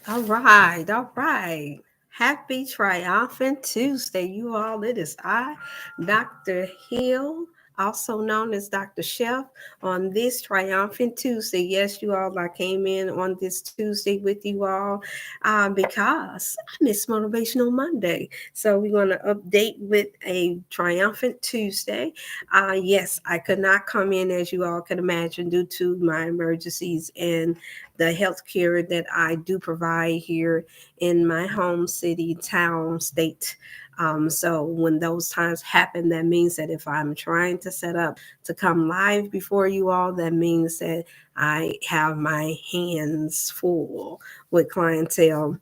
All right, all right. Happy Triumphant Tuesday, you all. It is I, Dr. Hill, also known as Dr. Chef, on this Triumphant Tuesday. Yes, you all, I came in on this Tuesday with you all because I missed Motivational Monday. So we're going to update with a Triumphant Tuesday. Yes, I could not come in, as you all can imagine, due to my emergencies and the health care that I do provide here in my home city, town, state. So when those times happen, that means that if I'm trying to set up to come live before you all, that means that I have my hands full with clientele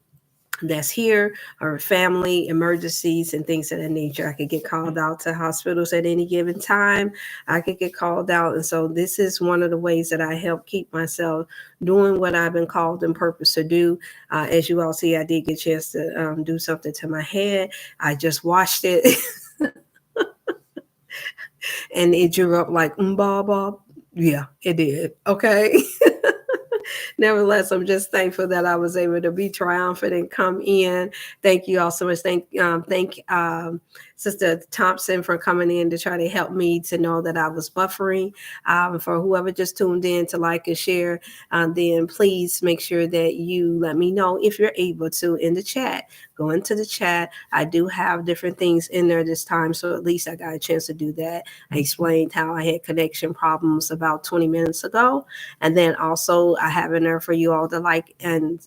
that's here, or family emergencies and things of that nature. I could get called out to hospitals at any given time. I could get called out. And so this is one of the ways that I help keep myself doing what I've been called and purpose to do. As you all see, I did get a chance to do something to my head. I just washed it and it drew up like bob. Yeah, it did. Okay. Nevertheless, I'm just thankful that I was able to be triumphant and come in. Thank you all so much. Thank Sister Thompson for coming in to try to help me to know that I was buffering. For whoever just tuned in to like and share, then please make sure that you let me know if you're able to in the chat. Go into the chat. I do have different things in there this time, so at least I got a chance to do that. I explained how I had connection problems about 20 minutes ago, and then also I have in there for you all to like and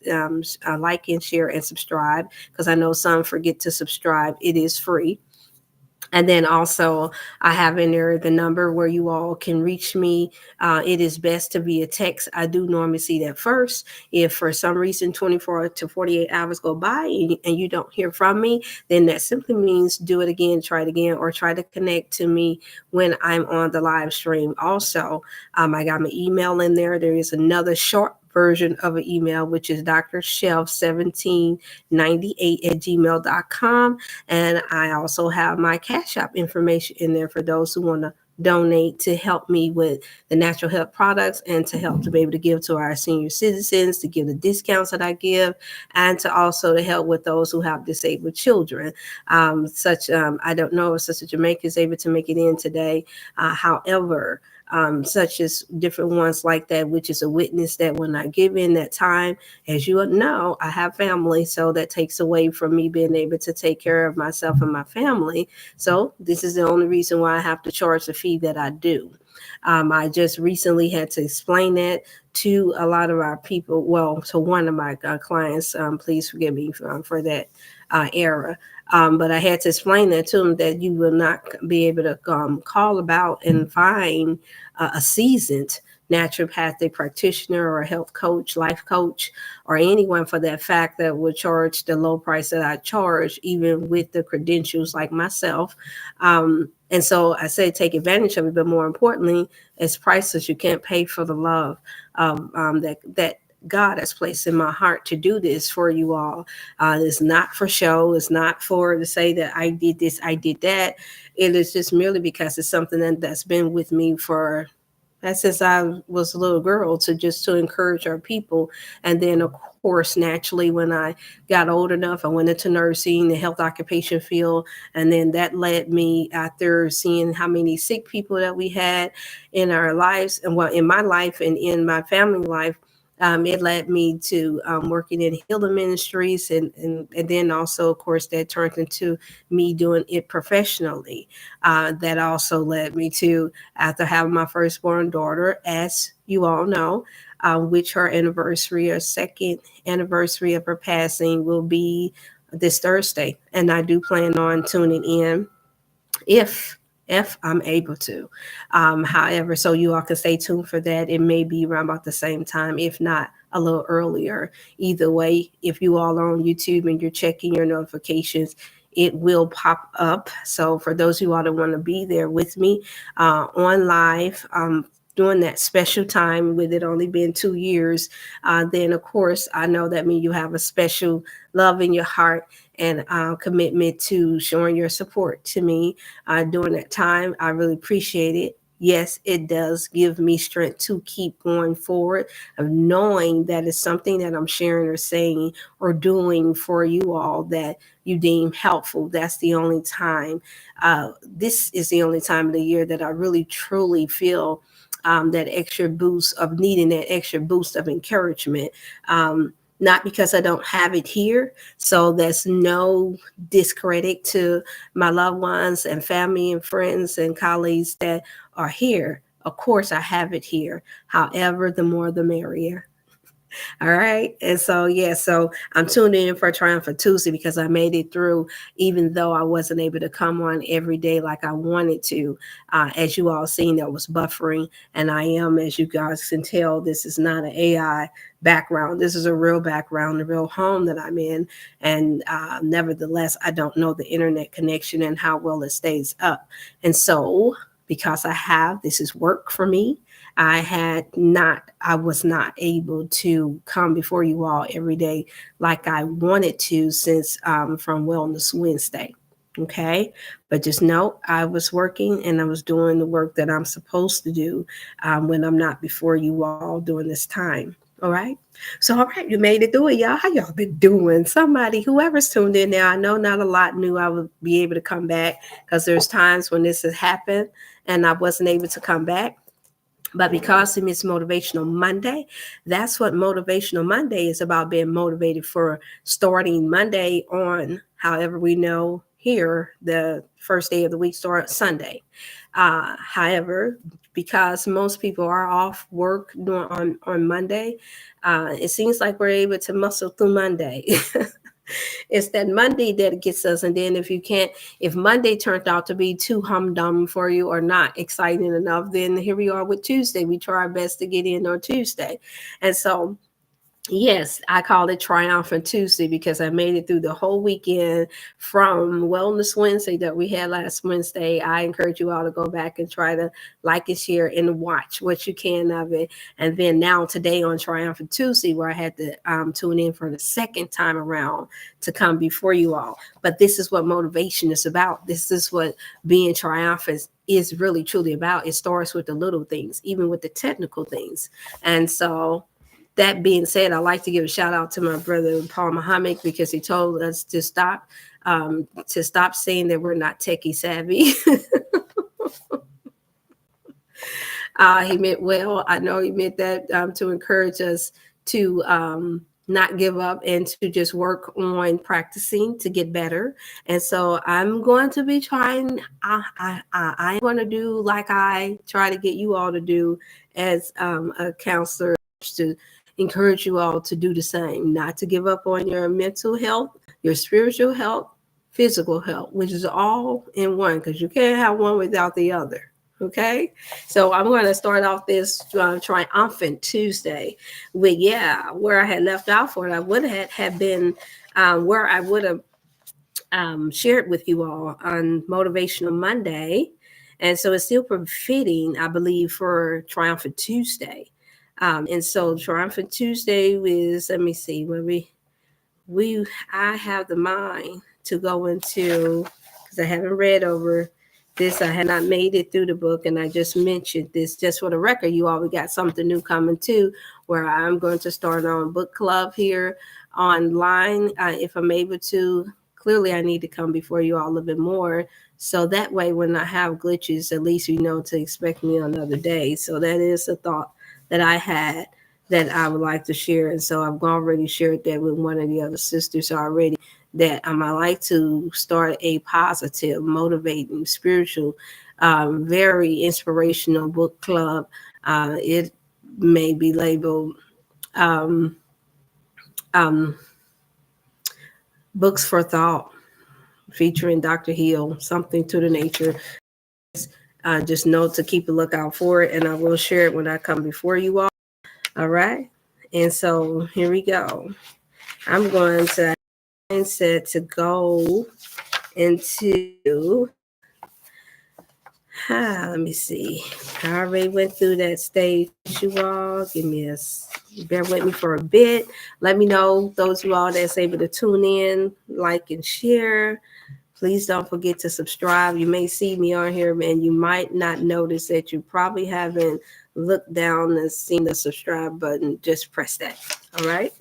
share and subscribe, because I know some forget to subscribe. It is free. And then also, I have in there the number where you all can reach me. It is best to be a text. I do normally see that first. If for some reason 24 to 48 hours go by and you don't hear from me, then that simply means do it again, try it again, or try to connect to me when I'm on the live stream. Also, I got my email in there. There is another short version of an email, which is drshelf1798@gmail.com. And I also have my Cash App information in there for those who want to donate to help me with the natural health products and to help to be able to give to our senior citizens, to give the discounts that I give, and to also to help with those who have disabled children. I don't know if Sister Jamaica is able to make it in today. However, such as different ones like that, which is a witness that when I give in that time, as you know, I have family, so that takes away from me being able to take care of myself and my family. So this is the only reason why I have to charge the fee that I do. I just recently had to explain that to a lot of our people. Well, to one of my clients. Please forgive me for that error. But I had to explain that to them, that you will not be able to call about and find a seasoned naturopathic practitioner or a health coach, life coach, or anyone for that fact that would charge the low price that I charge, even with the credentials like myself. And so I say take advantage of it, but more importantly, it's priceless. You can't pay for the love that God has placed in my heart to do this for you all. It's not for show. It's not for to say that I did this, I did that. It is just merely because it's something that's been with me for since I was a little girl, to encourage our people. And then of course, naturally, when I got old enough, I went into nursing, the health occupation field, and then that led me, after seeing how many sick people that we had in our lives, and well, in my life and in my family life. It led me to working in healing ministries, and then also, of course, that turned into me doing it professionally. That also led me to, after having my firstborn daughter, as you all know, which her anniversary, or second anniversary of her passing, will be this Thursday. And I do plan on tuning in if I'm able to. However, so you all can stay tuned for that. It may be around about the same time, if not a little earlier. Either way, if you all are on YouTube and you're checking your notifications, it will pop up. So for those of you all that want to be there with me on live, during that special time, with it only being 2 years, then of course I know that means you have a special love in your heart and commitment to showing your support to me during that time. I really appreciate it. yes, it does give me strength to keep going forward, of knowing that it's something that I'm sharing or saying or doing for you all that you deem helpful. That's the only time. This is the only time of the year that I really truly feel that extra boost of needing that extra boost of encouragement. Not because I don't have it here. So there's no discredit to my loved ones and family and friends and colleagues that are here. Of course, I have it here. However, the more the merrier. All right. And so, yeah, so I'm tuned in for Triumphant Tuesday because I made it through, even though I wasn't able to come on every day like I wanted to. As you all seen, that was buffering. And I am, as you guys can tell, this is not an AI background. This is a real background, a real home that I'm in. And nevertheless, I don't know the internet connection and how well it stays up. And so, because I have, this is work for me. I was not able to come before you all every day like I wanted to since from Wellness Wednesday. Okay. But just know I was working and I was doing the work that I'm supposed to do when I'm not before you all during this time. All right. So, all right, you made it through it, y'all. How y'all been doing? Somebody, whoever's tuned in now, I know not a lot knew I would be able to come back because there's times when this has happened and I wasn't able to come back. But because it's Motivational Monday, that's what Motivational Monday is about, being motivated for starting Monday on, however we know here, the first day of the week starts Sunday. However, because most people are off work on Monday, it seems like we're able to muscle through Monday. It's that Monday that gets us. And then if Monday turned out to be too humdum for you or not exciting enough, then here we are with Tuesday. We try our best to get in on Tuesday. And so, yes, I call it Triumphant Tuesday because I made it through the whole weekend from Wellness Wednesday that we had last Wednesday. I encourage you all to go back and try to like and share and watch what you can of it. And then now today on Triumphant Tuesday, where I had to tune in for the second time around to come before you all. But this is what motivation is about. This is what being triumphant is really truly about. It starts with the little things, even with the technical things. And so, that being said, I'd like to give a shout out to my brother Paul Muhammad because he told us to stop saying that we're not techie savvy. He meant well. I know he meant that to encourage us to not give up and to just work on practicing to get better. And so I'm going to be trying. I'm going to do like I try to get you all to do as a counselor, to encourage you all to do the same, not to give up on your mental health, your spiritual health, physical health, which is all in one, because you can't have one without the other. Okay, so I'm going to start off this Triumphant Tuesday with, where I had left out for it. I would have been where I would have shared with you all on Motivational Monday. And so it's still befitting, I believe, for Triumphant Tuesday. And so Triumphant Tuesday is, let me see, when I have the mind to go into, because I haven't read over this. I had not made it through the book, and I just mentioned this just for the record. You all, we got something new coming too, where I'm going to start on book club here online. If I'm able to, clearly I need to come before you all a little bit more. So that way, when I have glitches, at least you know to expect me on another day. So that is a thought that I had that I would like to share. And so I've already shared that with one of the other sisters already, that I like to start a positive, motivating, spiritual, very inspirational book club. It may be labeled Books for Thought, featuring Dr. Hill, something to the nature. Just know to keep a lookout for it, and I will share it when I come before you all. All right. And so here we go. I'm going to mindset to go into, let me see. I already went through that stage, you all. Bear with me for a bit. Let me know, those of you all that's able to tune in, like and share. Please don't forget to subscribe. You may see me on here, and you might not notice that you probably haven't looked down and seen the subscribe button. Just press that. All right.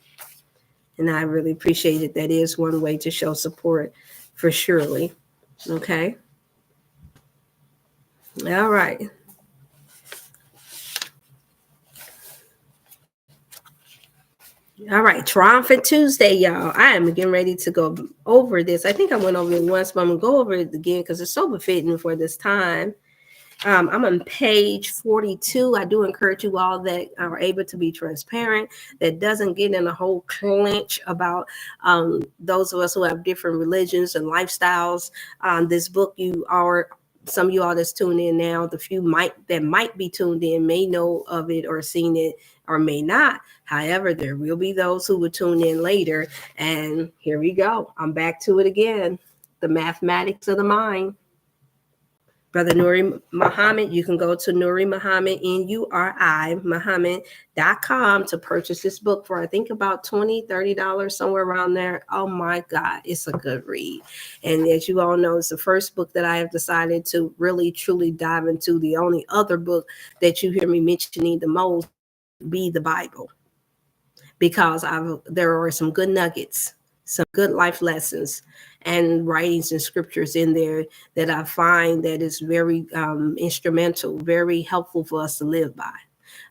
And I really appreciate it. That is one way to show support for Shirley. Okay. All right. All right, Triumphant Tuesday, y'all. I am getting ready to go over this. I think I went over it once, but I'm going to go over it again because it's so befitting for this time. I'm on page 42. I do encourage you all that are able to be transparent, that doesn't get in a whole clinch about those of us who have different religions and lifestyles. This book, some of you all that's tuned in now, the few that might be tuned in may know of it or seen it or may not. However, there will be those who will tune in later. And here we go. I'm back to it again. The mathematics of the mind. Brother Nuri Muhammad, you can go to Nuri Muhammad, Nuri Muhammad.com to purchase this book for, I think, about $20, $30, somewhere around there. Oh my God, it's a good read. And as you all know, it's the first book that I have decided to really, truly dive into. The only other book that you hear me mentioning the most be the Bible, because there are some good nuggets, some good life lessons and writings and scriptures in there that I find that is very instrumental, very helpful for us to live by.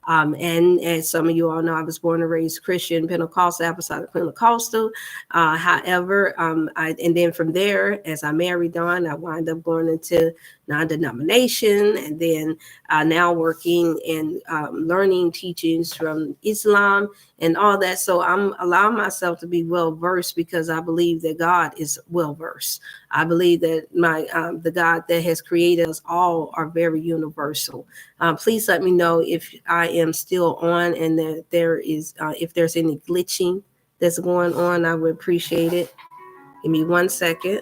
And as some of you all know, I was born and raised Christian, Pentecostal, Apostolic Pentecostal. However, and then from there, as I married on, I wound up going into non-denomination, and then now working and learning teachings from Islam and all that. So I'm allowing myself to be well-versed because I believe that God is well-versed. I believe that the God that has created us all are very universal. Please let me know if I am still on and that there is, if there's any glitching that's going on. I would appreciate it. Give me 1 second.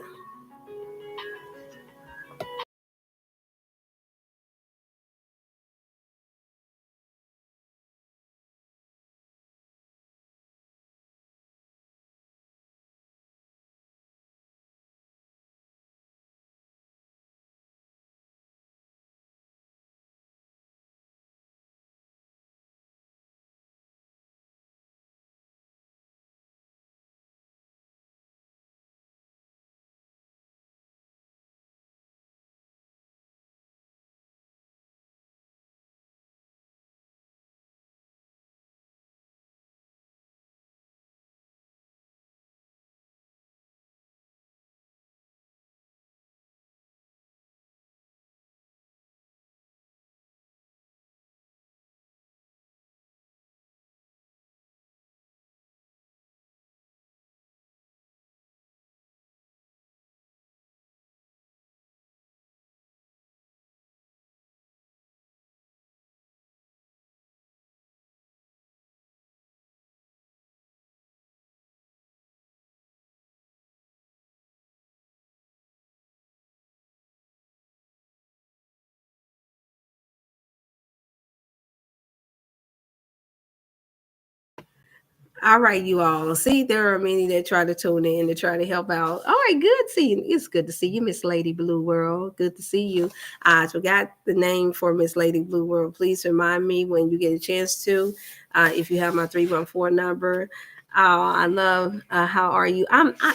All right, you all. See, there are many that try to tune in to try to help out. All right, good seeing. It's good to see you, Miss Lady Blue World. Good to see you. I forgot the name for Miss Lady Blue World. Please remind me when you get a chance to. If you have my 314 number. I love. How are you?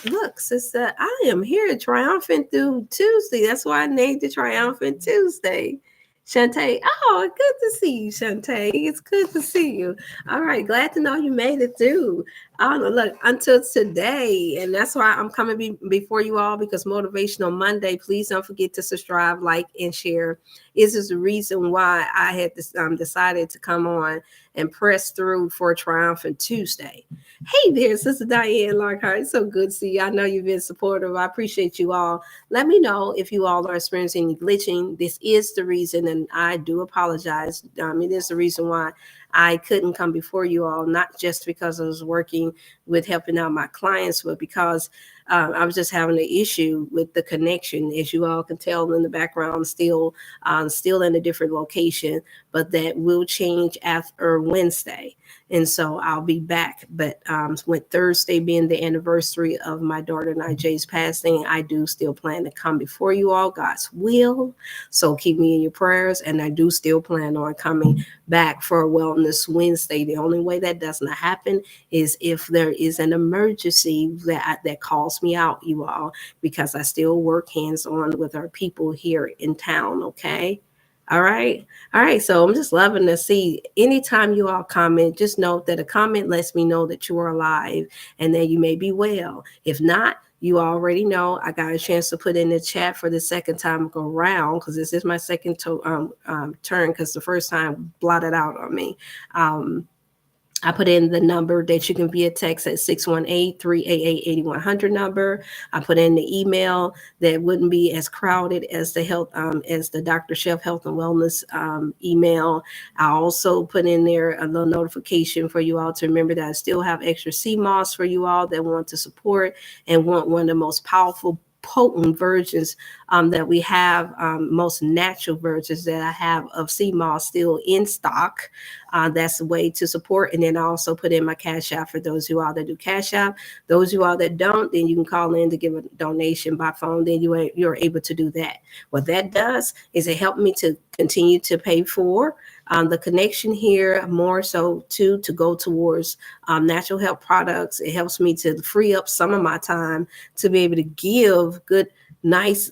Look, sister. I am here triumphant through Tuesday. That's why I named it Triumphant Tuesday. Shantae, oh, good to see you, Shantae. It's good to see you. All right, glad to know you made it through. Look, until today, and that's why I'm coming before you all, because Motivational Monday, please don't forget to subscribe, like, and share. This is the reason why I had decided to come on and press through for Triumphant Tuesday. Hey there, Sister Diane Lockhart. It's so good to see you. I know you've been supportive. I appreciate you all. Let me know if you all are experiencing any glitching. This is the reason, and I do apologize. It is the reason why I couldn't come before you all, not just because I was working with helping out my clients, but because I was just having an issue with the connection. As you all can tell in the background, still in a different location, but that will change after Wednesday. And so I'll be back. But with Thursday being the anniversary of my daughter Nija's passing, I do still plan to come before you all, God's will. So keep me in your prayers. And I do still plan on coming back for a Wellness Wednesday. The only way that does not happen is if there is an emergency that calls me out, you all, because I still work hands-on with our people here in town, okay? All right. So I'm just loving to see anytime you all comment, just note that a comment lets me know that you are alive and that you may be well. If not, you already know I got a chance to put in the chat for the second time around, because this is my second turn, because the first time blotted out on me. I put in the number that you can via text at 618-388-8100 number. I put in the email that wouldn't be as crowded as the health, as the Dr. Chef Health and Wellness email. I also put in there a little notification for you all to remember that I still have extra sea moss for you all that want to support and want one of the most powerful, potent versions that we have, most natural versions that I have of sea moss still in stock. That's a way to support. And then I also put in my Cash App for those of you all that do Cash App. Those of you all that don't, then you can call in to give a donation by phone. Then you're able to do that. What that does is it helped me to continue to pay for the connection here, more so to go towards natural health products. It helps me to free up some of my time to be able to give good, nice,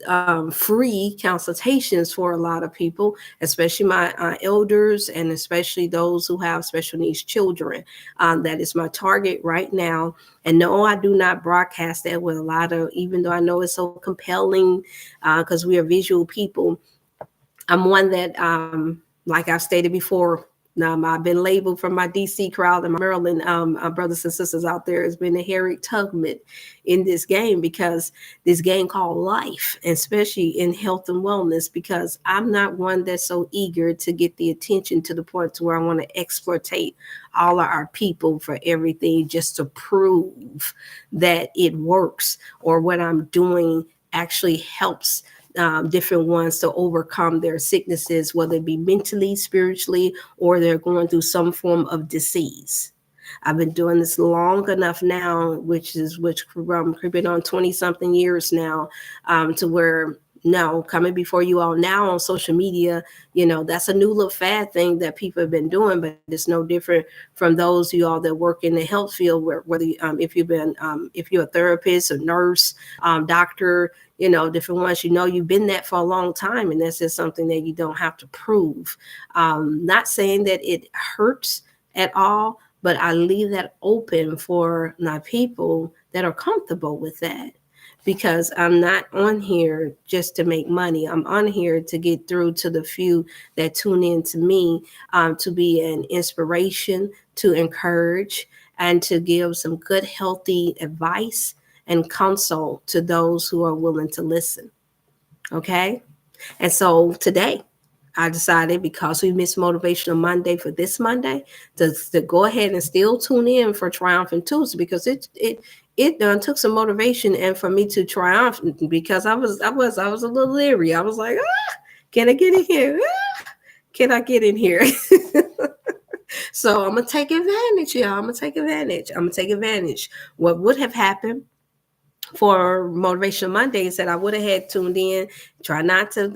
free consultations for a lot of people, especially my elders and especially those who have special needs children. That is my target right now. And no, I do not broadcast that with a lot of, even though I know it's so compelling because we are visual people. I'm one that, like I've stated before, I've been labeled from my DC crowd and my Maryland brothers and sisters out there has been a Harriet Tubman in this game, because this game called life, especially in health and wellness, because I'm not one that's so eager to get the attention to the point to where I want to exploitate all of our people for everything just to prove that it works or what I'm doing actually helps different ones to overcome their sicknesses, whether it be mentally, spiritually, or they're going through some form of disease. I've been doing this long enough now, which creeping on 20 something years now, to where now coming before you all now on social media, that's a new little fad thing that people have been doing, but it's no different from those of you all that work in the health field, whether if you're a therapist, a nurse, doctor, different ones, you've been that for a long time. And that's just something that you don't have to prove. Not saying that it hurts at all, but I leave that open for my people that are comfortable with that, because I'm not on here just to make money. I'm on here to get through to the few that tune in to me, to be an inspiration, to encourage, and to give some good, healthy advice and counsel to those who are willing to listen. Okay? And so today, I decided, because we missed Motivational Monday for this Monday, to go ahead and still tune in for Triumphant Tuesday, because it took some motivation and for me to triumph, because I was a little leery. I was like, can I get in here? Can I get in here? So I'm gonna take advantage, y'all. I'm gonna take advantage. What would have happened for Motivational Monday is that I would have had tuned in. Try not to,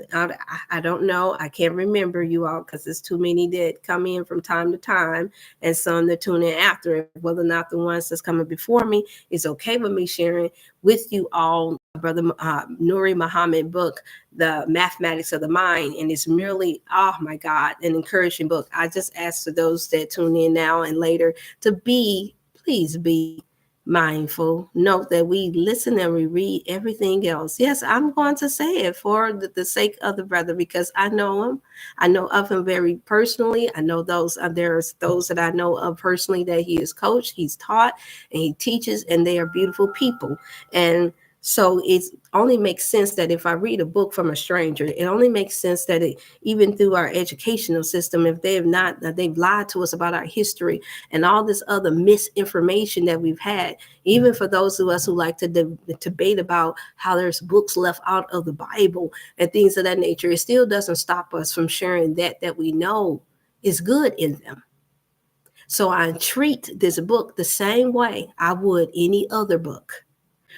I don't know. I can't remember you all, because there's too many that come in from time to time and some that tune in after it. Whether or not the ones that's coming before me is okay with me sharing with you all, Brother Nuri Muhammad book, The Mathematics of the Mind. And it's merely, oh my God, an encouraging book. I just ask for those that tune in now and later to please be mindful. Note that we listen and we read everything else. Yes, I'm going to say it for the sake of the brother, because I know him. I know of him very personally. I know there's those that I know of personally that he is coached, he's taught, and he teaches, and they are beautiful people. And so only makes sense that if I read a book from a stranger, it only makes sense that even through our educational system, if they've lied to us about our history and all this other misinformation that we've had, even for those of us who like to debate about how there's books left out of the Bible and things of that nature, it still doesn't stop us from sharing that we know is good in them. So I treat this book the same way I would any other book,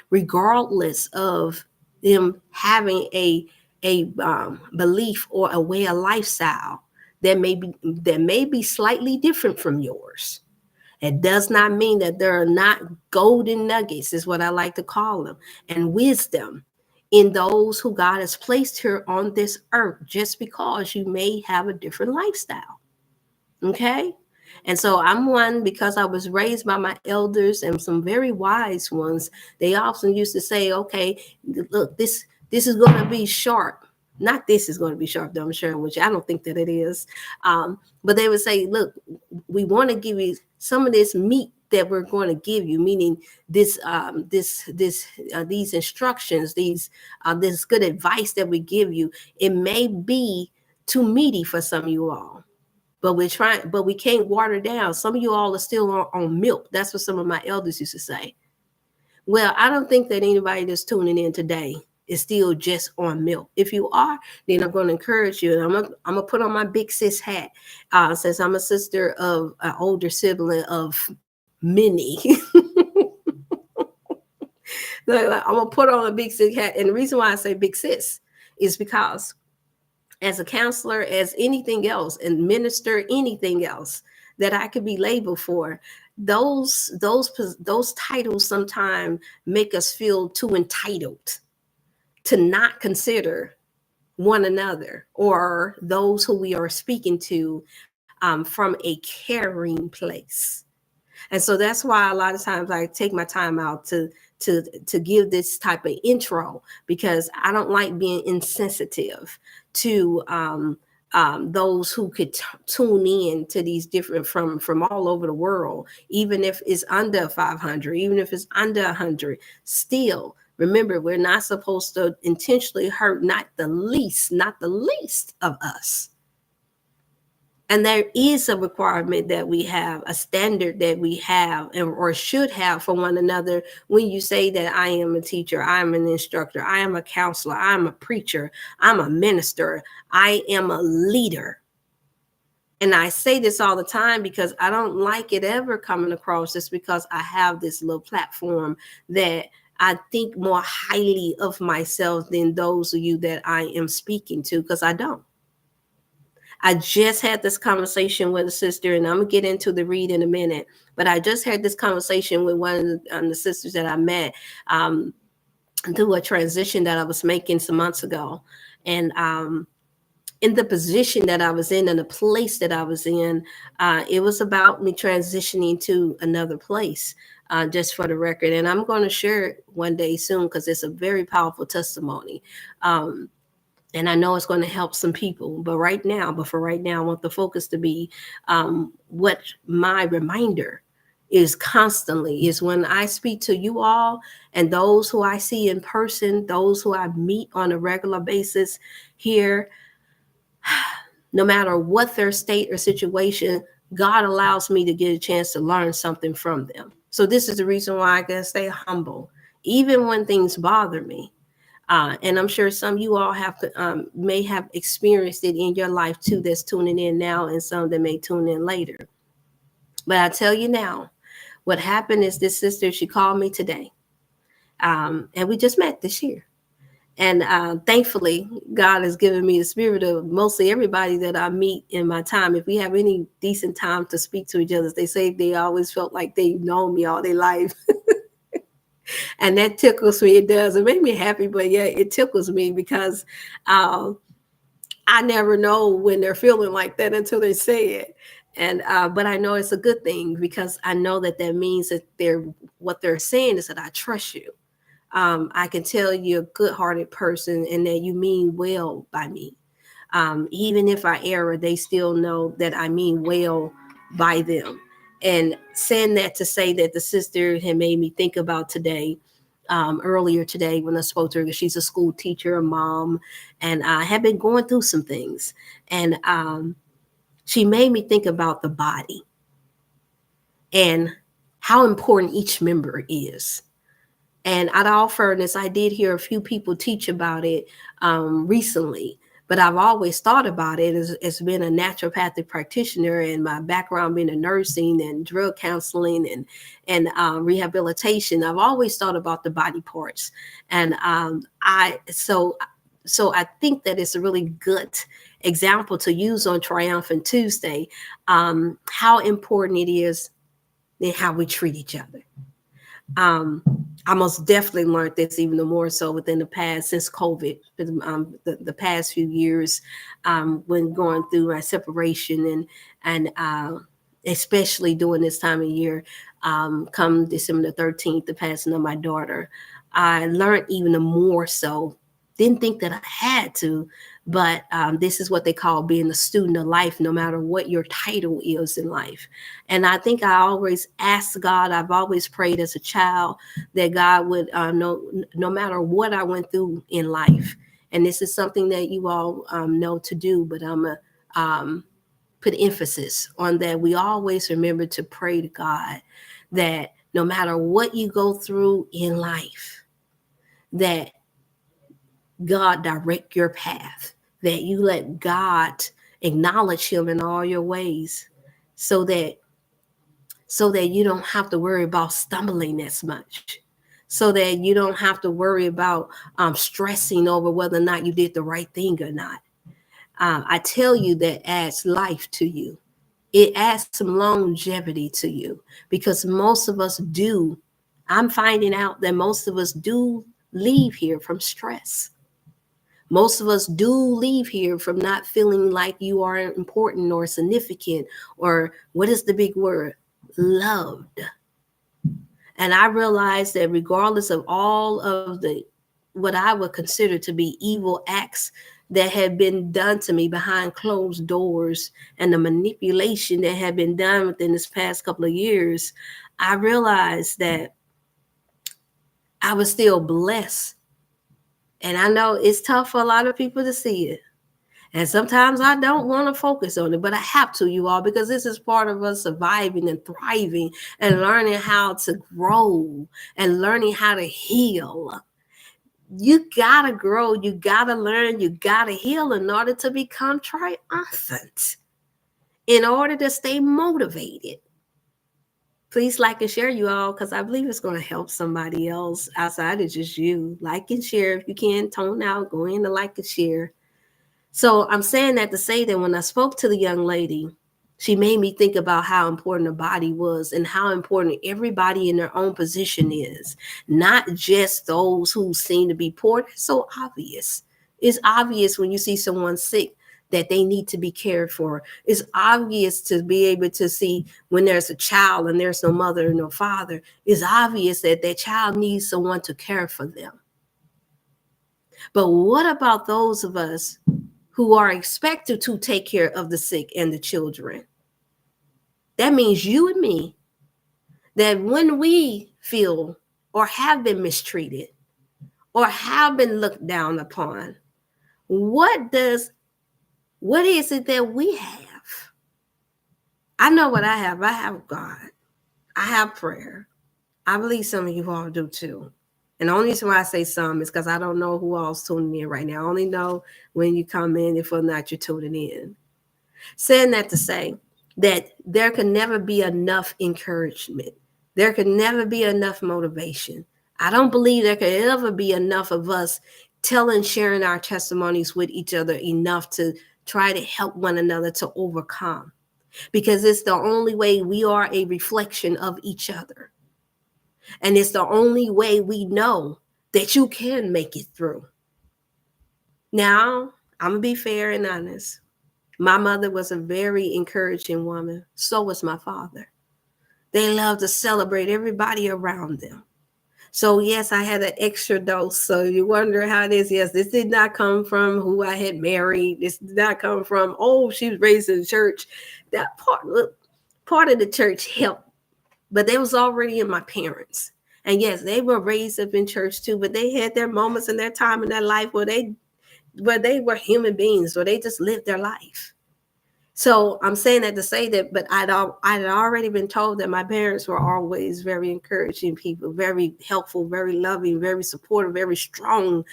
regardless of them having a belief or a way of lifestyle that may be slightly different from yours. It does not mean that there are not golden nuggets, is what I like to call them, and wisdom in those who God has placed here on this earth, just because you may have a different lifestyle. Okay? And so I'm one, because I was raised by my elders and some very wise ones. They often used to say, okay, look, this is going to be sharp. Not this is going to be sharp, though I'm sharing, which I don't think that it is. But they would say, look, we want to give you some of this meat that we're going to give you, meaning these instructions, this good advice that we give you. It may be too meaty for some of you all. But we can't water down. Some of you all are still on milk. That's what some of my elders used to say. Well, I don't think that anybody that's tuning in today is still just on milk. If you are, then I'm going to encourage you. And I'm gonna put on my big sis hat, since I'm a sister of an older sibling of many. I'm gonna put on a big sis hat, and the reason why I say big sis is because, as a counselor, as anything else, and minister, anything else that I could be labeled for, those titles sometimes make us feel too entitled to not consider one another or those who we are speaking to from a caring place. And so that's why a lot of times I take my time out to give this type of intro, because I don't like being insensitive to those who could tune in to these different from all over the world, even if it's under 500, even if it's under 100. Still, remember, we're not supposed to intentionally hurt not the least of us. And there is a requirement that we have, a standard that we have or should have for one another. When you say that I am a teacher, I am an instructor, I am a counselor, I am a preacher, I'm a minister, I am a leader. And I say this all the time because I don't like it ever coming across just because I have this little platform that I think more highly of myself than those of you that I am speaking to, because I don't. I just had this conversation with a sister, and I'm going to get into the read in a minute, but I just had this conversation with one of the sisters that I met through a transition that I was making some months ago. And in the position that I was in and the place that I was in, it was about me transitioning to another place, just for the record. And I'm going to share it one day soon, because it's a very powerful testimony. And I know it's going to help some people. But for right now, I want the focus to be what my reminder is constantly, is when I speak to you all and those who I see in person, those who I meet on a regular basis here, no matter what their state or situation, God allows me to get a chance to learn something from them. So this is the reason why I can stay humble, even when things bother me. And I'm sure some of you all may have experienced it in your life too, that's tuning in now, and some that may tune in later. But I tell you now, what happened is this sister, she called me today, and we just met this year. And thankfully, God has given me the spirit of mostly everybody that I meet in my time. If we have any decent time to speak to each other, they say they always felt like they've known me all their life. And that tickles me. It does. It made me happy, but yeah, it tickles me because I never know when they're feeling like that until they say it. And but I know it's a good thing, because I know that means that what they're saying is that I trust you. I can tell you're a good-hearted person and that you mean well by me. Even if I err, they still know that I mean well by them. And saying that to say that the sister had made me think about today, earlier today when I spoke to her. She's a school teacher, a mom, and I have been going through some things. And she made me think about the body and how important each member is. And out of all fairness, I did hear a few people teach about it recently, but I've always thought about it as being a naturopathic practitioner, and my background being in nursing and drug counseling and rehabilitation. I've always thought about the body parts, and so I think that it's a really good example to use on Triumphant Tuesday, how important it is in how we treat each other. I most definitely learned this even more so within the past, since COVID, the past few years, when going through my separation and especially during this time of year, come December the 13th, the passing of my daughter, I learned even more so. Didn't think that I had to, but this is what they call being a student of life, no matter what your title is in life. And I think I always asked God, I've always prayed as a child that God would, no matter what I went through in life, and this is something that you all know to do, but I'm going to put emphasis on that. We always remember to pray to God that no matter what you go through in life, that God direct your path, that you let God acknowledge him in all your ways, so that you don't have to worry about stumbling as much, so that you don't have to worry about stressing over whether or not you did the right thing or not. I tell you, that adds life to you. It adds some longevity to you, because most of us do. I'm finding out that most of us do leave here from stress. Most of us do leave here from not feeling like you are important or significant, or what is the big word? Loved. And I realized that regardless of all of the, what I would consider to be evil acts that had been done to me behind closed doors, and the manipulation that had been done within this past couple of years, I realized that I was still blessed. And I know it's tough for a lot of people to see it. And sometimes I don't want to focus on it, but I have to, you all, because this is part of us surviving and thriving and learning how to grow and learning how to heal. You got to grow, you got to learn, you got to heal in order to become triumphant, in order to stay motivated. Please like and share, you all, because I believe it's going to help somebody else outside of just you. Like and share. If you can, tone out, go in and like and share. So I'm saying that to say that when I spoke to the young lady, she made me think about how important the body was and how important everybody in their own position is, not just those who seem to be poor. It's so obvious. It's obvious when you see someone sick that they need to be cared for. It's obvious to be able to see when there's a child and there's no mother and no father. It's obvious that that child needs someone to care for them. But what about those of us who are expected to take care of the sick and the children? That means you and me, that when we feel or have been mistreated or have been looked down upon, what is it that we have? I know what I have. I have God. I have prayer. I believe some of you all do too. And the only reason why I say some is because I don't know who all's tuning in right now. I only know when you come in, if or not you're tuning in. Saying that to say that there can never be enough encouragement. There can never be enough motivation. I don't believe there could ever be enough of us sharing our testimonies with each other enough to try to help one another to overcome. Because it's the only way we are a reflection of each other. And it's the only way we know that you can make it through. Now, I'm going to be fair and honest. My mother was a very encouraging woman. So was my father. They loved to celebrate everybody around them. So yes, I had an extra dose. So you wonder how it is. Yes, this did not come from who I had married. This did not come from, she was raised in the church. That part of the church helped. But they was already in my parents. And yes, they were raised up in church too, but they had their moments in their time in their life where they were human beings, where they just lived their life. So I'm saying that to say that, but I'd already been told that my parents were always very encouraging people, very helpful, very loving, very supportive, very strong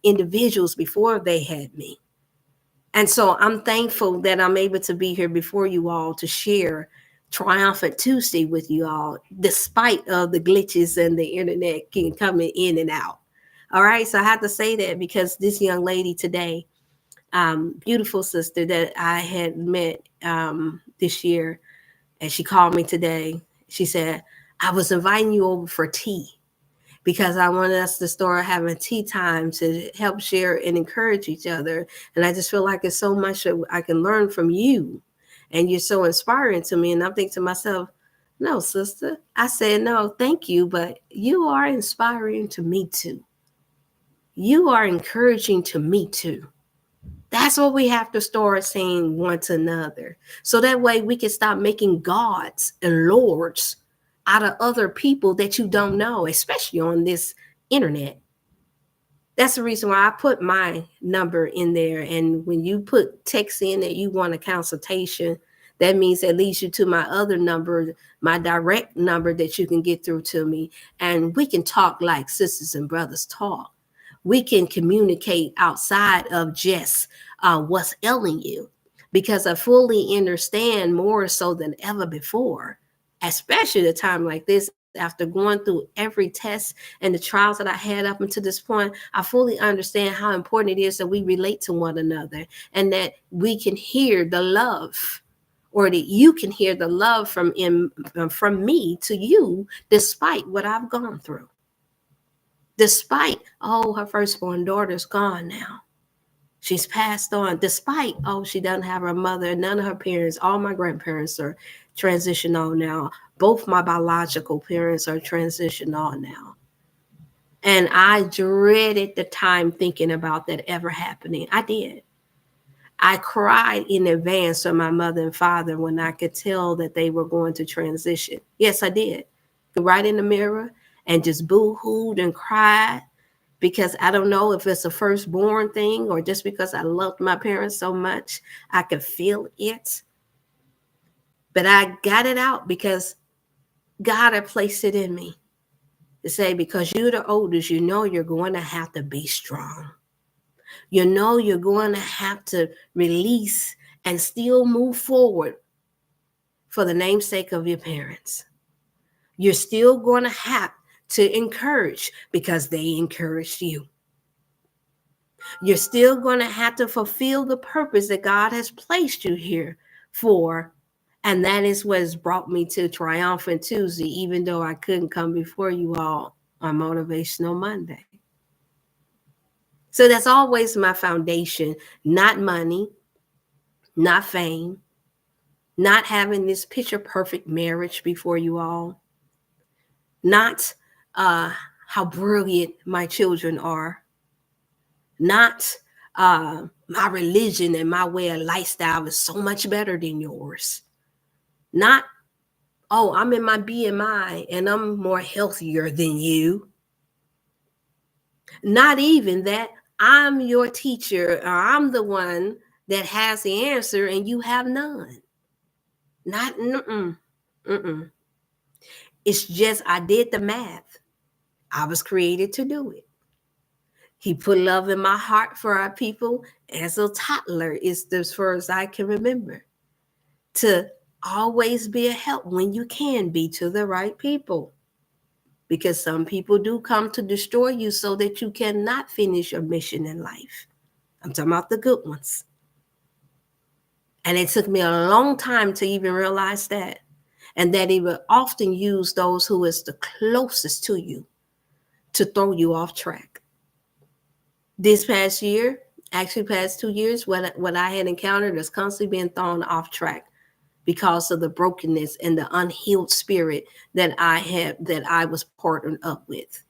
individuals before they had me. And so I'm thankful that I'm able to be here before you all to share Triumphant Tuesday with you all, despite of the glitches and the internet coming in and out. All right, so I have to say that because this young lady today, beautiful sister that I had met this year, and she called me today. She said, I was inviting you over for tea because I wanted us to start having tea time to help share and encourage each other. And I just feel like it's so much that I can learn from you. And you're so inspiring to me. And I'm thinking to myself, no, sister. I said, no, thank you. But you are inspiring to me too. You are encouraging to me too. That's what we have to start saying one to another. So that way we can stop making gods and lords out of other people that you don't know, especially on this internet. That's the reason why I put my number in there. And when you put text in that you want a consultation, that means that leads you to my other number, my direct number that you can get through to me. And we can talk like sisters and brothers talk. We can communicate outside of just what's ailing you, because I fully understand more so than ever before, especially at a time like this. After going through every test and the trials that I had up until this point, I fully understand how important it is that we relate to one another and that we can hear the love, or that you can hear the love from me to you, despite what I've gone through. Despite, oh, her firstborn daughter's gone now. She's passed on. Despite, oh, she doesn't have her mother, none of her parents, all my grandparents are transitional now. Both my biological parents are transitional now. And I dreaded the time thinking about that ever happening. I did. I cried in advance of my mother and father when I could tell that they were going to transition. Yes, I did. Right in the mirror and just boo-hooed and cried, because I don't know if it's a firstborn thing or just because I loved my parents so much, I could feel it. But I got it out because God had placed it in me to say, because you're the oldest, you know you're going to have to be strong. You know you're going to have to release and still move forward for the namesake of your parents. You're still going to have to encourage because they encouraged you. You're still going to have to fulfill the purpose that God has placed you here for. And that is what has brought me to Triumphant Tuesday, even though I couldn't come before you all on Motivational Monday. So that's always my foundation, not money, not fame, not having this picture perfect marriage before you all, not how brilliant my children are, not my religion and my way of lifestyle is so much better than yours. Not, oh, I'm in my BMI and I'm more healthier than you. Not even that I'm your teacher or I'm the one that has the answer and you have none. Not, It's just I did the math. I was created to do it. He put love in my heart for our people as a toddler, is as far as I can remember, to always be a help when you can be to the right people. Because some people do come to destroy you so that you cannot finish your mission in life. I'm talking about the good ones. And it took me a long time to even realize that. And that he will often use those who is the closest to you to throw you off track. This past year, actually past 2 years, what I had encountered is constantly being thrown off track because of the brokenness and the unhealed spirit that I was partnered up with.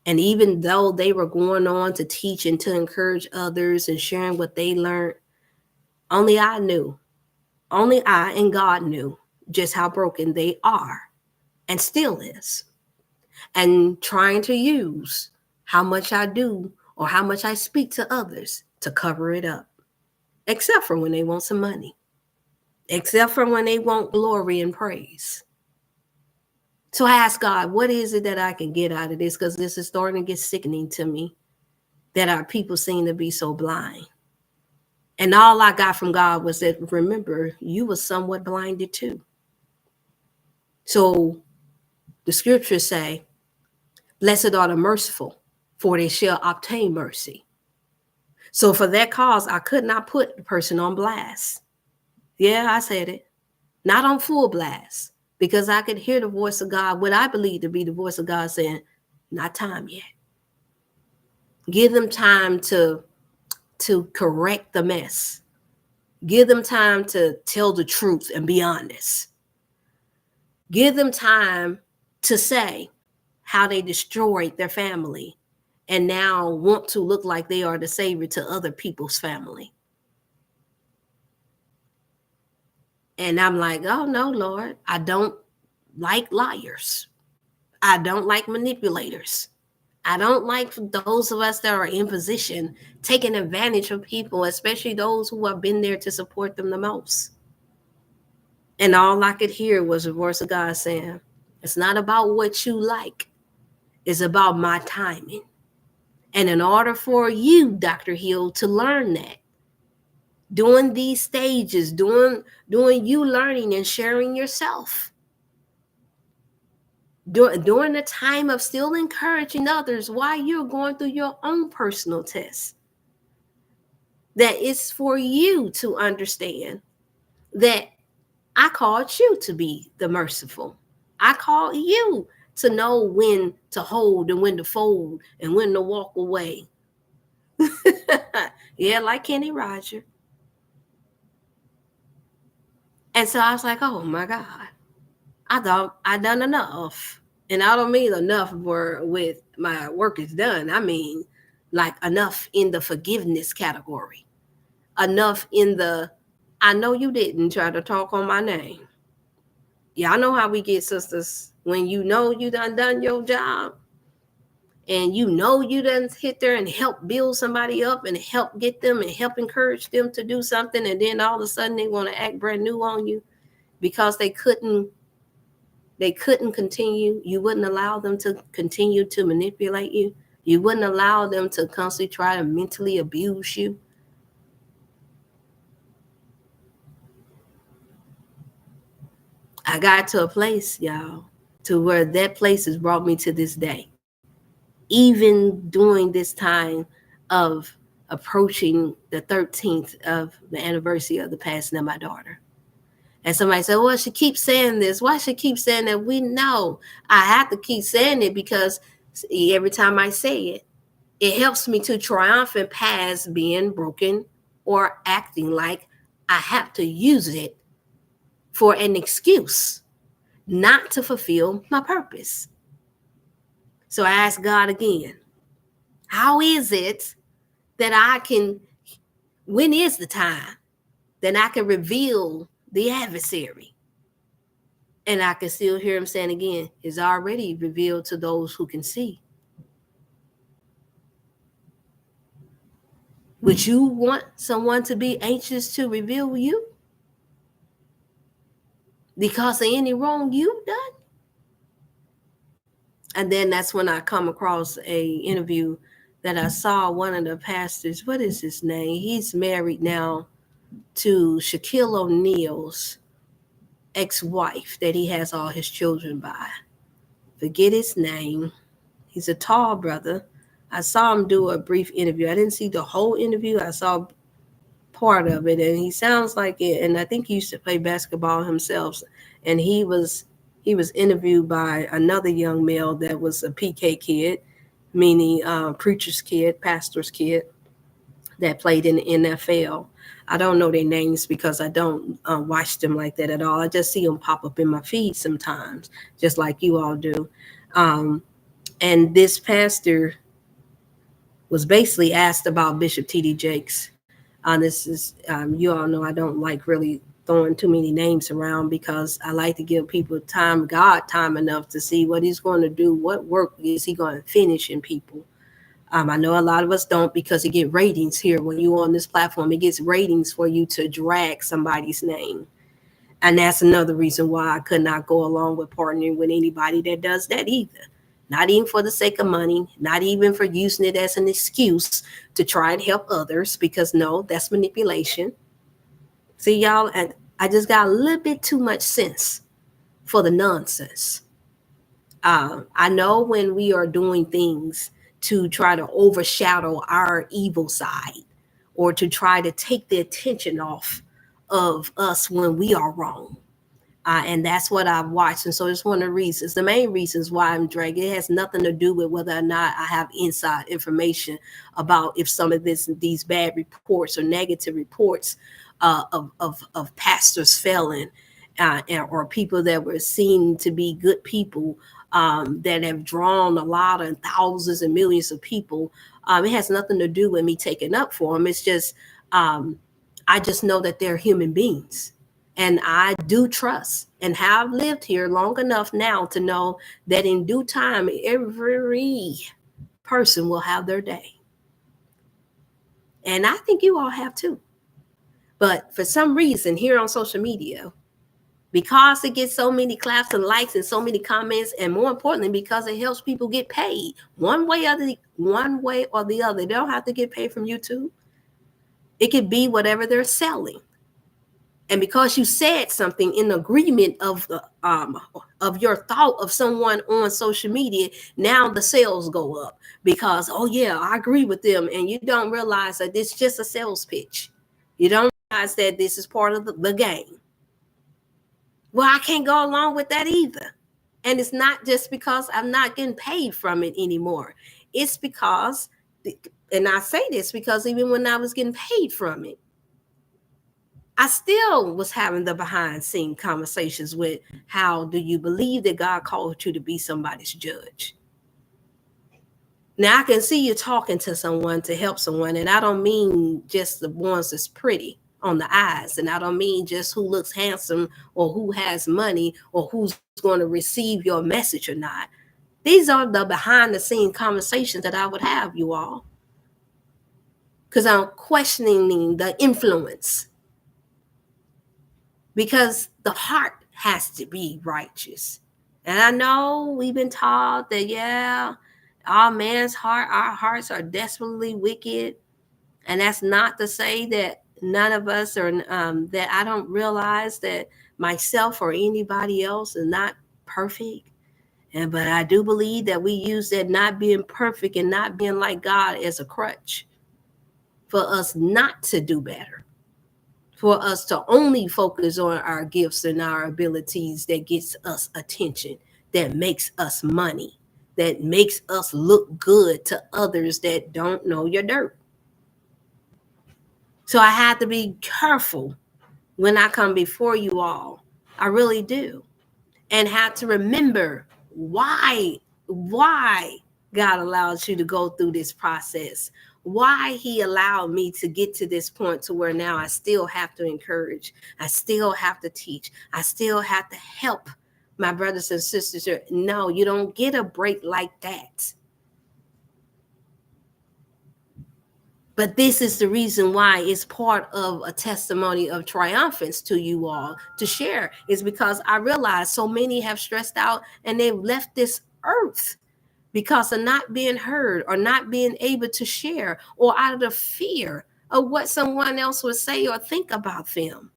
And even though they were going on to teach and to encourage others and sharing what they learned, only I and God knew just how broken they are and still is. and trying to use how much I do or how much I speak to others to cover it up, except for when they want some money, except for when they want glory and praise. So I ask God, what is it that I can get out of this? Because this is starting to get sickening to me that our people seem to be so blind. And all I got from God was that, remember, you were somewhat blinded too. So the scriptures say, blessed are the merciful, for they shall obtain mercy. So for that cause, I could not put the person on blast. Yeah, I said it. Not on full blast, because I could hear the voice of God, what I believe to be the voice of God saying, not time yet. Give them time to correct the mess. Give them time to tell the truth and be honest. Give them time to say how they destroyed their family and now want to look like they are the savior to other people's family. And I'm like, oh no, Lord, I don't like liars. I don't like manipulators. I don't like those of us that are in position taking advantage of people, especially those who have been there to support them the most. And all I could hear was the voice of God saying, it's not about what you like. It's about my timing. And in order for you, Dr. Hill, to learn that, during these stages, doing you learning and sharing yourself, during the time of still encouraging others while you're going through your own personal test, that it's for you to understand that I called you to be the merciful. I called you to know when to hold and when to fold and when to walk away. Yeah, like Kenny Roger. And so I was like, oh my God, I thought I'd done enough. And I don't mean enough with my work is done. I mean like enough in the forgiveness category. Enough in the, I know you didn't try to talk on my name. Yeah, I know how we get, sisters. When you know you done your job and you know you done hit there and help build somebody up and help get them and help encourage them to do something, and then all of a sudden they want to act brand new on you because they couldn't continue. You wouldn't allow them to continue to manipulate you. You wouldn't allow them to constantly try to mentally abuse you. I got to a place, y'all, to where that place has brought me to this day. Even during this time of approaching the 13th of the anniversary of the passing of my daughter. And somebody said, well, she keeps saying this. Why she keep saying that? We know. I have to keep saying it because every time I say it, it helps me to triumphant past being broken or acting like I have to use it for an excuse not to fulfill my purpose. So I asked God again, how is it that I can, when is the time that I can reveal the adversary? And I can still hear him saying again, it's already revealed to those who can see. Would you want someone to be anxious to reveal you because of any wrong you've done? And then that's when I come across a interview that I saw one of the pastors. What is his name? He's married now to Shaquille O'Neal's ex-wife that he has all his children by. Forget his name. He's a tall brother. I saw him do a brief interview. I didn't see the whole interview. I saw part of it, and he sounds like it. And I think he used to play basketball himself. And he was interviewed by another young male that was a PK kid, meaning preacher's kid, pastor's kid, that played in the NFL. I don't know their names because I don't watch them like that at all. I just see them pop up in my feed sometimes, just like you all do. And this pastor was basically asked about Bishop T.D. Jakes. This is, you all know I don't like really throwing too many names around, because I like to give people God time enough to see what he's going to do, what work is he going to finish in people. I know a lot of us don't, because it get ratings here. When you're on this platform, it gets ratings for you to drag somebody's name. And that's another reason why I could not go along with partnering with anybody that does that either. Not even for the sake of money, not even for using it as an excuse to try and help others, because no, that's manipulation. See, y'all, and I just got a little bit too much sense for the nonsense. I know when we are doing things to try to overshadow our evil side, or to try to take the attention off of us when we are wrong. And that's what I've watched. And so it's one of the reasons, the main reasons why I'm dragging. It has nothing to do with whether or not I have inside information about if some of these bad reports or negative reports of pastors failing, or people that were seen to be good people, that have drawn a lot of thousands and millions of people. It has nothing to do with me taking up for them. It's just, I just know that they're human beings. And I do trust and have lived here long enough now to know that in due time, every person will have their day. And I think you all have too. But for some reason here on social media, because it gets so many claps and likes and so many comments, and more importantly, because it helps people get paid one way or the other. They don't have to get paid from YouTube. It could be whatever they're selling. And because you said something in agreement of your thought of someone on social media, now the sales go up because, oh yeah, I agree with them. And you don't realize that this is just a sales pitch. You don't realize that this is part of the game. Well, I can't go along with that either. And it's not just because I'm not getting paid from it anymore. It's because, and I say this because even when I was getting paid from it, I still was having the behind scene conversations with, how do you believe that God called you to be somebody's judge? Now I can see you talking to someone to help someone. And I don't mean just the ones that's pretty on the eyes. And I don't mean just who looks handsome or who has money or who's going to receive your message or not. These are the behind the scene conversations that I would have, you all. Because I'm questioning the influence. Because the heart has to be righteous. And I know we've been taught that, yeah, our hearts are desperately wicked. And that's not to say that none of us are, that I don't realize that myself or anybody else is not perfect. But I do believe that we use that not being perfect and not being like God as a crutch for us not to do better. For us to only focus on our gifts and our abilities that gets us attention, that makes us money, that makes us look good to others that don't know your dirt. So I have to be careful when I come before you all. I really do. And have to remember why God allows you to go through this process. Why he allowed me to get to this point to where now I still have to encourage. I still have to teach. I still have to help my brothers and sisters. No, you don't get a break like that. But this is the reason why it's part of a testimony of triumphance to you all to share, is because I realize so many have stressed out and they've left this earth because of not being heard or not being able to share, or out of the fear of what someone else would say or think about them.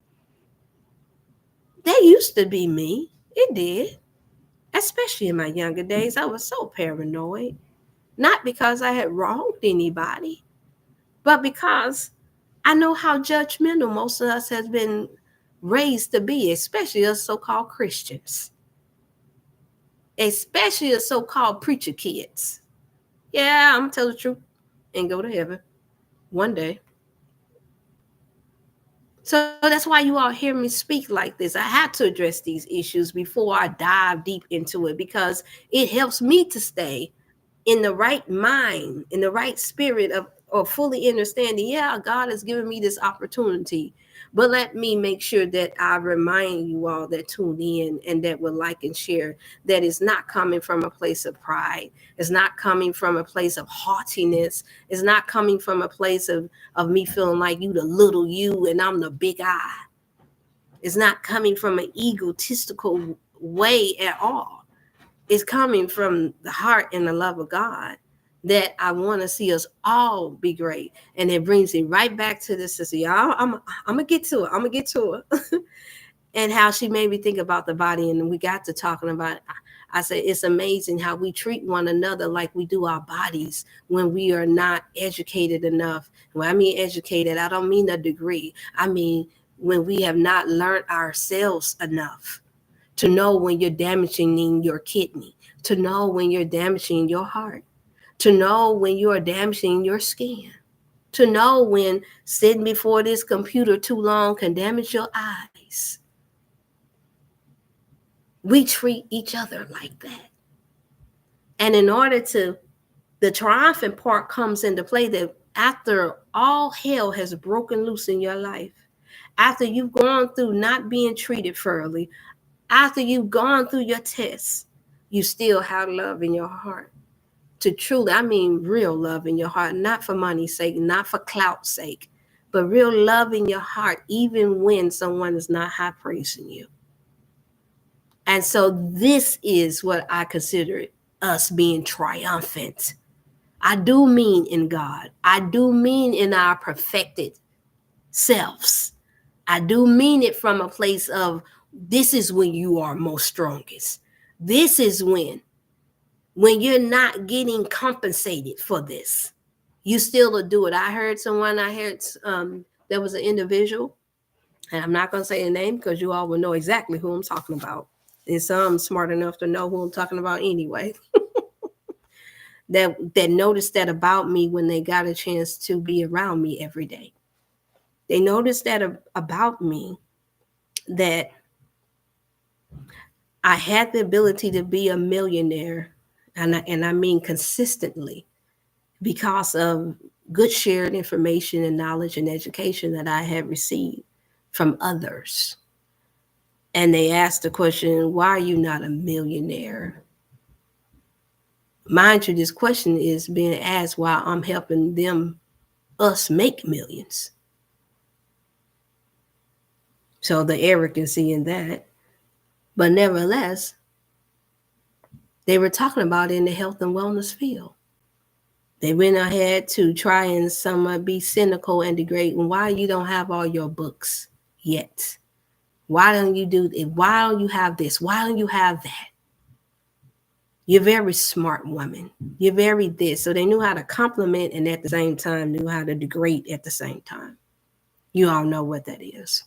That used to be me. It did. Especially in my younger days, I was so paranoid. Not because I had wronged anybody, but because I know how judgmental most of us has been raised to be, especially us so-called Christians. Especially the so-called preacher kids. Yeah, I'm gonna tell the truth and go to heaven one day. So that's why you all hear me speak like this. I had to address these issues before I dive deep into it, because it helps me to stay in the right mind, in the right spirit of or fully understanding, yeah, God has given me this opportunity. But let me make sure that I remind you all that tune in and that would like and share that it's not coming from a place of pride. It's not coming from a place of haughtiness. It's not coming from a place of me feeling like you the little you and I'm the big I. It's not coming from an egotistical way at all. It's coming from the heart and the love of God that I want to see us all be great. And it brings me right back to this, sister. Y'all, I'm gonna get to it. I'm gonna get to it. And how she made me think about the body. And we got to talking about it. I said, it's amazing how we treat one another like we do our bodies when we are not educated enough. When I mean educated, I don't mean a degree. I mean, when we have not learned ourselves enough to know when you're damaging your kidney, to know when you're damaging your heart, to know when you are damaging your skin, to know when sitting before this computer too long can damage your eyes. We treat each other like that. And in order to, the triumphant part comes into play that after all hell has broken loose in your life, after you've gone through not being treated fairly, after you've gone through your tests, you still have love in your heart. To truly, I mean real love in your heart, not for money's sake, not for clout's sake, but real love in your heart, even when someone is not high praising you. And so this is what I consider us being triumphant. I do mean in God. I do mean in our perfected selves. I do mean it from a place of, this is when you are most strongest. This is when you're not getting compensated for this, you still will do it. I heard there was an individual, and I'm not going to say the name because you all will know exactly who I'm talking about. And some smart enough to know who I'm talking about anyway. that noticed that about me when they got a chance to be around me every day. They noticed that about me, that I had the ability to be a millionaire, and I mean consistently, because of good shared information and knowledge and education that I had received from others. And they asked the question, why are you not a millionaire? Mind you, this question is being asked while I'm helping us make millions. So the arrogancy in that. But nevertheless, they were talking about it in the health and wellness field. They went ahead to try and somewhat be cynical and degrade. Why you don't have all your books yet? Why don't you do it? Why don't you have this? Why don't you have that? You're very smart woman. You're very this. So they knew how to compliment and at the same time knew how to degrade at the same time. You all know what that is.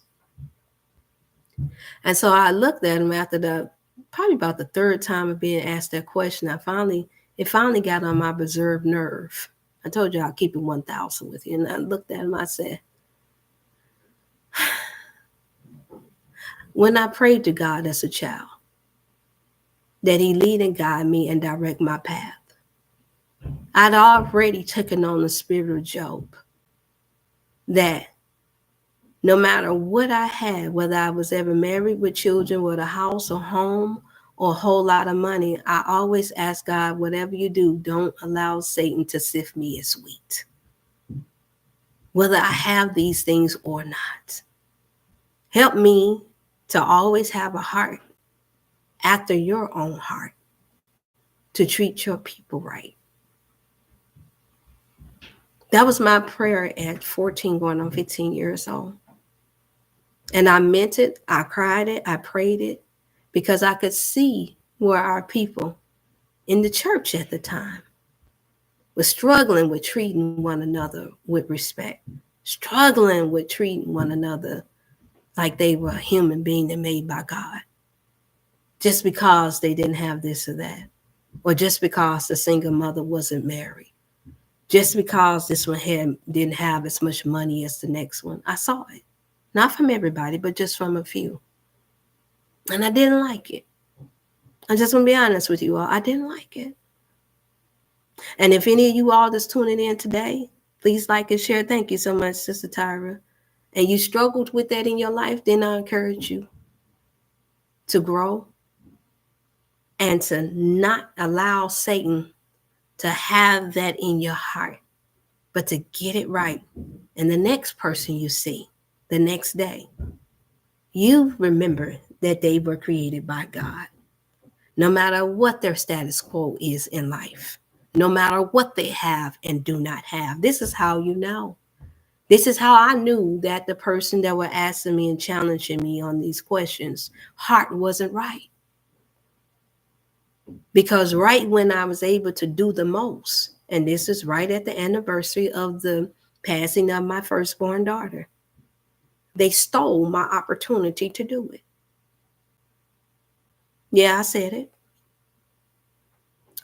And so I looked at him after probably about the third time of being asked that question. It finally got on my reserve nerve. I told you I'll keep it 1,000 with you. And I looked at him, I said, when I prayed to God as a child, that he lead and guide me and direct my path, I'd already taken on the spirit of Job, that no matter what I had, whether I was ever married with children, with a house or home or a whole lot of money, I always ask God, whatever you do, don't allow Satan to sift me as wheat. Whether I have these things or not, help me to always have a heart after your own heart, to treat your people right. That was my prayer at 14, going on 15 years old. And I meant it, I cried it, I prayed it, because I could see where our people in the church at the time was struggling with treating one another with respect, struggling with treating one another like they were a human being and made by God, just because they didn't have this or that, or just because the single mother wasn't married, just because this one didn't have as much money as the next one. I saw it. Not from everybody, but just from a few. And I didn't like it. I'm just going to be honest with you all. I didn't like it. And if any of you all that's tuning in today, Please like and share. Thank you so much, Sister Tyra. And you struggled with that in your life, then I encourage you to grow and to not allow Satan to have that in your heart, but to get it right. And the next person you see, the next day, you remember that they were created by God. No matter what their status quo is in life, no matter what they have and do not have. This is how you know. This is how I knew that the person that were asking me and challenging me on these questions, heart wasn't right. Because right when I was able to do the most, and this is right at the anniversary of the passing of my firstborn daughter, they stole my opportunity to do it. Yeah, I said it.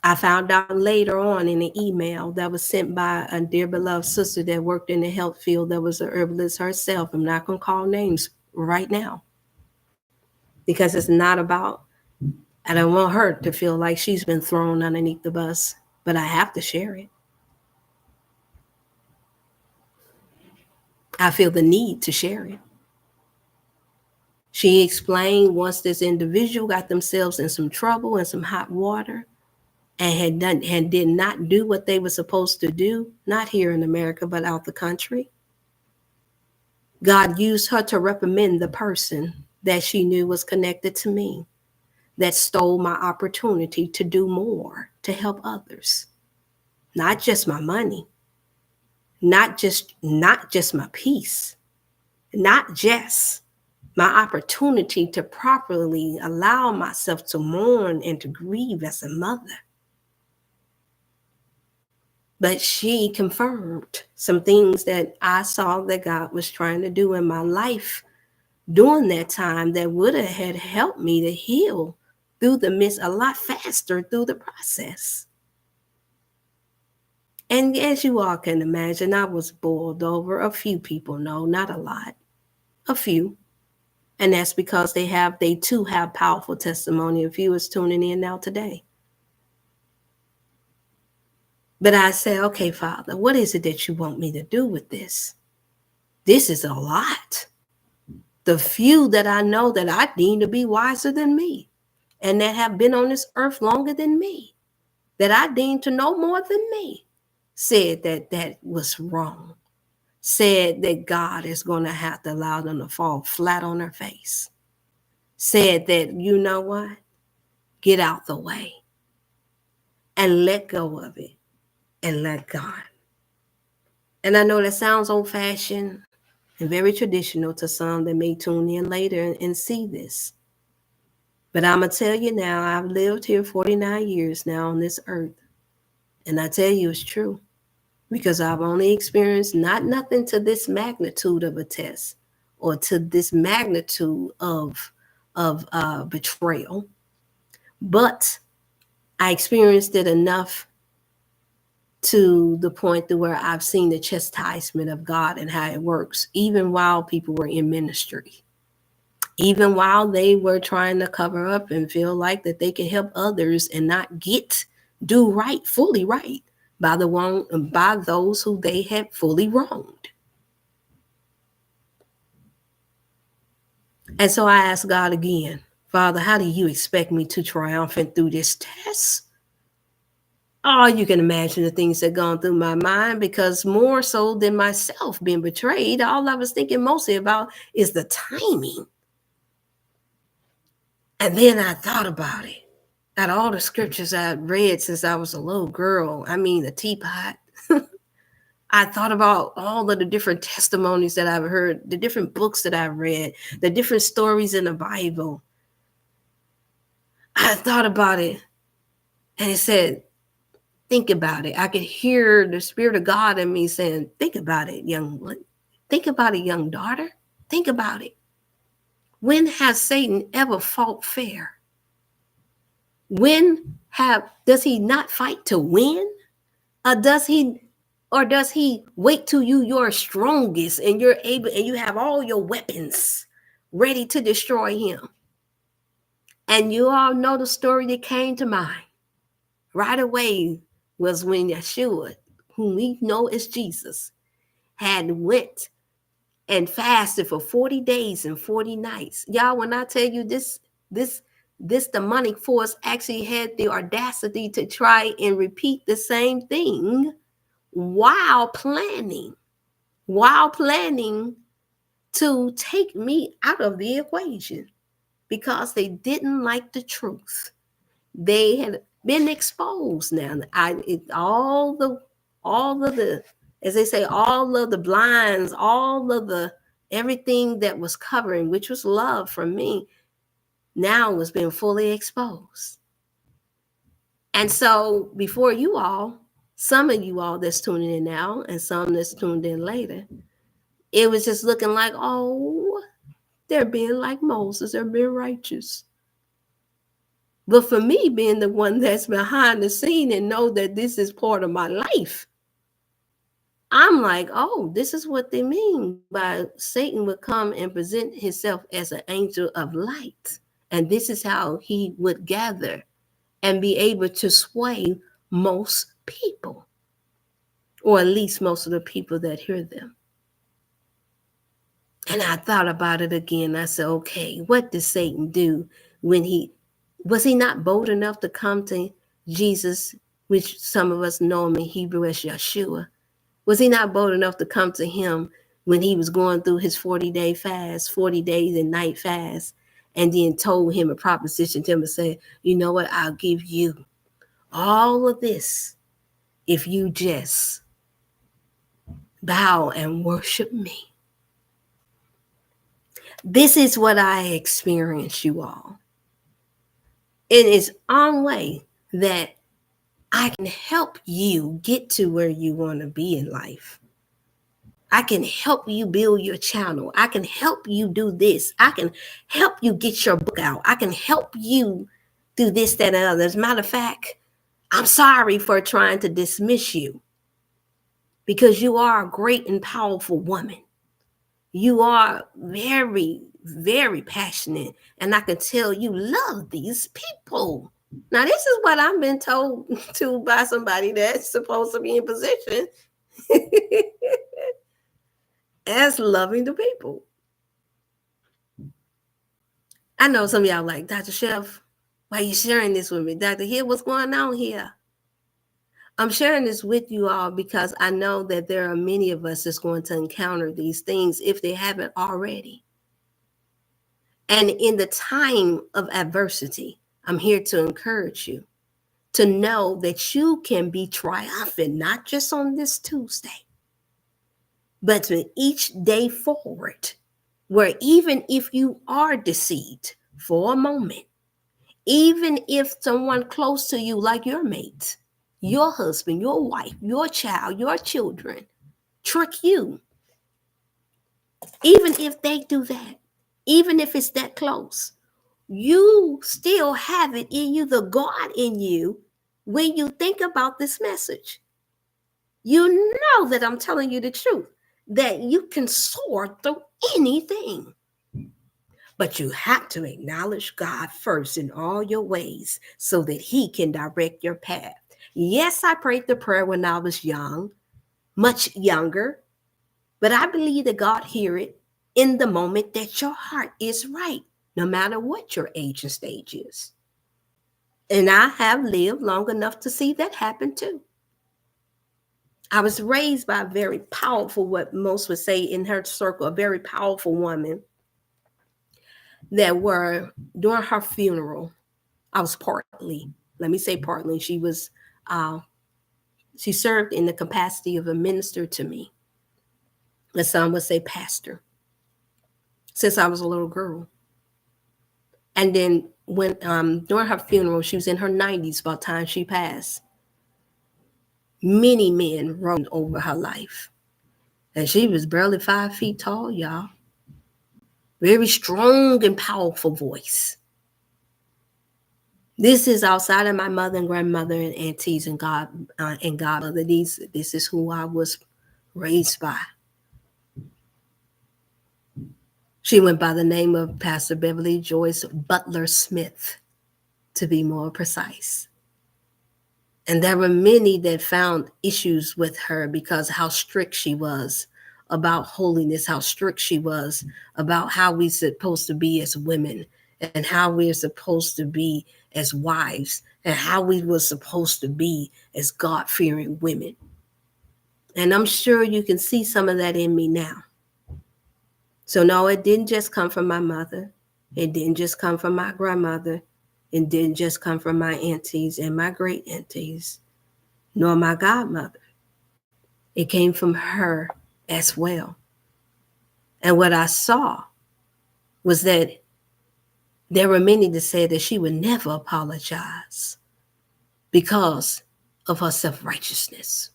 I found out later on in an email that was sent by a dear beloved sister that worked in the health field that was a herbalist herself. I'm not going to call names right now because it's not about, I don't want her to feel like she's been thrown underneath the bus, but I have to share it. I feel the need to share it. She explained once this individual got themselves in some trouble and some hot water and did not do what they were supposed to do, not here in America, but out the country. God used her to reprimand the person that she knew was connected to me, that stole my opportunity to do more, to help others. Not just my money, not just my peace, not just my opportunity to properly allow myself to mourn and to grieve as a mother. But she confirmed some things that I saw that God was trying to do in my life during that time that would have had helped me to heal through the midst a lot faster through the process. And as you all can imagine, I was boiled over. A few people know, not a lot, a few. And that's because they too have powerful testimony. A few is tuning in now today. But I said, okay, Father, what is it that you want me to do with this? This is a lot. The few that I know that I deem to be wiser than me and that have been on this earth longer than me, that I deem to know more than me, said that that was wrong, said that God is going to have to allow them to fall flat on their face, said that, you know what, get out the way and let go of it and let God. And I know that sounds old-fashioned and very traditional to some that may tune in later and see this. But I'm going to tell you now, I've lived here 49 years now on this earth. And I tell you it's true. Because I've only experienced nothing to this magnitude of a test or to this magnitude of betrayal. But I experienced it enough to the point to where I've seen the chastisement of God and how it works, even while people were in ministry, even while they were trying to cover up and feel like that they could help others and not do right, fully right by those who they had fully wronged. And so I asked God again, Father, how do you expect me to triumphant through this test? Oh, you can imagine the things that gone through my mind, because more so than myself being betrayed, all I was thinking mostly about is the timing. And then I thought about it. Out of all the scriptures I'd read since I was a little girl, I mean, the teapot, I thought about all of the different testimonies that I've heard, the different books that I've read, the different stories in the Bible. I thought about it, and it said, think about it. I could hear the Spirit of God in me saying, think about it, young daughter. Think about it. When has Satan ever fought fair? Does he not fight to win? Or does he wait till you're strongest and you're able and you have all your weapons ready to destroy him? And you all know the story that came to mind right away was when Yeshua, whom we know as Jesus, had went and fasted for 40 days and 40 nights. Y'all, when I tell you this demonic force actually had the audacity to try and repeat the same thing while planning to take me out of the equation, because they didn't like the truth. They had been exposed now. All of the, as they say, all of the blinds, all of the everything that was covering, which was love from me, now was being fully exposed. And so before you all, some of you all that's tuning in now and some that's tuned in later, it was just looking like, oh, they're being like Moses, they're being righteous. But for me, being the one that's behind the scene and know that this is part of my life, I'm like, oh, this is what they mean by Satan would come and present himself as an angel of light. And this is how he would gather and be able to sway most people, or at least most of the people that hear them. And I thought about it again. I said, okay, what did Satan do when was he not bold enough to come to Jesus, which some of us know him in Hebrew as Yeshua? Was he not bold enough to come to him when he was going through his 40-day fast, 40 days and night fast, and then told him a proposition to him and said, you know what, I'll give you all of this if you just bow and worship me. This is what I experienced, you all. In its own way, that I can help you get to where you want to be in life. I can help you build your channel. I can help you do this. I can help you get your book out. I can help you do this, that, and other. As a matter of fact, I'm sorry for trying to dismiss you, because you are a great and powerful woman. You are very, very passionate, and I can tell you love these people. Now, this is what I've been told to by somebody that's supposed to be in position as loving the people. I know some of y'all like, Dr. Chef, why are you sharing this with me? Dr. Hill, what's going on here? I'm sharing this with you all because I know that there are many of us that's going to encounter these things if they haven't already. And in the time of adversity, I'm here to encourage you to know that you can be triumphant, not just on this Tuesday, but to each day forward, where even if you are deceived for a moment, even if someone close to you, like your mate, your husband, your wife, your child, your children, trick you, even if they do that, even if it's that close, you still have it in you, the God in you, when you think about this message. You know that I'm telling you the truth, that you can soar through anything. But you have to acknowledge God first in all your ways so that he can direct your path. Yes, I prayed the prayer when I was young, much younger, but I believe that God hears it in the moment that your heart is right, no matter what your age and stage is. And I have lived long enough to see that happen too. I was raised by a very powerful, what most would say in her circle, a very powerful woman that were, during her funeral, I was partly, let me say partly, she served in the capacity of a minister to me. The some would say pastor, since I was a little girl. And then when during her funeral, she was in her 90s by the time she passed. Many men roamed over her life. And she was barely 5 feet tall, y'all. Very strong and powerful voice. This is outside of my mother and grandmother and aunties and godmother. This is who I was raised by. She went by the name of Pastor Beverly Joyce Butler Smith, to be more precise. And there were many that found issues with her because how strict she was about holiness, how strict she was about how we're supposed to be as women and how we're supposed to be as wives and how we were supposed to be as God-fearing women. And I'm sure you can see some of that in me now. So no, it didn't just come from my mother. It didn't just come from my grandmother. It didn't just come from my aunties and my great aunties, nor my godmother. It came from her as well. And what I saw was that there were many that said that she would never apologize because of her self-righteousness.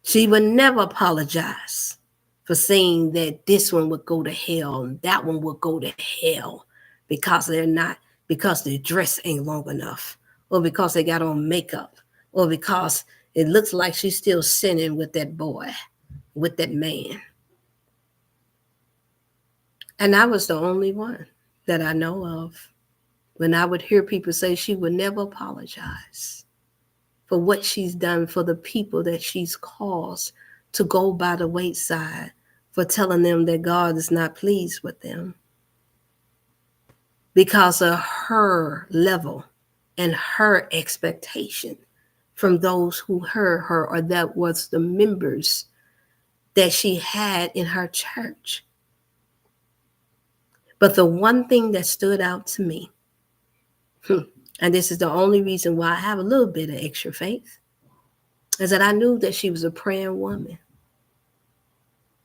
She would never apologize for saying that this one would go to hell and that one would go to hell because because their dress ain't long enough, or because they got on makeup, or because it looks like she's still sinning with that boy, with that man. And I was the only one that I know of when I would hear people say she would never apologize for what she's done for the people that she's caused to go by the wayside, for telling them that God is not pleased with them because of her level and her expectation from those who heard her, or that was the members that she had in her church. But the one thing that stood out to me, and this is the only reason why I have a little bit of extra faith, is that I knew that she was a praying woman.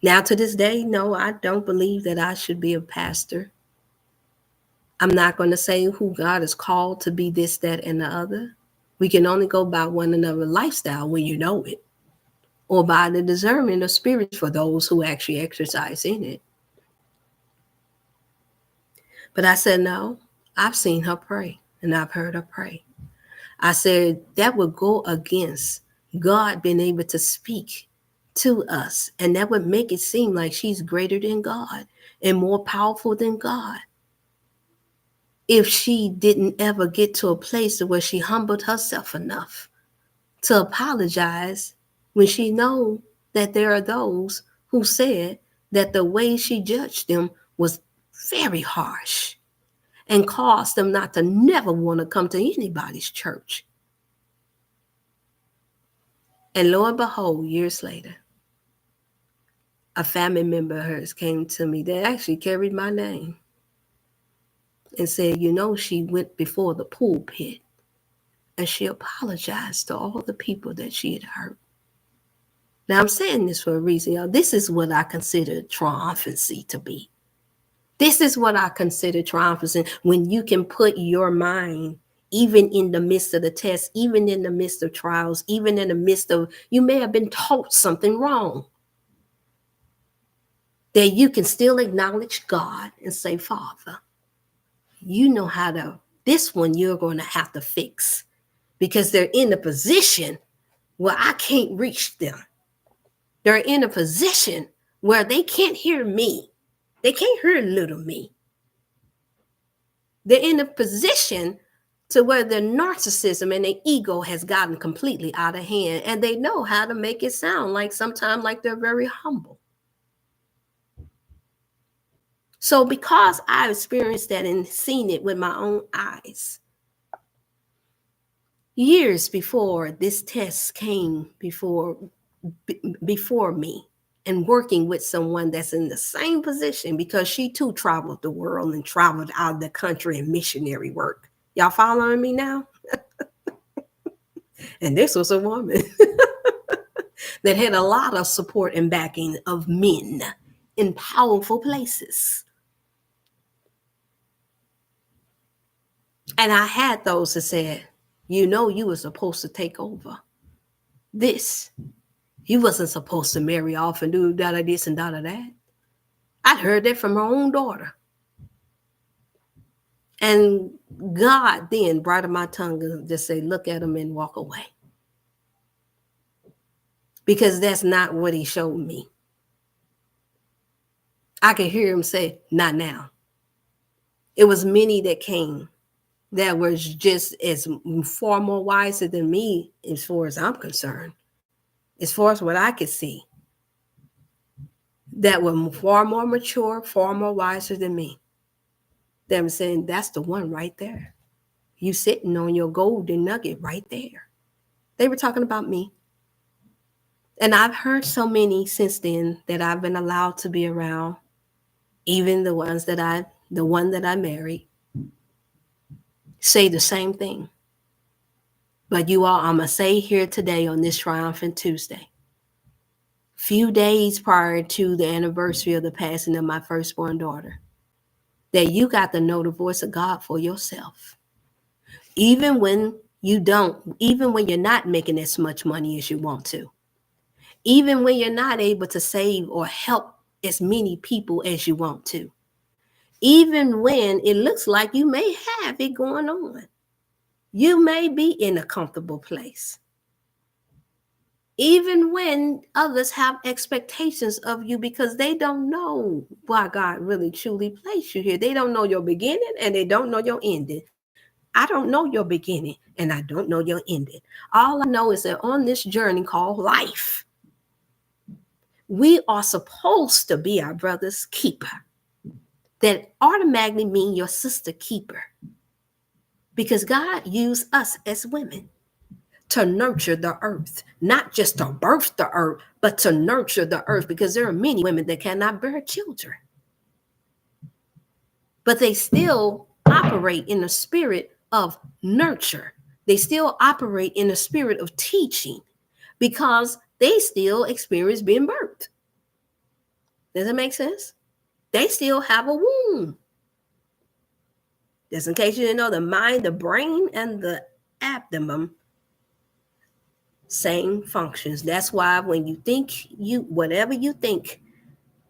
Now, to this day, no, I don't believe that I should be a pastor. I'm not going to say who God has called to be this, that, and the other. We can only go by one another's lifestyle when you know it, or by the discernment of spirits for those who actually exercise in it. But I said, no, I've seen her pray and I've heard her pray. I said that would go against God being able to speak to us, and that would make it seem like she's greater than God and more powerful than God if she didn't ever get to a place where she humbled herself enough to apologize when she knows that there are those who said that the way she judged them was very harsh and caused them not to never want to come to anybody's church. And lo and behold, years later, a family member of hers came to me that actually carried my name and said, you know, she went before the pulpit and she apologized to all the people that she had hurt. Now, I'm saying this for a reason, y'all. This is what I consider triumphancy to be. This is what I consider triumphancy, when you can put your mind, even in the midst of the test, even in the midst of trials, even in the midst of, you may have been taught something wrong, that you can still acknowledge God and say, Father, you know how to, this one you're going to have to fix, because they're in a position where I can't reach them. They're in a position where they can't hear me. They can't hear little me. They're in a position to where their narcissism and their ego has gotten completely out of hand, and they know how to make it sound like sometimes like they're very humble. So because I've experienced that and seen it with my own eyes, years before this test came before me, and working with someone that's in the same position, because she too traveled the world and traveled out of the country in missionary work. Y'all following me now? And this was a woman that had a lot of support and backing of men in powerful places. And I had those that said, you know, you were supposed to take over this. You wasn't supposed to marry off and do that, this and that. I'd heard that from her own daughter. And God then bridled my tongue and just say, look at him and walk away. Because that's not what he showed me. I could hear him say, not now. It was many that came that was just as far more wiser than me as far as I'm concerned, as far as what I could see, that were far more mature, far more wiser than me. Them saying, that's the one right there. You sitting on your golden nugget right there. They were talking about me. And I've heard so many since then that I've been allowed to be around, even the one that I married, say the same thing. But you all, I'm going to say here today on this Triumphant Tuesday, few days prior to the anniversary of the passing of my firstborn daughter, that you got to know the voice of God for yourself. Even when you don't, even when you're not making as much money as you want to, even when you're not able to save or help as many people as you want to, even when it looks like you may have it going on, you may be in a comfortable place. Even when others have expectations of you because they don't know why God really truly placed you here. They don't know your beginning and they don't know your ending. I don't know your beginning and I don't know your ending. All I know is that on this journey called life, we are supposed to be our brother's keeper. That automatically means your sister keeper. Because God used us as women to nurture the earth, not just to birth the earth, but to nurture the earth, because there are many women that cannot bear children. But they still operate in the spirit of nurture. They still operate in the spirit of teaching because they still experience being birthed. Does it make sense? They still have a womb. Just in case you didn't know, the mind, the brain, and the abdomen, same functions. That's why when you think whatever you think,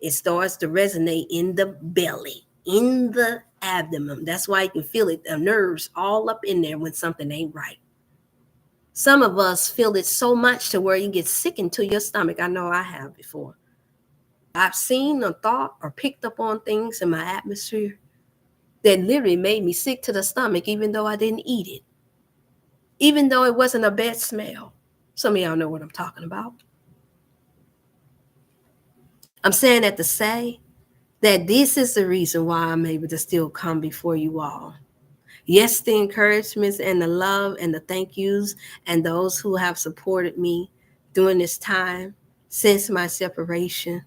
it starts to resonate in the belly, in the abdomen. That's why you can feel it, the nerves all up in there when something ain't right. Some of us feel it so much to where you get sick into your stomach. I know I have before. I've seen or thought or picked up on things in my atmosphere that literally made me sick to the stomach, even though I didn't eat it, even though it wasn't a bad smell. Some of y'all know what I'm talking about. I'm saying that to say that this is the reason why I'm able to still come before you all. Yes, the encouragements and the love and the thank yous and those who have supported me during this time since my separation,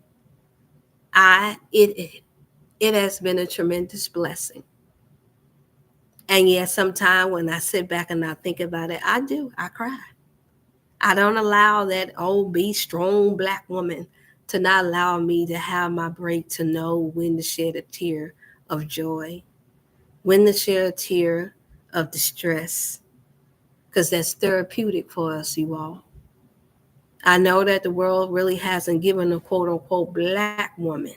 it has been a tremendous blessing. And yes, sometimes when I sit back and I think about it, I cry. I don't allow that old, be strong black woman to not allow me to have my break, to know when to shed a tear of joy, when to shed a tear of distress, because that's therapeutic for us, you all. I know that the world really hasn't given a quote unquote black woman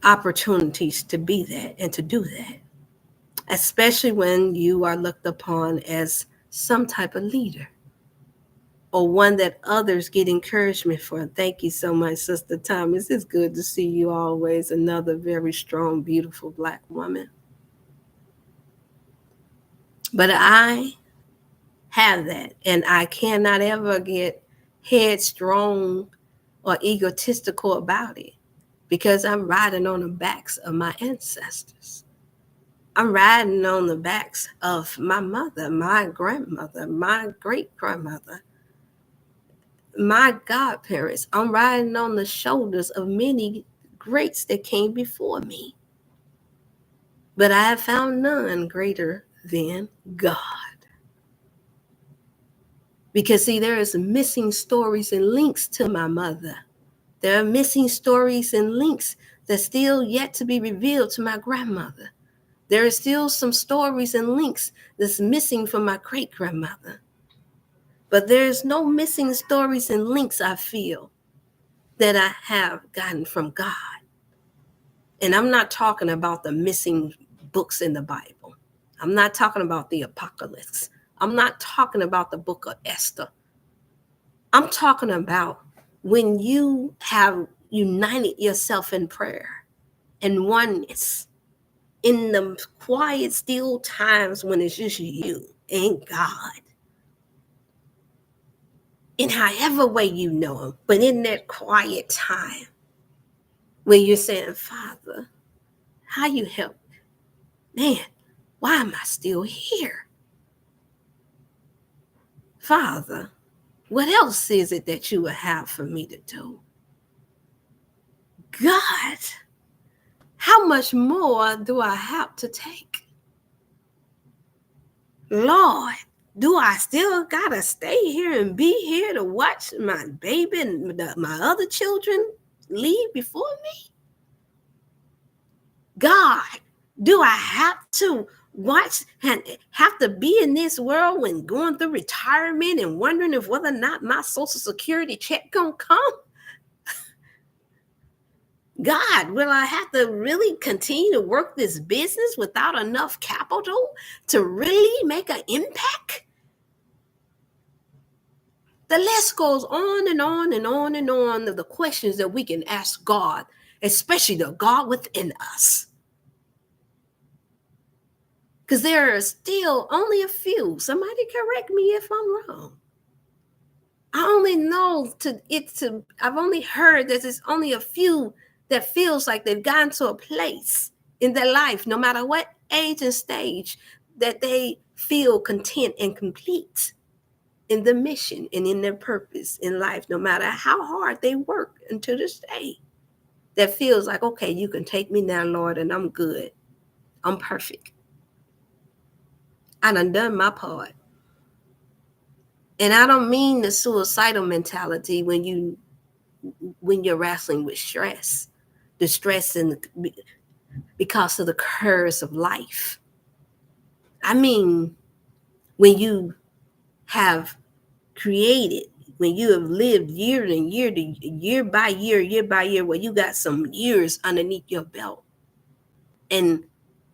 opportunities to be that and to do that, especially when you are looked upon as some type of leader or one that others get encouragement for. Thank you so much, Sister Thomas. It's good to see you always. Another very strong, beautiful black woman. But I have that, and I cannot ever get headstrong or egotistical about it because I'm riding on the backs of my ancestors. I'm riding on the backs of my mother, my grandmother, my great-grandmother, my godparents. I'm riding on the shoulders of many greats that came before me. But I have found none greater than God. Because, see, there is missing stories and links to my mother. There are missing stories and links that still yet to be revealed to my grandmother. There are still some stories and links that's missing from my great-grandmother. But there's no missing stories and links, I feel, that I have gotten from God. And I'm not talking about the missing books in the Bible. I'm not talking about the Apocalypse. I'm not talking about the book of Esther. I'm talking about when you have united yourself in prayer and oneness in the quiet, still times when it's just you and God. In however way you know him, but in that quiet time when you're saying, Father, how you help? Man, why am I still here? Father, what else is it that you would have for me to do? God, how much more do I have to take? Lord, do I still gotta stay here and be here to watch my baby and my other children leave before me? God, do I have to watch and have to be in this world when going through retirement and wondering if whether or not my Social Security check gonna come? God, will I have to really continue to work this business without enough capital to really make an impact? The list goes on and on and on and on of the questions that we can ask God, especially the God within us. Because there are still only a few. Somebody correct me if I'm wrong. I only know I've only heard that there's only a few that feels like they've gotten to a place in their life, no matter what age and stage, that they feel content and complete in the mission and in their purpose in life, no matter how hard they work until this day. That feels like, okay, you can take me now, Lord, and I'm good. I'm perfect. I done my part. And I don't mean the suicidal mentality when you're wrestling with stress, the stress because of the curse of life. I mean, when you have created, when you have lived year and year by year, where you got some years underneath your belt, and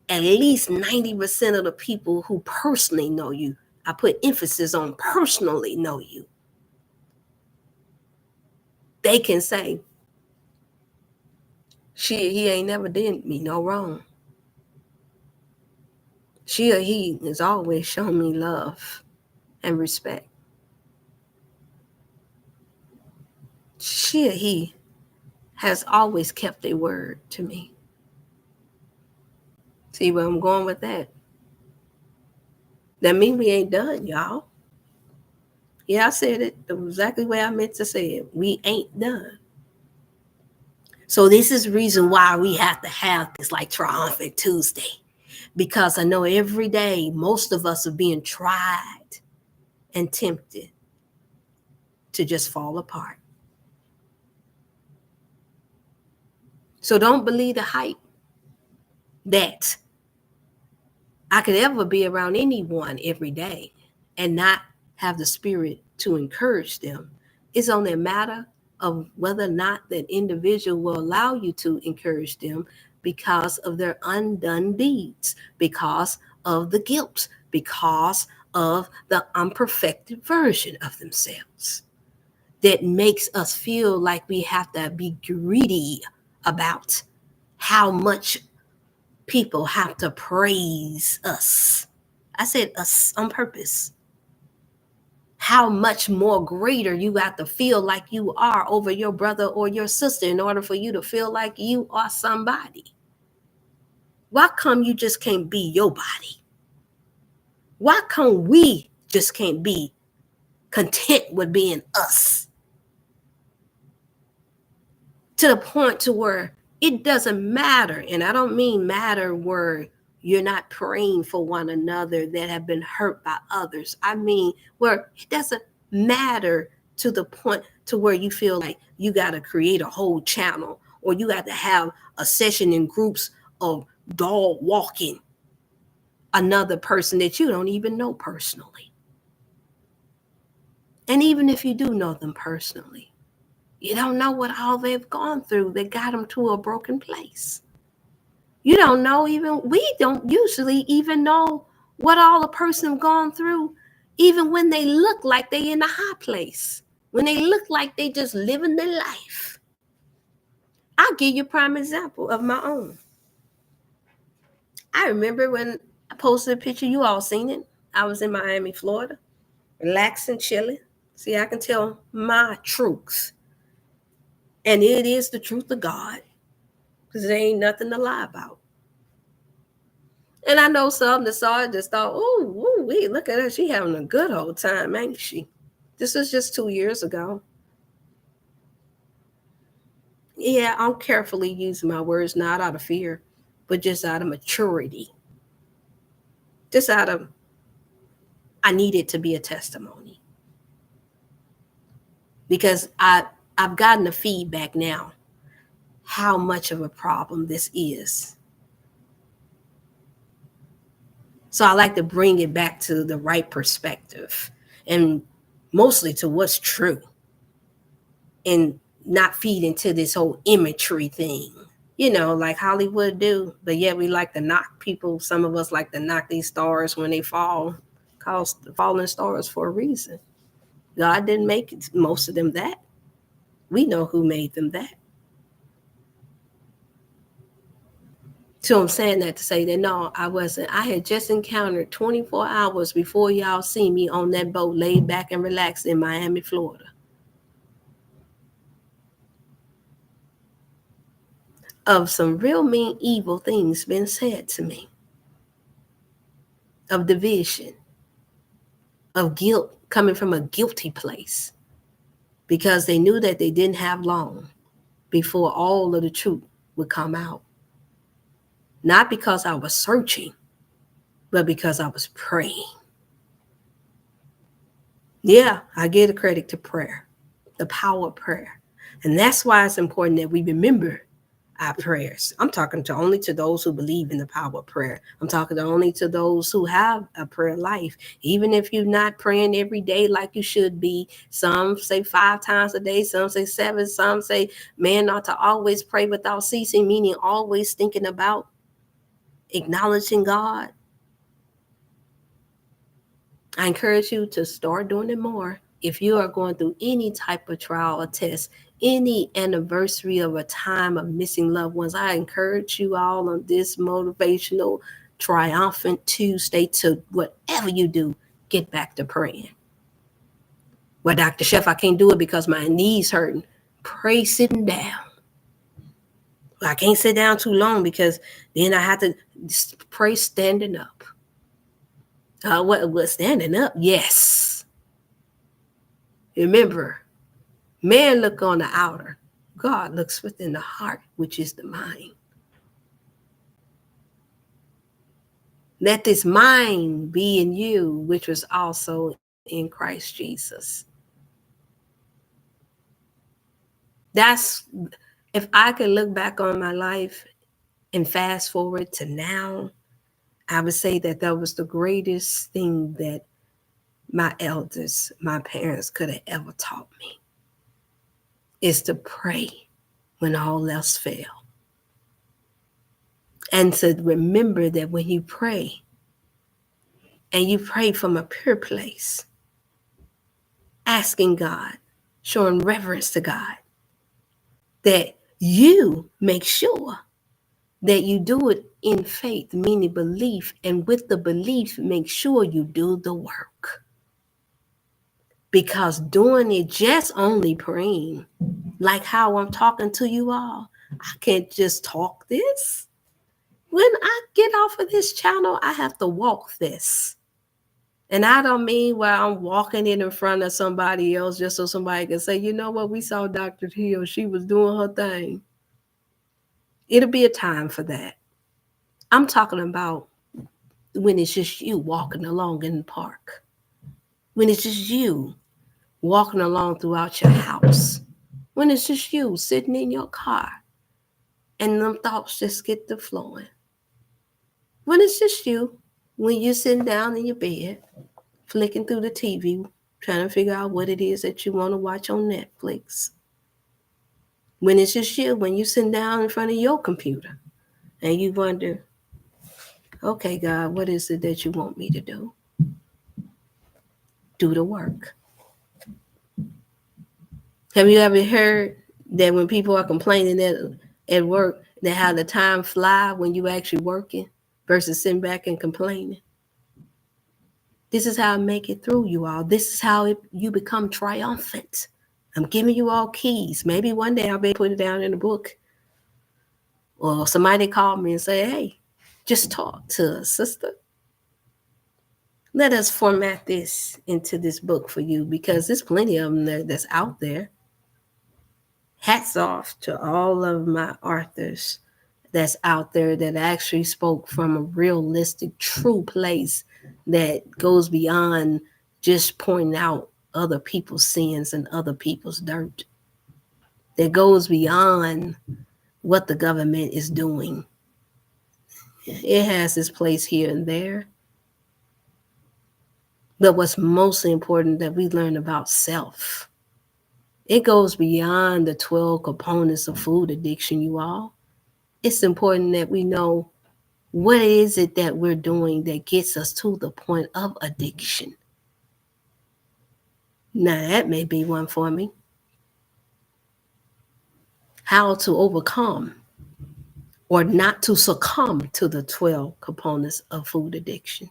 at least 90% of the people who personally know you, I put emphasis on personally know you, they can say, he ain't never did me no wrong. She or he has always shown me love and respect. She or he has always kept their word to me. See where I'm going with that? That means we ain't done, y'all. Yeah, I said it exactly the way I meant to say it. We ain't done. So this is the reason why we have to have this like Triumphant Tuesday. Because I know every day most of us are being tried and tempted to just fall apart. So don't believe the hype that I could ever be around anyone every day and not have the spirit to encourage them. It's only a matter of whether or not that individual will allow you to encourage them because of their undone deeds, because of the guilt, because of the unperfected version of themselves that makes us feel like we have to be greedy about how much people have to praise us. I said us on purpose. How much more greater you got to feel like you are over your brother or your sister in order for you to feel like you are somebody. Why come you just can't be your body? Why come we just can't be content with being us? To the point to where it doesn't matter. And I don't mean matter where you're not praying for one another that have been hurt by others. I mean where it doesn't matter to the point to where you feel like you got to create a whole channel or you got to have a session in groups of dog walking another person that you don't even know personally. And even if you do know them personally, you don't know what all they've gone through that got them to a broken place. You don't know we don't usually even know what all a person have gone through, even when they look like they in a high place, when they look like they just living their life. I'll give you a prime example of my own. I remember when I posted a picture, you all seen it. I was in Miami, Florida, relaxing, chilling. See, I can tell my truth. And it is the truth of God. Because there ain't nothing to lie about. And I know some that saw it just thought, oh, wait, look at her. She having a good old time, ain't she? This was just 2 years ago. Yeah, I'm carefully using my words, not out of fear, but just out of maturity. Just out of, I need it to be a testimony. Because I've gotten the feedback now how much of a problem this is. So I like to bring it back to the right perspective and mostly to what's true and not feed into this whole imagery thing, like Hollywood do. But yeah, we like to knock people. Some of us like to knock these stars when they fall, cause falling stars for a reason. God didn't make most of them that. We know who made them that. So I'm saying that to say that no, I wasn't. I had just encountered 24 hours before y'all see me on that boat laid back and relaxed in Miami, Florida. Of some real mean, evil things been said to me. Of division. Of guilt coming from a guilty place. Because they knew that they didn't have long before all of the truth would come out. Not because I was searching, but because I was praying. Yeah, I give the credit to prayer, the power of prayer. And that's why it's important that we remember our prayers. I'm talking to only to those who believe in the power of prayer. I'm talking to only to those who have a prayer life. Even if you're not praying every day like you should be, some say 5 times a day, some say 7, some say man ought to always pray without ceasing, meaning always thinking about acknowledging God. I encourage you to start doing it more. If you are going through any type of trial or test, any anniversary of a time of missing loved ones, I encourage you all on this motivational Triumphant Tuesday to whatever you do, get back to praying. Well, Dr. Chef, I can't do it because my knees hurting. Pray sitting down. Well, I can't sit down too long because then I have to pray standing up. What standing up? Yes. Remember, man look on the outer. God looks within the heart, which is the mind. Let this mind be in you, which was also in Christ Jesus. That's, if I could look back on my life and fast forward to now, I would say that was the greatest thing that my elders, my parents could have ever taught me, is to pray when all else fails. And to remember that when you pray, and you pray from a pure place, asking God, showing reverence to God, that you make sure that you do it in faith, meaning belief, and with the belief, make sure you do the work. Because doing it just only praying, like how I'm talking to you all, I can't just talk this. When I get off of this channel, I have to walk this. And I don't mean while I'm walking in front of somebody else just so somebody can say, you know what, we saw Dr. Hill, she was doing her thing. It'll be a time for that. I'm talking about when it's just you walking along in the park. When it's just you walking along throughout your house. When it's just you sitting in your car and them thoughts just get to flowing. When it's just you, when you're sitting down in your bed, flicking through the TV, trying to figure out what it is that you want to watch on Netflix. When it's just you, when you're sitting down in front of your computer and you wonder, okay, God, what is it that you want me to do? Do the work. Have you ever heard that when people are complaining that at work that how the time fly when you actually working versus sitting back and complaining. This is how I make it through, you all. This is how you become triumphant. I'm giving you all keys. Maybe one day I'll be able to put it down in a book. Or somebody call me and say, hey, just talk to us, sister. Let us format this into this book for you because there's plenty of them that's out there. Hats off to all of my authors that's out there that actually spoke from a realistic, true place that goes beyond just pointing out other people's sins and other people's dirt. That goes beyond what the government is doing. It has its place here and there. But what's most important that we learn about self. It goes beyond the 12 components of food addiction, you all. It's important that we know what is it that we're doing that gets us to the point of addiction. Now, that may be one for me. How to overcome or not to succumb to the 12 components of food addiction.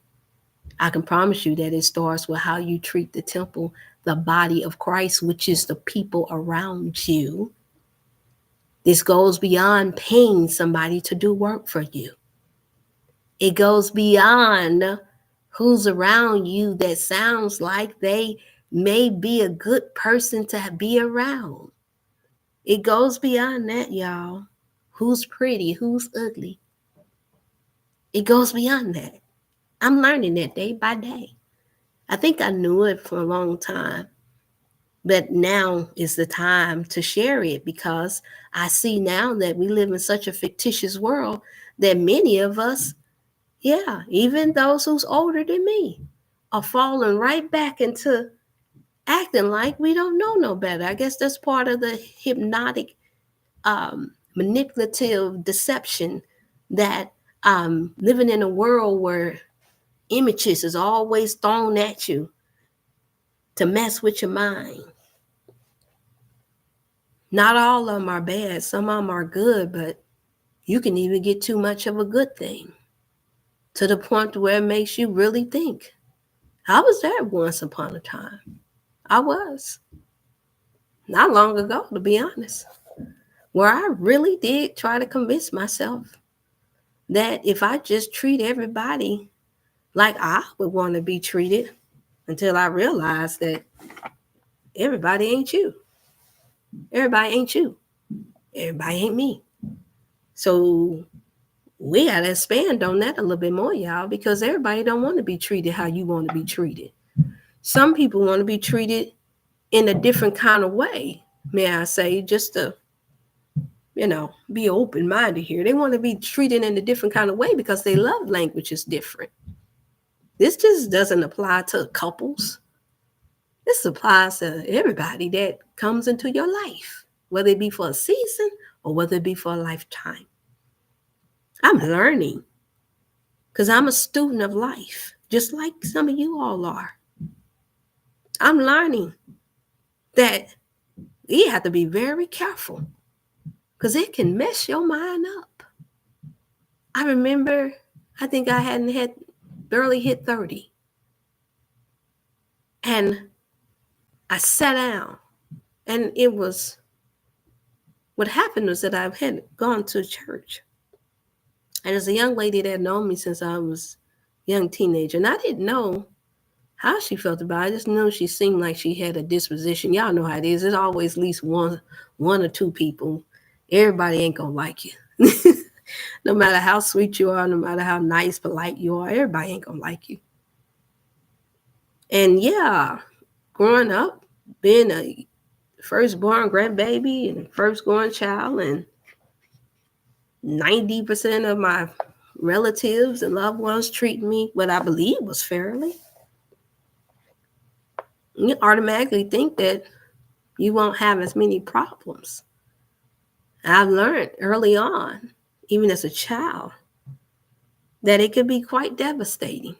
I can promise you that it starts with how you treat the temple, the body of Christ, which is the people around you. This goes beyond paying somebody to do work for you. It goes beyond who's around you that sounds like they may be a good person to be around. It goes beyond that, y'all. Who's pretty, who's ugly. It goes beyond that. I'm learning that day by day. I think I knew it for a long time, but now is the time to share it because I see now that we live in such a fictitious world that many of us, even those who's older than me, are falling right back into acting like we don't know no better. I guess that's part of the hypnotic, manipulative deception that living in a world where images is always thrown at you to mess with your mind. Not all of them are bad. Some of them are good, but you can even get too much of a good thing to the point where it makes you really think. I was there once upon a time. I was. Not long ago, to be honest, where I really did try to convince myself that if I just treat everybody like I would want to be treated, until I realized that everybody ain't you. Everybody ain't you. Everybody ain't me. So we got to expand on that a little bit more, y'all, because everybody don't want to be treated how you want to be treated. Some people want to be treated in a different kind of way, may I say, just to, be open-minded here. They want to be treated in a different kind of way because their love language is different. This just doesn't apply to couples. This applies to everybody that comes into your life, whether it be for a season or whether it be for a lifetime. I'm learning because I'm a student of life, just like some of you all are. I'm learning that you have to be very careful because it can mess your mind up. I remember, I think I hadn't barely hit 30. And I sat down, and what happened was that I had gone to church. And there's a young lady that had known me since I was a young teenager. And I didn't know how she felt about it. I just knew she seemed like she had a disposition. Y'all know how it is. There's always at least one or two people. Everybody ain't going to like you. No matter how sweet you are, no matter how nice, polite you are, everybody ain't going to like you. And growing up, being a firstborn grandbaby and firstborn child, and 90% of my relatives and loved ones treat me what I believe was fairly, you automatically think that you won't have as many problems. I've learned early on, even as a child, that it could be quite devastating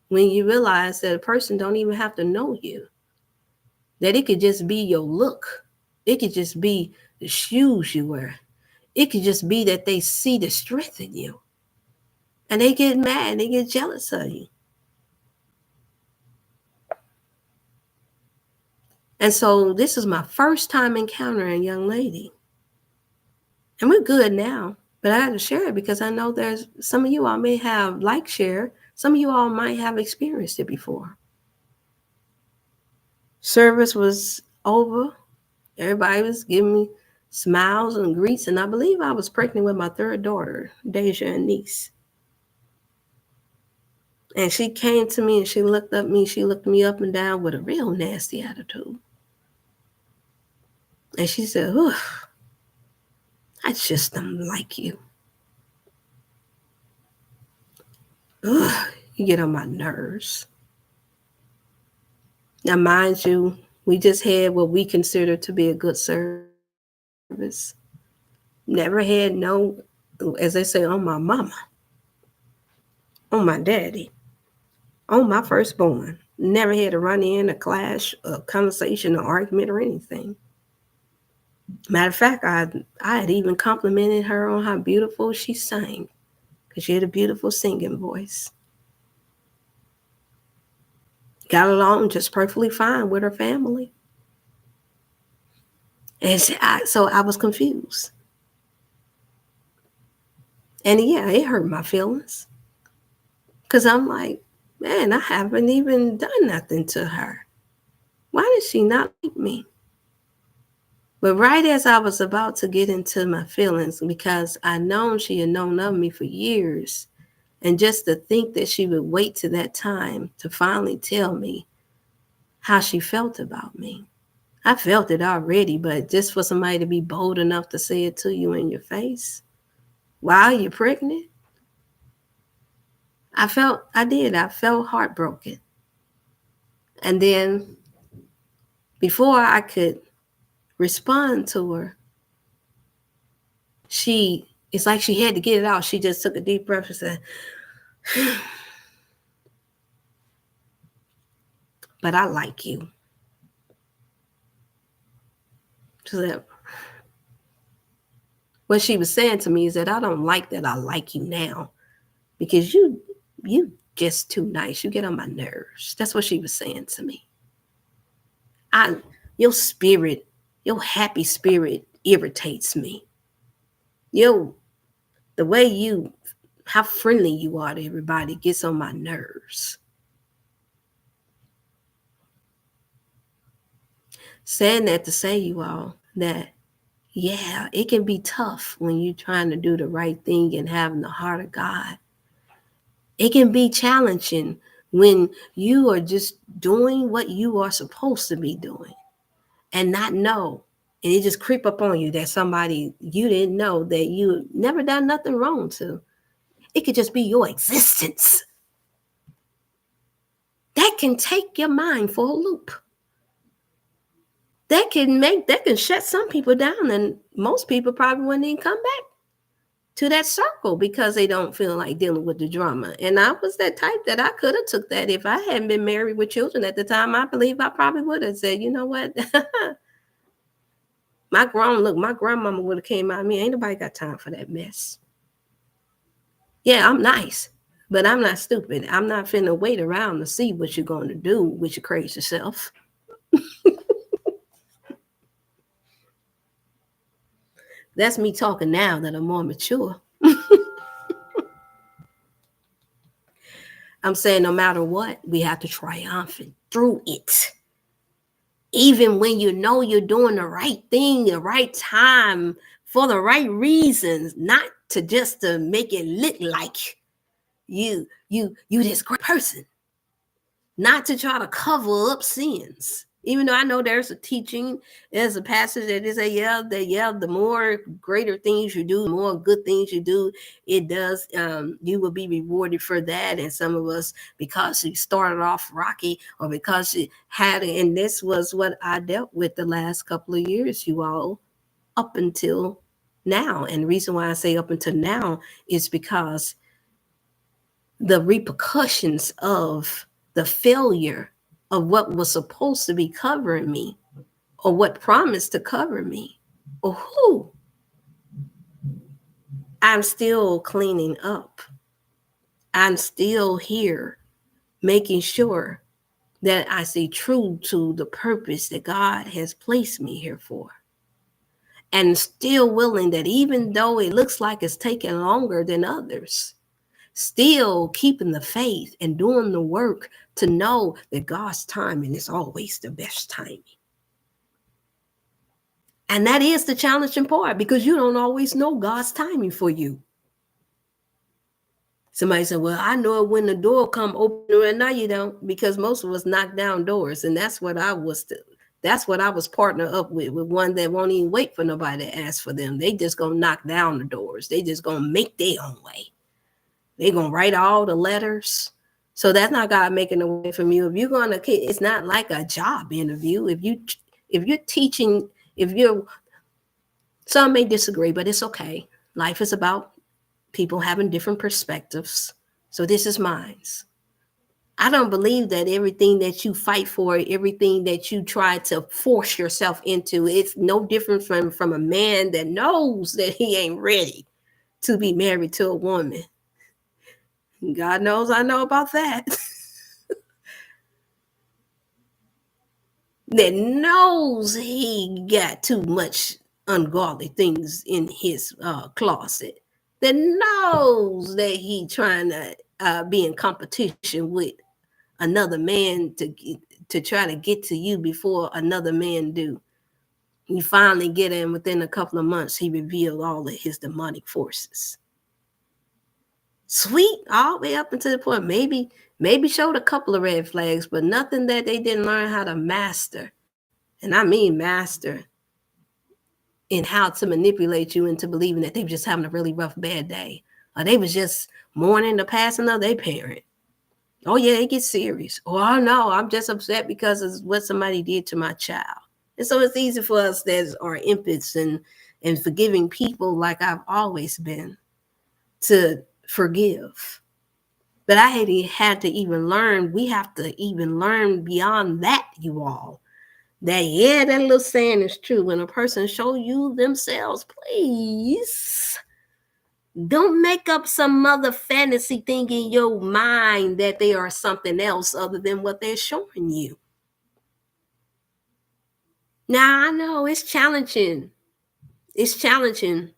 when you realize that a person don't even have to know you. That it could just be your look. It could just be the shoes you wear. It could just be that they see the strength in you and they get mad, they get jealous of you. And so this is my first time encountering a young lady. And we're good now, but I had to share it because I know there's some of you all may have share. Some of you all might have experienced it before. Service was over. Everybody was giving me smiles and greets. And I believe I was pregnant with my third daughter, Deja and niece. And she came to me and she looked at me. She looked me up and down with a real nasty attitude. And she said, I just don't like you. Ugh, you get on my nerves. Now, mind you, we just had what we consider to be a good service. Never had no, as they say, on my mama, on my daddy, on my firstborn. Never had to run in a clash, a conversation, an argument, or anything. Matter of fact, I had even complimented her on how beautiful she sang, because she had a beautiful singing voice. Got along just perfectly fine with her family. And so I was confused. And yeah, it hurt my feelings. Because I'm like, man, I haven't even done nothing to her. Why did she not like me? But right as I was about to get into my feelings, because I known she had known of me for years, and just to think that she would wait to that time to finally tell me how she felt about me. I felt it already, but just for somebody to be bold enough to say it to you in your face while you're pregnant, I felt heartbroken. And then before I could respond to her, it's like she had to get it out. She just took a deep breath and said, but I like you. She said, what she was saying to me is that I don't like that I like you now because you just too nice. You get on my nerves. That's what she was saying to me. Your spirit, your happy spirit irritates me. The way how friendly you are to everybody gets on my nerves. Saying that to say, you all, that yeah, it can be tough when you're trying to do the right thing and having the heart of God. It can be challenging when you are just doing what you are supposed to be doing and not know. And it just creep up on you that somebody you didn't know that you never done nothing wrong to. It could just be your existence. That can take your mind for a loop. That can shut some people down, and most people probably wouldn't even come back to that circle because they don't feel like dealing with the drama. And I was that type that I could have took that. If I hadn't been married with children at the time, I believe I probably would have said, you know what? my grandmama would have came out of me. Ain't nobody got time for that mess. Yeah, I'm nice, but I'm not stupid. I'm not finna wait around to see what you're going to do with your crazy self. That's me talking now that I'm more mature. I'm saying no matter what, we have to triumph through it. Even when you know you're doing the right thing, the right time, for the right reasons, not to make it look like you this great person, not to try to cover up sins. Even though I know there's a teaching, there's a passage that is the more greater things you do, the more good things you do, it does, you will be rewarded for that. And some of us, because you started off rocky or because you had, and this was what I dealt with the last couple of years, you all, up until now. And the reason why I say up until now is because the repercussions of the failure of what was supposed to be covering me or what promised to cover me or who I'm still cleaning up. I'm still here making sure that I stay true to the purpose that God has placed me here for. And still willing that even though it looks like it's taking longer than others, still keeping the faith and doing the work to know that God's timing is always the best timing. And that is the challenging part, because you don't always know God's timing for you. Somebody said, well, I know it when the door come open, and now you don't, because most of us knock down doors. And that's what I was partnered up with one that won't even wait for nobody to ask for them. They just gonna knock down the doors. They just gonna make their own way. They gonna write all the letters. So that's not God making a way from you. If you're gonna, it's not like a job interview. If you're teaching, some may disagree, but it's okay. Life is about people having different perspectives. So this is mine. I don't believe that everything that you fight for, everything that you try to force yourself into, it's no different from a man that knows that he ain't ready to be married to a woman. God knows I know about that. That knows he got too much ungodly things in his closet. That knows that he trying to be in competition with another man to try to get to you before another man do. You finally get in within a couple of months, he revealed all of his demonic forces. Sweet, all the way up until the point, maybe showed a couple of red flags, but nothing that they didn't learn how to master. And I mean master in how to manipulate you into believing that they were just having a really rough, bad day. Or they was just mourning the passing of their parent. Oh, yeah, it gets serious. Oh, no, I'm just upset because of what somebody did to my child. And so it's easy for us that are empaths and forgiving people, like I've always been, to forgive. But I had to even learn, we have to even learn beyond that, you all. That, yeah, that little saying is true. When a person show you themselves, please don't make up some other fantasy thing in your mind that they are something else other than what they're showing you. Now, I know it's challenging. It's challenging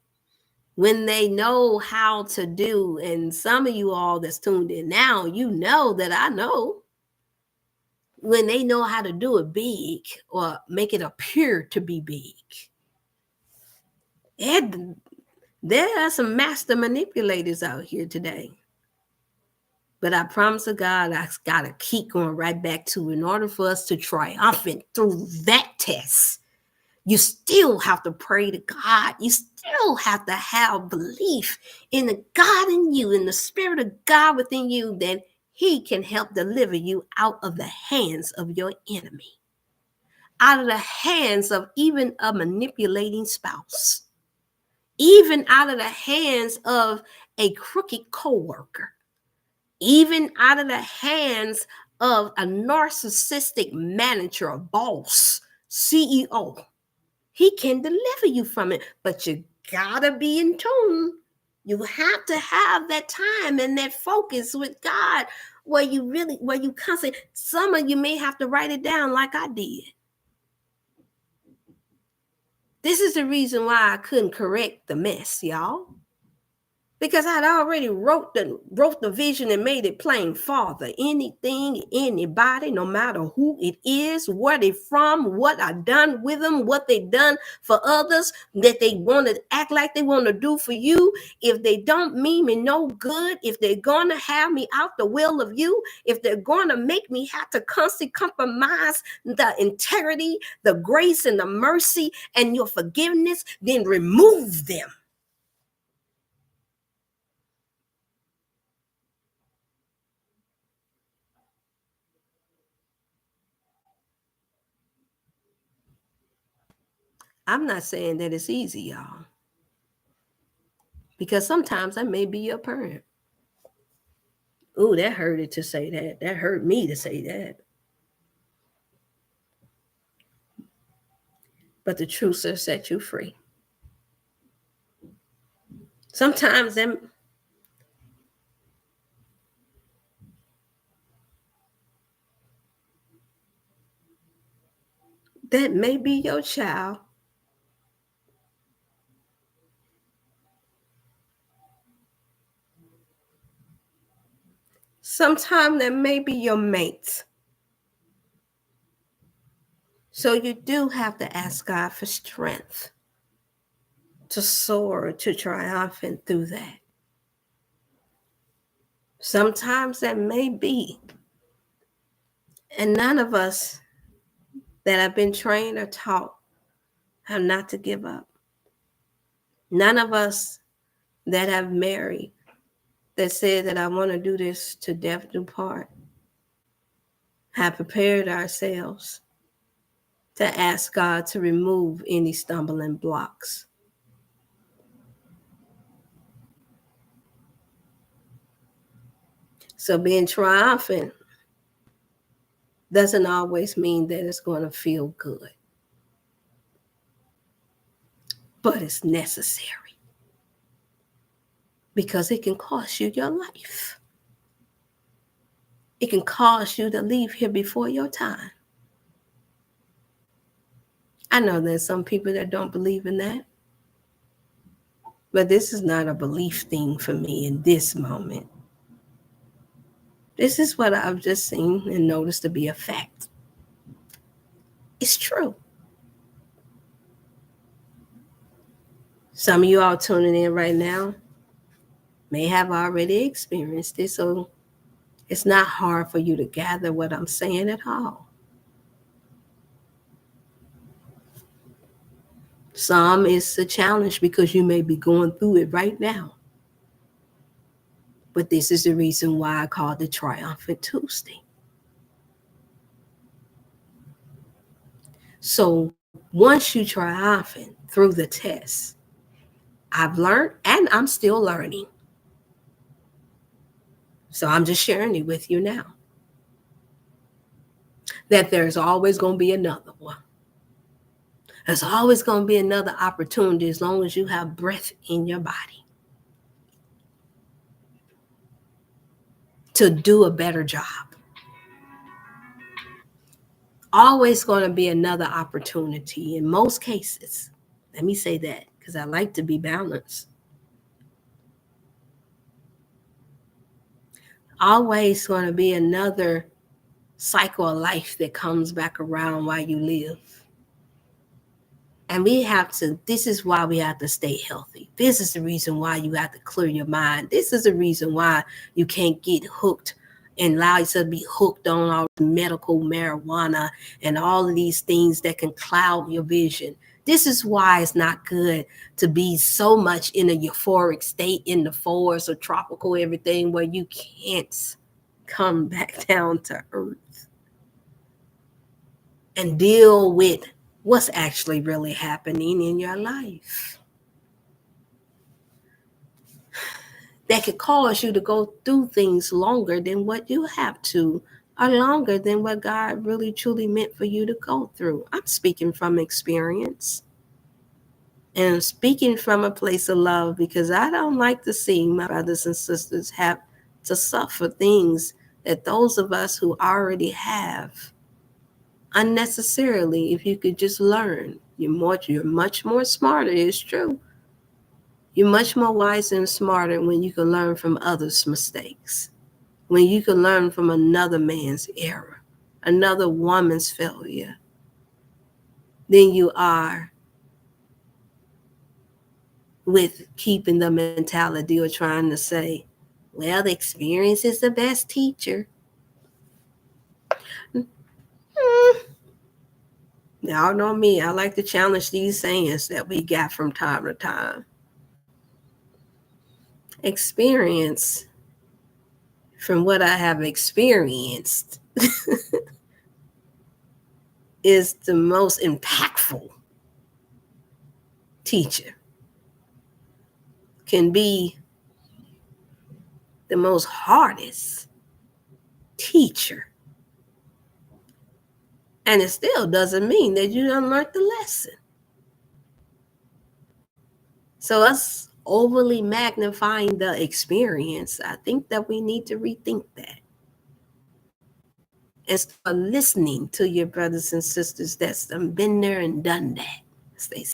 when they know how to do. And some of you all that's tuned in now, you know that I know. When they know how to do it big or make it appear to be big. And there are some master manipulators out here today. But I promise to God, I got to keep going right back to, in order for us to triumphant through that test, you still have to pray to God. You still have to have belief in the God in you, in the Spirit of God within you, that He can help deliver you out of the hands of your enemy, out of the hands of even a manipulating spouse, even out of the hands of a crooked coworker, even out of the hands of a narcissistic manager, a boss, CEO. He can deliver you from it, but you gotta be in tune. You have to have that time and that focus with God where you constantly, some of you may have to write it down like I did. This is the reason why I couldn't correct the mess, y'all. Because I'd already wrote the vision and made it plain. Father, anything, anybody, no matter who it is, where they from, what I done with them, what they done for others, that they want to act like they want to do for you. If they don't mean me no good, if they're going to have me out the will of you, if they're going to make me have to constantly compromise the integrity, the grace and the mercy and your forgiveness, then remove them. I'm not saying that it's easy, y'all, because sometimes I may be your parent. Ooh, that hurted to say that. That hurt me to say that. But the truth will set you free. Sometimes that may be your child. Sometimes that may be your mate. So you do have to ask God for strength to soar, to triumphant through that. Sometimes that may be. And none of us that have been trained or taught how not to give up. None of us that have married that said that I want to do this to death do part have prepared ourselves to ask God to remove any stumbling blocks. So being triumphant doesn't always mean that it's going to feel good, but it's necessary because it can cost you your life. It can cause you to leave here before your time. I know there's some people that don't believe in that, but this is not a belief thing for me in this moment. This is what I've just seen and noticed to be a fact. It's true. Some of you all tuning in right now may have already experienced it, so it's not hard for you to gather what I'm saying at all. Some is a challenge because you may be going through it right now. But this is the reason why I call it Triumphant Tuesday. So once you triumphant through the test, I've learned and I'm still learning. So I'm just sharing it with you now. That there's always going to be another one. There's always going to be another opportunity as long as you have breath in your body to do a better job. Always going to be another opportunity in most cases. Let me say that because I like to be balanced. Always going to be another cycle of life that comes back around while you live. And this is why we have to stay healthy. This is the reason why you have to clear your mind. This is the reason why you can't get hooked and allow yourself to be hooked on all medical marijuana and all of these things that can cloud your vision. This is why it's not good to be so much in a euphoric state in the forest or tropical everything where you can't come back down to earth and deal with what's actually really happening in your life. That could cause you to go through things longer than what you have to, or longer than what God really truly meant for you to go through. I'm speaking from experience. And I'm speaking from a place of love because I don't like to see my brothers and sisters have to suffer things that those of us who already have unnecessarily. If you could just learn, you're much more smarter. It's true. You're much more wise and smarter when you can learn from others' mistakes, when you can learn from another man's error, another woman's failure, than you are with keeping the mentality or trying to say, well, the experience is the best teacher. Y'all know me. I like to challenge these sayings that we got from time to time. Experience, from what I have experienced, is the most impactful teacher, can be the most hardest teacher. And it still doesn't mean that you done learned the lesson. So us overly magnifying the experience. I think that we need to rethink that and start listening to your brothers and sisters that's been there and done that. Stay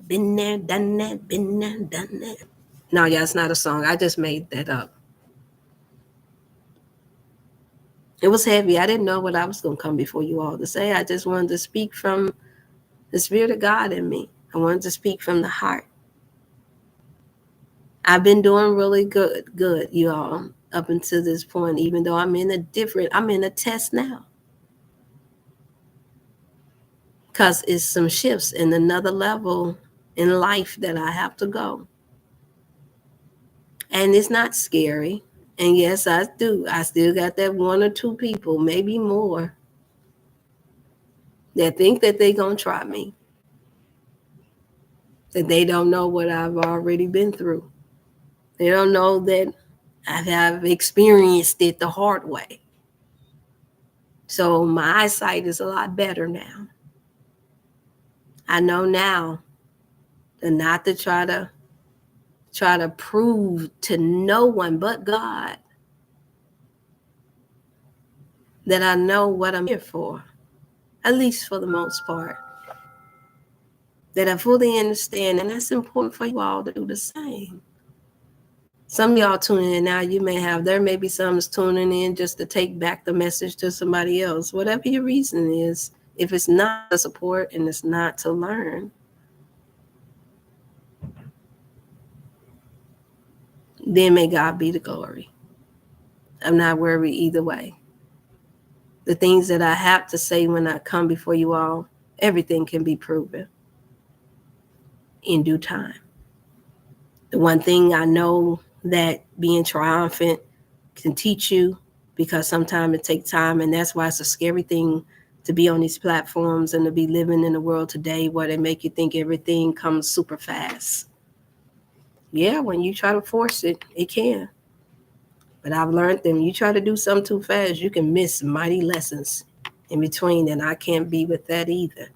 been there, done that, been there, done that. No, yeah, it's not a song. I just made that up. It was heavy. I didn't know what I was going to come before you all to say. I just wanted to speak from the Spirit of God in me. I wanted to speak from the heart. I've been doing really good, you all, up until this point, even though I'm in a test now. Because it's some shifts in another level in life that I have to go. And it's not scary. And yes, I do. I still got that one or two people, maybe more, that think that they're going to try me. That they don't know what I've already been through. They don't know that I have experienced it the hard way. So my eyesight is a lot better now. I know now that not to try to prove to no one but God that I know what I'm here for, at least for the most part. That I fully understand, and that's important for you all to do the same. Some of y'all tuning in now, there may be some that's tuning in just to take back the message to somebody else. Whatever your reason is, if it's not to support and it's not to learn, then may God be the glory. I'm not worried either way. The things that I have to say when I come before you all, everything can be proven in due time. The one thing I know that being triumphant can teach you, because sometimes it takes time, and that's why it's a scary thing to be on these platforms and to be living in the world today where they make you think everything comes super fast. Yeah, when you try to force it, it can. But I've learned that when you try to do something too fast, you can miss mighty lessons in between, and I can't be with that either.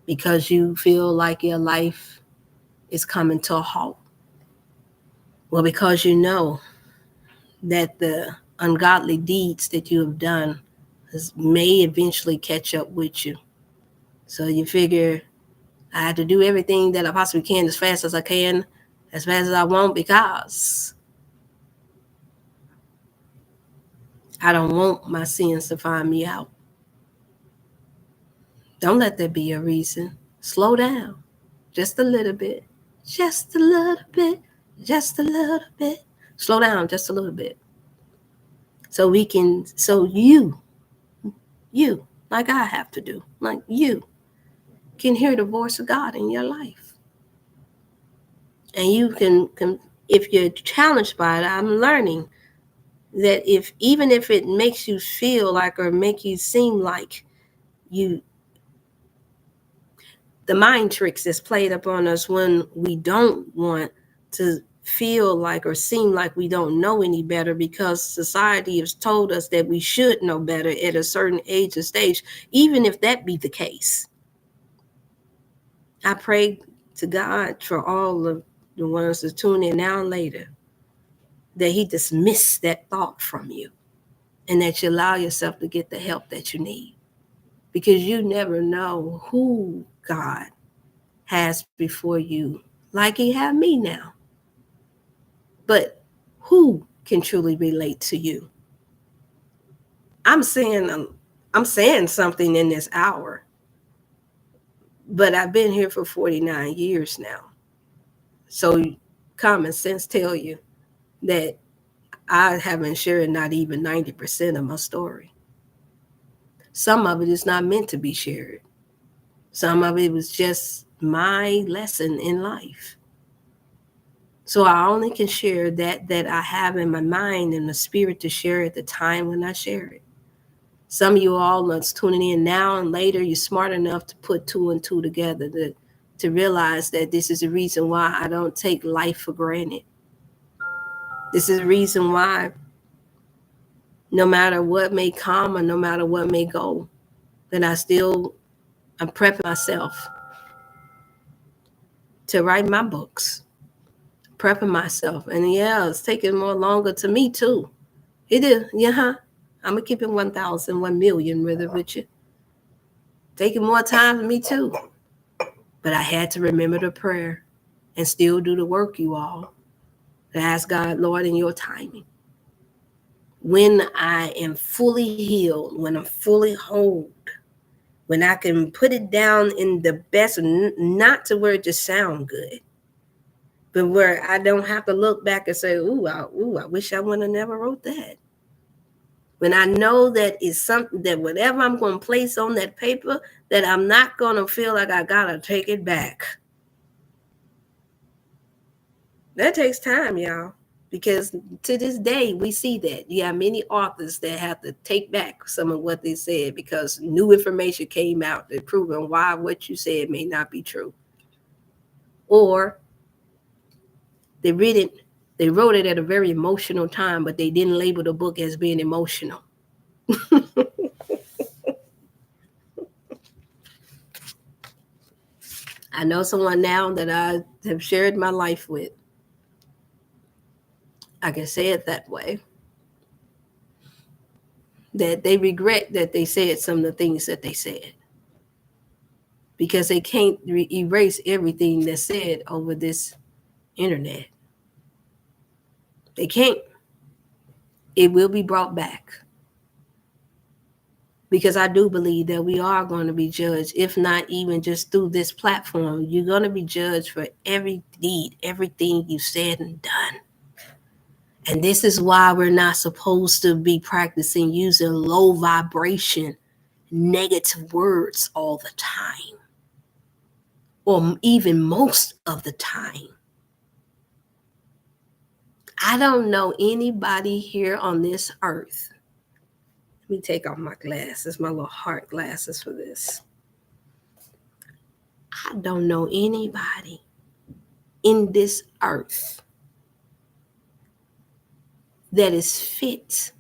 Because you feel like your life is coming to a halt. Well, because you know that the ungodly deeds that you have done may eventually catch up with you. So you figure, I have to do everything that I possibly can as fast as I can, as fast as I want, because I don't want my sins to find me out. Don't let that be your reason. Slow down just a little bit, just a little bit, just a little bit. Slow down just a little bit. So you, like I have to do, like you, can hear the voice of God in your life. And you can if you're challenged by it, I'm learning that even if it makes you feel like, or make you seem like the mind tricks that's played upon us when we don't want to feel like or seem like we don't know any better, because society has told us that we should know better at a certain age or stage, even if that be the case. I pray to God for all of the ones that tune in now and later, that he dismiss that thought from you, and that you allow yourself to get the help that you need. Because you never know who God has before you, like he had me now. But who can truly relate to you? I'm saying something in this hour, but I've been here for 49 years now. So common sense tell you that I haven't shared not even 90% of my story. Some of it is not meant to be shared. Some of it was just my lesson in life. So I only can share that I have in my mind and the spirit to share at the time when I share it. Some of you all that's tuning in now and later, you're smart enough to put two and two together to realize that this is the reason why I don't take life for granted. This is the reason why no matter what may come or no matter what may go, that I'm prepping myself to write my books, prepping myself. And yeah, it's taking more longer to me too. It is, yeah. I'm gonna keep it 1,000, 1,000,000 rather with you. Taking more time for me too. But I had to remember the prayer and still do the work, you all. To ask God, Lord, in your timing. When I am fully healed, when I'm fully whole, when I can put it down in the best, not to where it just sound good, but where I don't have to look back and say, I wish I would have never wrote that. When I know that it's something that whatever I'm going to place on that paper, that I'm not going to feel like I got to take it back. That takes time, y'all. Because to this day, we see that. You have many authors that have to take back some of what they said because new information came out that proving why what you said may not be true. Or they wrote it at a very emotional time, but they didn't label the book as being emotional. I know someone now that I have shared my life with. I can say it that way. That they regret that they said some of the things that they said. Because they can't erase everything that's said over this internet. They can't. It will be brought back. Because I do believe that we are going to be judged, if not even just through this platform. You're going to be judged for every deed, everything you said and done. And this is why we're not supposed to be practicing using low vibration, negative words all the time, or even most of the time. I don't know anybody here on this earth. Let me take off my glasses, my little heart glasses for this. I don't know anybody in this earth that is fit.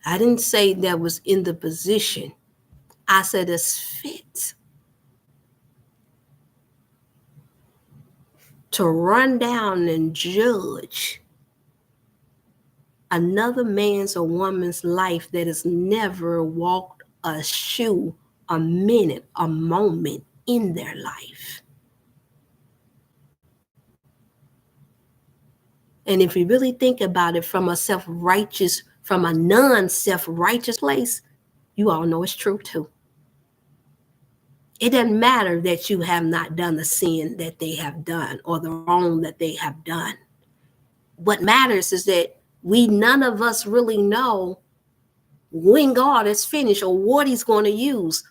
I didn't say that was in the position. I said is fit to run down and judge another man's or woman's life that has never walked a shoe, a minute, a moment in their life. And if you really think about it from a self-righteous, from a non-self-righteous place, you all know it's true too. It doesn't matter that you have not done the sin that they have done or the wrong that they have done. What matters is that none of us really know when God is finished or what he's going to use.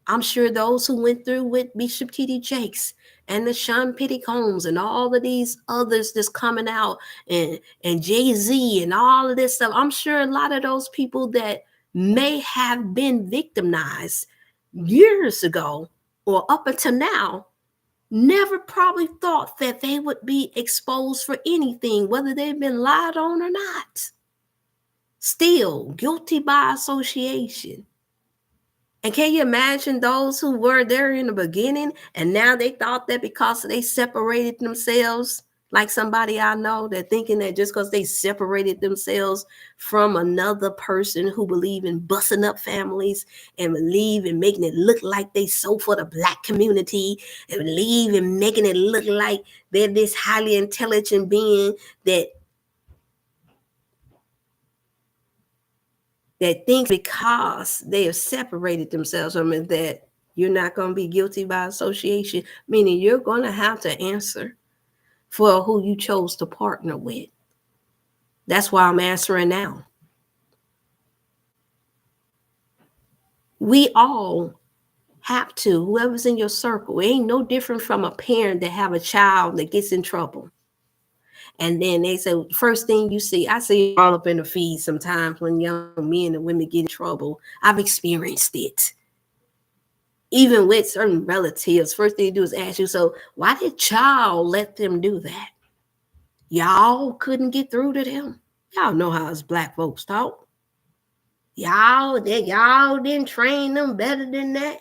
I'm sure those who went through with Bishop T.D. Jakes and the Sean Pitty Combs and all of these others that's coming out and Jay-Z and all of this stuff, I'm sure a lot of those people that may have been victimized years ago or up until now never probably thought that they would be exposed for anything, whether they've been lied on or not. Still guilty by association. And can you imagine those who were there in the beginning and now they thought that because they separated themselves, like somebody I know, they're thinking that just because they separated themselves from another person who believe in busting up families and believe in making it look like they so for the Black community and believe in making it look like they're this highly intelligent being that thinks because they have separated themselves from it that you're not going to be guilty by association, meaning you're going to have to answer for who you chose to partner with. That's why I'm answering now. We all have to, whoever's in your circle, it ain't no different from a parent that have a child that gets in trouble. And then they say, first thing you see, I see all up in the feed sometimes when young men and women get in trouble. I've experienced it. Even with certain relatives, first thing they do is ask you, so why did y'all let them do that? Y'all couldn't get through to them. Y'all know how us Black folks talk. Y'all didn't train them better than that.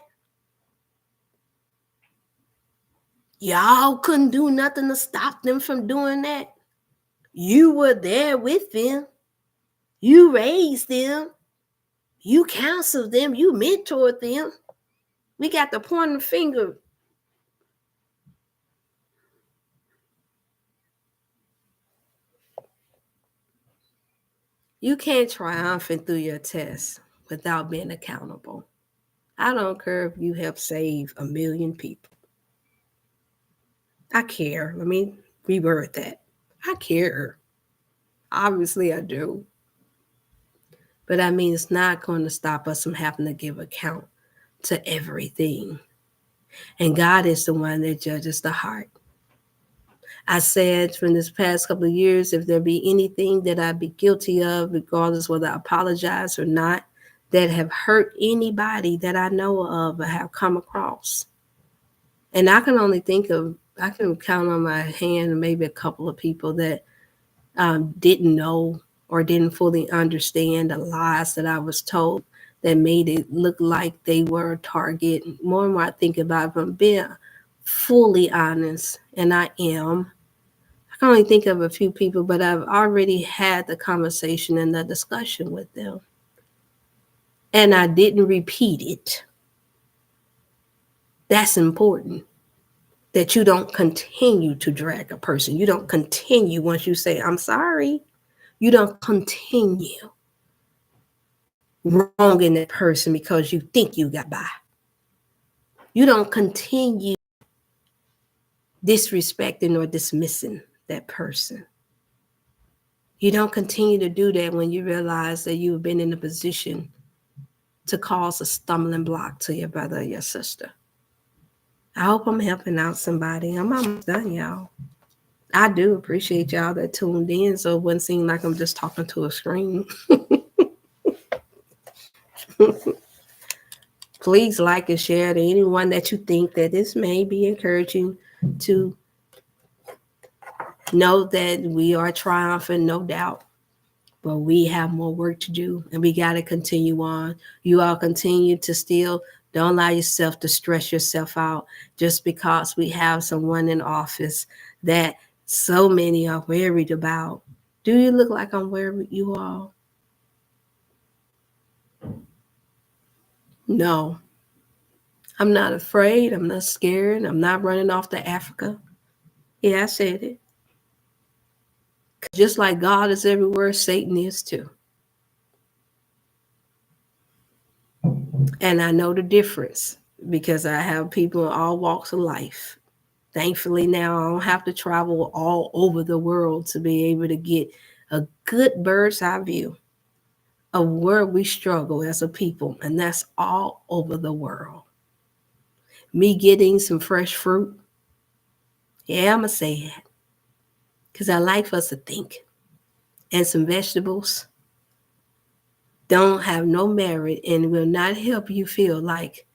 Y'all couldn't do nothing to stop them from doing that. You were there with them. You raised them. You counseled them. You mentored them. We got to point the finger. You can't triumph through your tests without being accountable. I don't care if you help save 1 million people. I care. Let me reword that. I care. Obviously, I do. But I mean, it's not going to stop us from having to give account to everything. And God is the one that judges the heart. I said from this past couple of years, if there be anything that I be guilty of, regardless whether I apologize or not, that have hurt anybody that I know of or have come across. And I can count on my hand maybe a couple of people that didn't know or didn't fully understand the lies that I was told that made it look like they were a target. More and more I think about it, from being fully honest, and I am. I can only think of a few people, but I've already had the conversation and the discussion with them. And I didn't repeat it. That's important. That you don't continue to drag a person. You don't continue once you say, I'm sorry. You don't continue wronging that person because you think you got by. You don't continue disrespecting or dismissing that person. You don't continue to do that when you realize that you've been in a position to cause a stumbling block to your brother or your sister. I hope I'm helping out somebody. I'm almost done, y'all. I do appreciate y'all that tuned in, so it wouldn't seem like I'm just talking to a screen. Please like and share to anyone that you think that this may be encouraging to know that we are triumphant, no doubt. But we have more work to do, and we got to continue on. You all continue to still don't allow yourself to stress yourself out just because we have someone in office that so many are worried about. Do you look like I'm worried, you all? No. I'm not afraid. I'm not scared. I'm not running off to Africa. Yeah, I said it. Just like God is everywhere, Satan is too. And I know the difference because I have people in all walks of life. Thankfully, now I don't have to travel all over the world to be able to get a good bird's eye view of where we struggle as a people, and that's all over the world. Me getting some fresh fruit, yeah, I'm going to say it, because I like for us to think, and some vegetables don't have no merit and will not help you feel like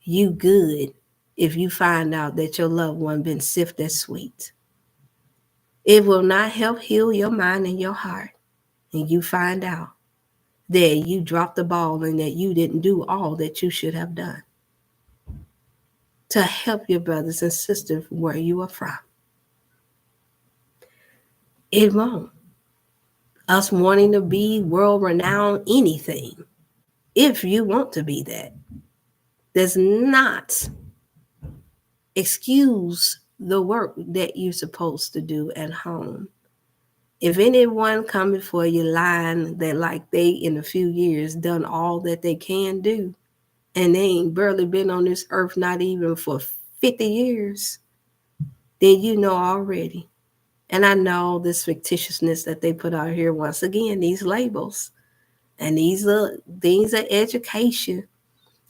you good if you find out that your loved one been sifted sweet. It will not help heal your mind and your heart, and you find out that you dropped the ball and that you didn't do all that you should have done to help your brothers and sisters where you are from. It won't. Us wanting to be world-renowned anything, if you want to be that, does not excuse the work that you're supposed to do at home. If anyone coming for you lying that like they in a few years done all that they can do, and they ain't barely been on this earth not even for 50 years, then you know already. And I know this fictitiousness that they put out here, once again, these labels, and these are things of education.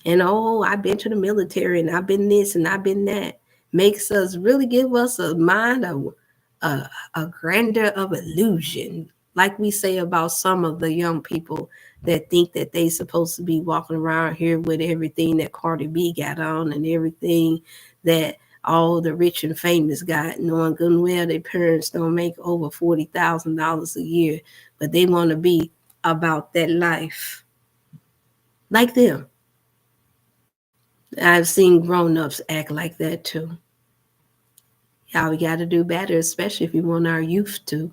And I've been to the military and I've been this and I've been that, makes us really give us a mind of a grandeur of illusion, like we say about some of the young people that think that they supposed to be walking around here with everything that Cardi B got on and everything that all the rich and famous got, knowing good and well their parents don't make over $40,000 a year, but they want to be about that life like them. I've seen grown-ups act like that too. How we got to do better, especially if we want our youth to.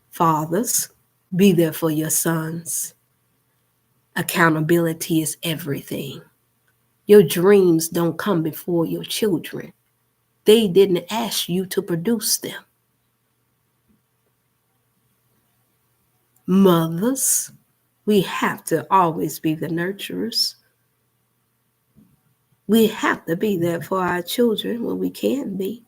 Fathers, be there for your sons. Accountability is everything. Your dreams don't come before your children. They didn't ask you to produce them. Mothers, we have to always be the nurturers. We have to be there for our children when we can be.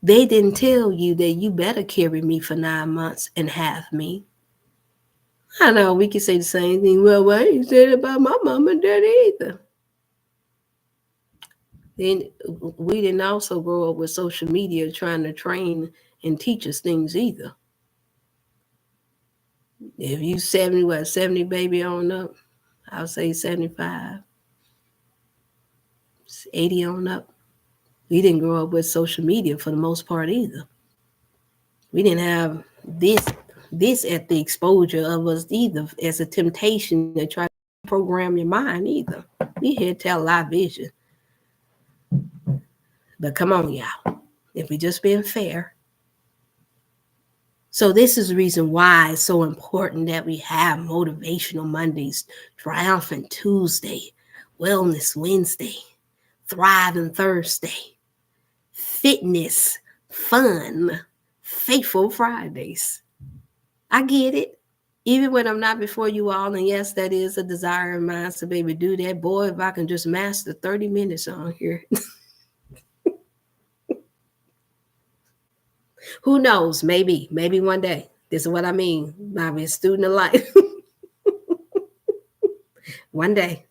They didn't tell you that you better carry me for 9 months and have me. I know we can say the same thing. Well, I ain't said it about my mom and daddy either. Then we didn't also grow up with social media trying to train and teach us things either. If you 70 baby on up, I'll say 75, 80 on up. We didn't grow up with social media for the most part either. We didn't have this at the exposure of us either as a temptation to try to program your mind either. We here tell live vision. But come on, y'all. If we just being fair. So this is the reason why it's so important that we have Motivational Mondays, Triumphant Tuesday, Wellness Wednesday, Thriving Thursday, Fitness, Fun, Faithful Fridays. I get it. Even when I'm not before you all, and yes, that is a desire of mine to be able to do that. Boy, if I can just master 30 minutes on here. Who knows? Maybe one day. This is what I mean. I'll be a student of life. One day.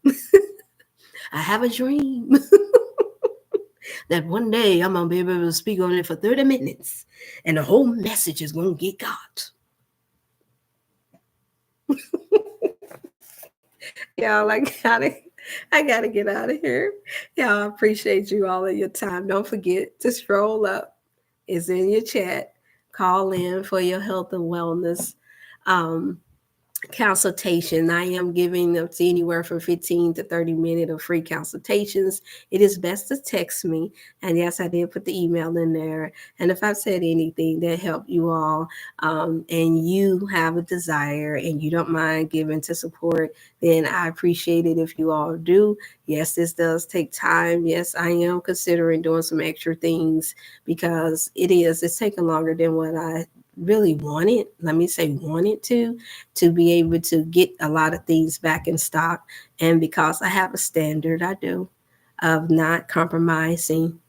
I have a dream that one day I'm going to be able to speak on it for 30 minutes and the whole message is going to get got. Y'all, I gotta get out of here. Y'all, I appreciate you all of your time. Don't forget to scroll up. It's in your chat. Call in for your health and wellness consultation. I am giving them anywhere from 15 to 30 minutes of free consultations. It is best to text me. And yes, I did put the email in there. And if I've said anything that helped you all and you have a desire and you don't mind giving to support, then I appreciate it if you all do. Yes, this does take time. Yes, I am considering doing some extra things because it's taking longer than what I really wanted to be able to get a lot of things back in stock. And because I have a standard, I do, of not compromising.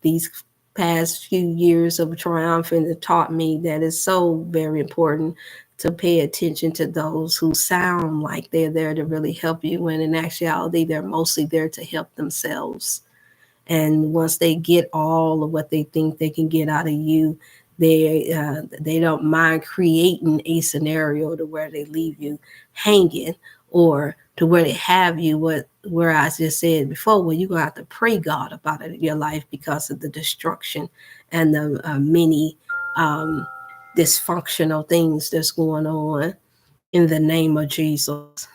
These past few years of Triumphant have taught me that it's so very important to pay attention to those who sound like they're there to really help you, when in actuality, they're mostly there to help themselves. And once they get all of what they think they can get out of you, they don't mind creating a scenario to where they leave you hanging, or to where they have you where I just said before, where you're gonna have to pray God about it in your life because of the destruction and the many dysfunctional things that's going on in the name of Jesus.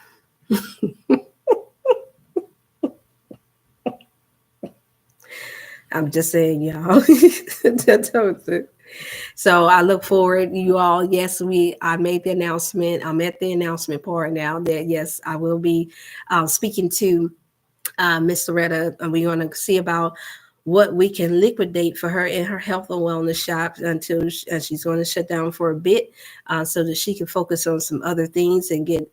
I'm just saying, y'all. So I look forward, you all. Yes, I made the announcement. I'm at the announcement part now that yes, I will be speaking to Miss Loretta, and we're going to see about what we can liquidate for her in her health and wellness shop until she's going to shut down for a bit, so that she can focus on some other things and get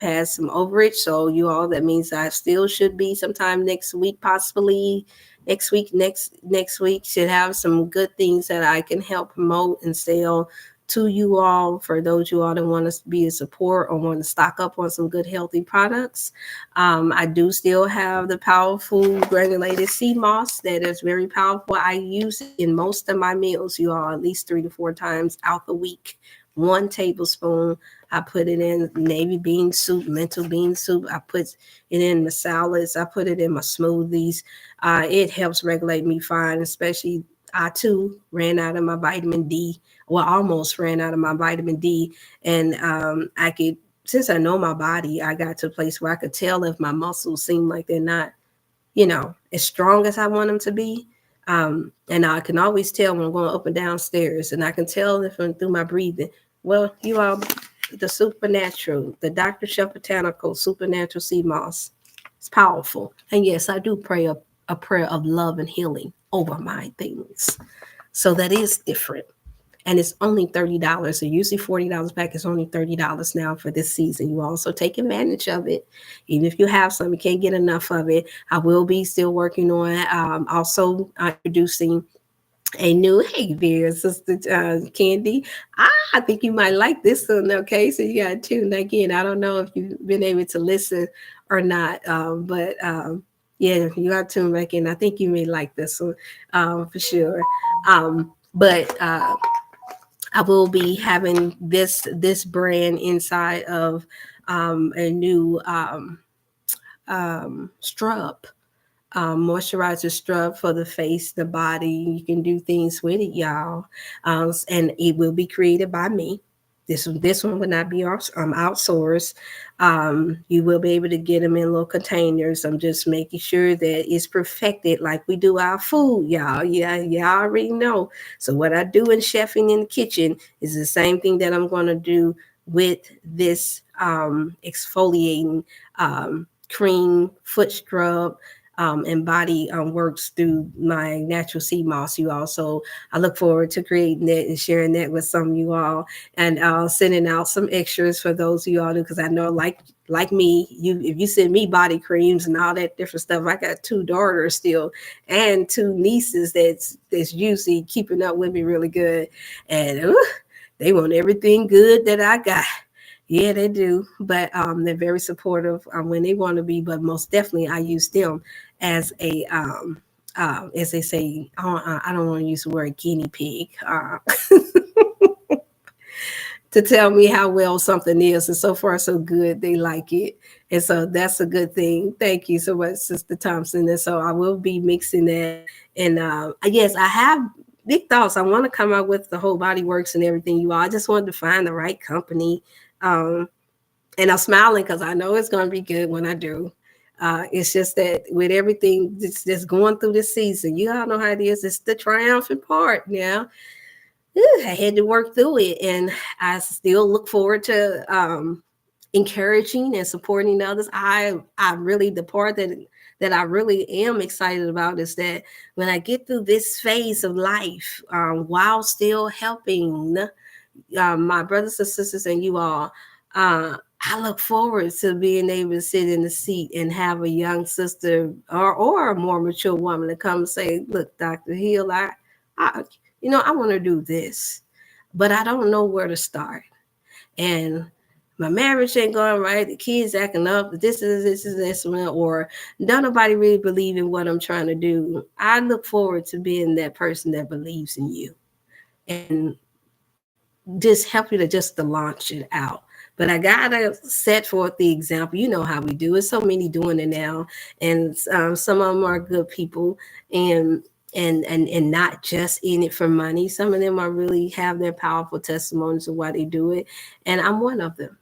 past some overage. So you all, that means I still should be sometime next week, possibly next week should have some good things that I can help promote and sell to you all, for those you all that want to be a support or want to stock up on some good healthy products. I do still have the powerful granulated sea moss that is very powerful. I use it in most of my meals, you all, at least 3 to 4 times out the week. 1 tablespoon. I put it in navy bean soup, lentil bean soup. I put it in the salads. I put it in my smoothies. It helps regulate me fine, especially I too ran out of my vitamin D. Well, almost ran out of my vitamin D. And I could, since I know my body, I got to a place where I could tell if my muscles seem like they're not, as strong as I want them to be. And I can always tell when I'm going up and down stairs, and I can tell if I'm through my breathing. Well, you are the supernatural, the Dr. Shep Botanical Supernatural Sea Moss. It's powerful. And yes, I do pray a prayer of love and healing over my things. So that is different. And it's only $30. So usually $40 back. It's only $30 now for this season. You also take advantage of it. Even if you have some, you can't get enough of it. I will be still working on also introducing a new, hey there, Sister Candy. I think you might like this one. Okay, so you got to tune again. I don't know if you've been able to listen or not, but yeah, you got to tune back in. I think you may like this one for sure. But I will be having this brand inside of a new strub. Moisturizer scrub for the face, the body. You can do things with it, y'all. And it will be created by me. This one will not be outsourced. You will be able to get them in little containers. I'm just making sure that it's perfected like we do our food, y'all. Yeah, y'all already know. So what I do in chefing in the kitchen is the same thing that I'm going to do with this exfoliating cream foot scrub. And body works through my natural sea moss. You also, I look forward to creating that and sharing that with some of you all, and sending out some extras for those of you all, because I know, like me, if you send me body creams and all that different stuff, I got 2 daughters still and 2 nieces that's usually keeping up with me really good, and they want everything good that I got. Yeah, they do, but they're very supportive when they want to be. But most definitely, I use them as a, as they say, I don't want to use the word guinea pig, to tell me how well something is. And so far, so good. They like it, and so that's a good thing. Thank you so much, Sister Thompson. And so I will be mixing that. And yes, I have big thoughts. I want to come out with the whole body works and everything. You all, I just wanted to find the right company. And I'm smiling because I know it's going to be good when I do. It's just that with everything that's going through this season, you all know how it is. It's the triumphant part now. I had to work through it, and I still look forward to encouraging and supporting others. I really, the part that I really am excited about is that when I get through this phase of life, while still helping my brothers and sisters and you all, I look forward to being able to sit in the seat and have a young sister or a more mature woman to come and say, look, Dr. Hill, I want to do this, but I don't know where to start. And my marriage ain't going right. The kids acting up. This, or don't nobody really believe in what I'm trying to do. I look forward to being that person that believes in you and just help you to launch it out. But I gotta set forth the example. You know how we do it. So many doing it now, and some of them are good people, and not just in it for money. Some of them are really have their powerful testimonies of why they do it, and I'm one of them.